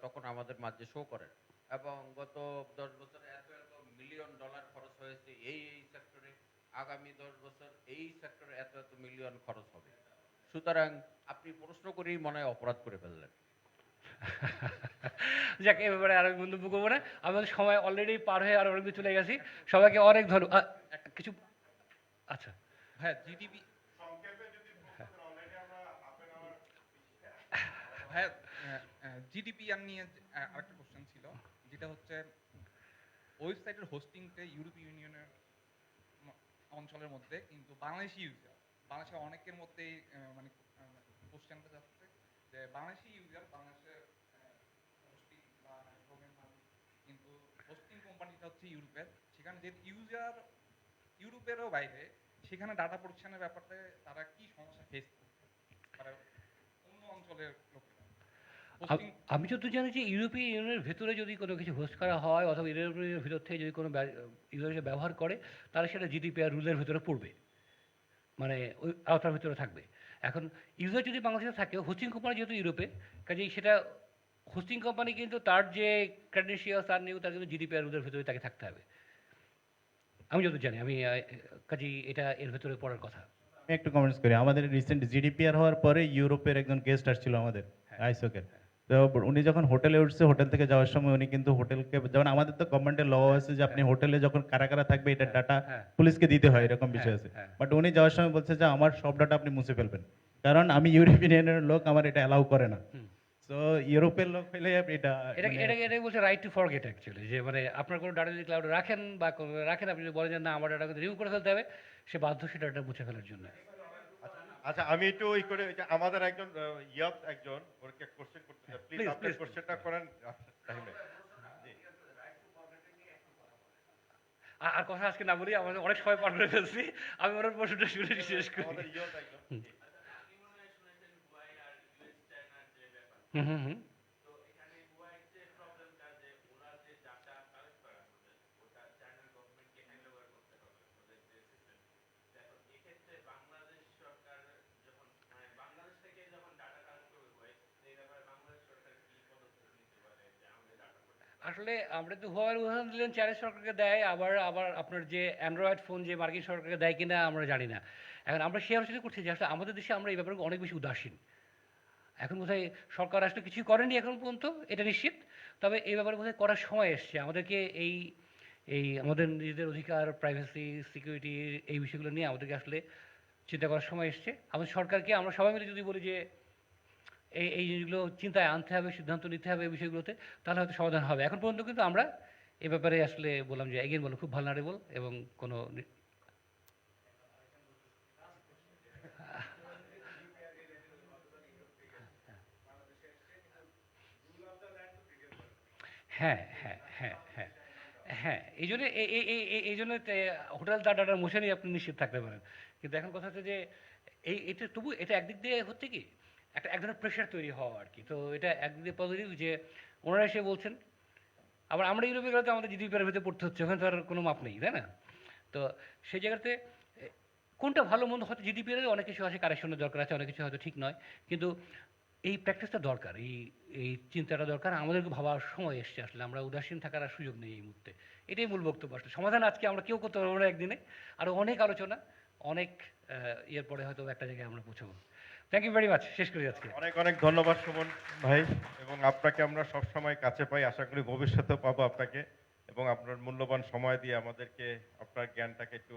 তখন আমাদের মাঝে শো করেন, এবং গত 10 বছরে এত এত মিলিয়ন ডলার খরচ হয়েছে এই সেক্টরে, আগামী 10 বছর এই সেক্টরে এত এত মিলিয়ন খরচ হবে। সুতরাং আপনি প্রশ্ন করেই মনে হয় অপরাধ করে ফেললেন। যাক, এ ব্যাপারে আর মন্তব্য করবো না, আমাদের সময় অলরেডি পার হয়ে আর অনেক চলে গেছি। সবাইকে অনেক ধন্যবাদ। কিছু আচ্ছা হ্যাঁ, জিডিপি হ্যাঁ জিডিপিআর নিয়ে আরেকটা কোশ্চেন ছিল, যেটা হচ্ছে ওয়েবসাইটের হোস্টিংটা ইউরোপীয় ইউনিয়নের অঞ্চলের মধ্যে, কিন্তু বাংলাদেশি ইউজার, বাংলাদেশের অনেকের মধ্যেই মানে কোশ্চেনটা যাচ্ছে যে বাংলাদেশি ইউজার বাংলাদেশের হোস্টিং বা ডোমেইন মালিক, কিন্তু হোস্টিং কোম্পানিটা হচ্ছে ইউরোপের, সেখানে যে ইউজার ইউরোপেরও বাইরে, সেখানে ডাটা প্রোটেকশনের ব্যাপারে তারা কি সমস্যা ফেস করছে তারা অন্য অঞ্চলের লোকেরা? আমি যত জানি যে ইউরোপীয় ইউনিয়নের ভেতরে যদি কোনো কিছু হোস্ট করা হয়, অথবা ইউরোপীয় ইউনিয়নের ভিতর থেকে যদি কোনো ইউজার ব্যবহার করে, তাহলে সেটা জিডিপিআর রুলের ভেতরে পড়বে, মানে ওই আওতার ভিতরে থাকবে। এখন ইউজার যদি বাংলাদেশে থাকে, হোস্টিং কোম্পানি যেহেতু ইউরোপে, কাজেই সেটা হোস্টিং কোম্পানি কিন্তু তার যে ক্রেডেনশিয়ালস তার নিয়েও তার কিন্তু জিডিপিআর রুলের ভেতরে তাকে থাকতে হবে, আমি যত জানি। আমি কাজেই এটা এর ভেতরে পড়ার কথা। আমি একটু কমেন্টস করি। আমাদের রিসেন্ট জিডিপিআর হওয়ার পরে ইউরোপের একজন গেস্ট আসছিল আমাদের আইসোকের, তো উনি যখন হোটেলে উঠছে, হোটেল থেকে যাওয়ার সময় উনি কিন্তু হোটেলকে, যেমন আমাদের তো গভর্নমেন্টের ল আছে যে আপনি হোটেলে যখন কারা কারা থাকবে এটা ডাটা পুলিশকে দিতে হয়, এরকম বিষয় আছে। বাট উনি যাওয়ার সময় বলছে যে আমার সব ডাটা আপনি মুছে ফেলবেন, কারণ আমি ইউরোপিয়ান ইউনিয়নের লোক, আমার এটা অ্যালাউ করে না। তো ইউরোপের লোক হলে এটা এটাকে বলছে রাইট টু ফরগেট অ্যাকচুয়ালি, যে মানে আপনার কোনো ডাটা যদি ক্লাউডে রাখেন বা রাখেন, আপনি যদি বলেন যে না আমার ডাটাকে রিমুভ করে ফেলতে হবে, সে বাধ্য সেটা ডাটা মুছে ফেলার জন্য। আচ্ছা, আমি একটু ওই করে আমাদের একজন একজন ওরকে কোশ্চেন করতে চাই, প্লিজ আপনি কোশ্চেনটা করেন টাইমে। আর কথা আজকে না বলি, আমাদের অনেক সময় পার করে ফেলছি, আমি ওনার প্রশ্নটা শুনে শেষ করি। আমাদের একজন হুম হুম হুম। আসলে আমরা তো হুয়াওয়ের উদাহরণ দিলেন, চাইনিজ সরকারকে দেয়, আবার আবার আপনার যে অ্যান্ড্রয়েড ফোন যে মার্কিন সরকারকে দেয় কিনা আমরা জানি না। এখন আমরা সে আলোচনা করছি যে আসলে আমাদের দেশে আমরা এই ব্যাপারে অনেক বেশি উদাসীন। এখন বোধহয় সরকার আসলে কিছুই করেনি এখন পর্যন্ত, এটা নিশ্চিত। তবে এই ব্যাপারে বোধহয় করার সময় এসছে আমাদেরকে, এই এই আমাদের নিজেদের অধিকার, প্রাইভেসি, সিকিউরিটি, এই বিষয়গুলো নিয়ে আমাদেরকে আসলে চিন্তা করার সময় এসছে। আমাদের সরকারকে আমরা সবাই মিলে যদি বলি যে এই জিনিসগুলো চিন্তায় আনতে হবে, সিদ্ধান্ত নিতে হবে এই বিষয়গুলোতে, তাহলে হয়তো সমাধান হবে। এখন পর্যন্ত কিন্তু আমরা এ ব্যাপারে আসলে বললাম যে এগেন বলো খুব ভালনারেবল এবং কোনো হ্যাঁ হ্যাঁ হ্যাঁ হ্যাঁ হ্যাঁ এই জন্য এই জন্য হোটেল ডাটার মোশনই আপনি নিশ্চিত থাকতে পারেন। কিন্তু এখন কথা হচ্ছে যে এটা তবু এটা একদিক দিয়ে হচ্ছে কি একটা এক ধরনের প্রেশার তৈরি হওয়া আর কি। তো এটা একদিক দিয়ে পজিটিভ যে ওনারা এসে বলছেন, আবার আমরা ইউরোপে গেলে তো আমাদের জিডিপির ভিতরে পড়তে হচ্ছে, ওখানে তো আর কোনো মাপ নেই, তাই না? তো সেই জায়গাতে কোনটা ভালো মন্দ হয়তো জিডিপির অনেক কিছু আছে, কারেকশনের দরকার আছে, অনেক কিছু হয়তো ঠিক নয়, কিন্তু এই প্র্যাকটিসটা দরকার, এই চিন্তাটা দরকার। আমাদেরকে ভাবার সময় এসছে আসলে, আমরা উদাসীন থাকার আর সুযোগ নেই এই মুহূর্তে। এটাই মূল বক্তব্য আসলে। সমাধান আজকে আমরা কেউ করতে পারবো না একদিনে, আরও অনেক আলোচনা, অনেক ইয়ের পরে হয়তো একটা জায়গায় আমরা পৌঁছাবো। Thank you very much. শেষ করি আজকে। অনেক অনেক ধন্যবাদ সুমন ভাই, এবং আপনাকে আমরা সবসময় কাছে পাই, আশা করি ভবিষ্যতেও পাবো আপনাকে, এবং আপনার মূল্যবান সময় দিয়ে আমাদেরকে আপনার জ্ঞানটাকে একটু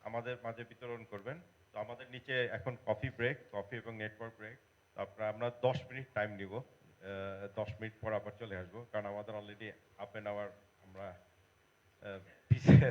আমাদের মাঝে বিতরণ করবেন। তো আমাদের নিচে এখন কফি ব্রেক, কফি এবং নেটওয়ার্ক ব্রেক। তো আমরা 10 মিনিট টাইম নিব, 10 মিনিট পর আবার চলে আসবো, কারণ আমাদের অলরেডি হাফ অ্যান আওয়ার আমরা পিছিয়ে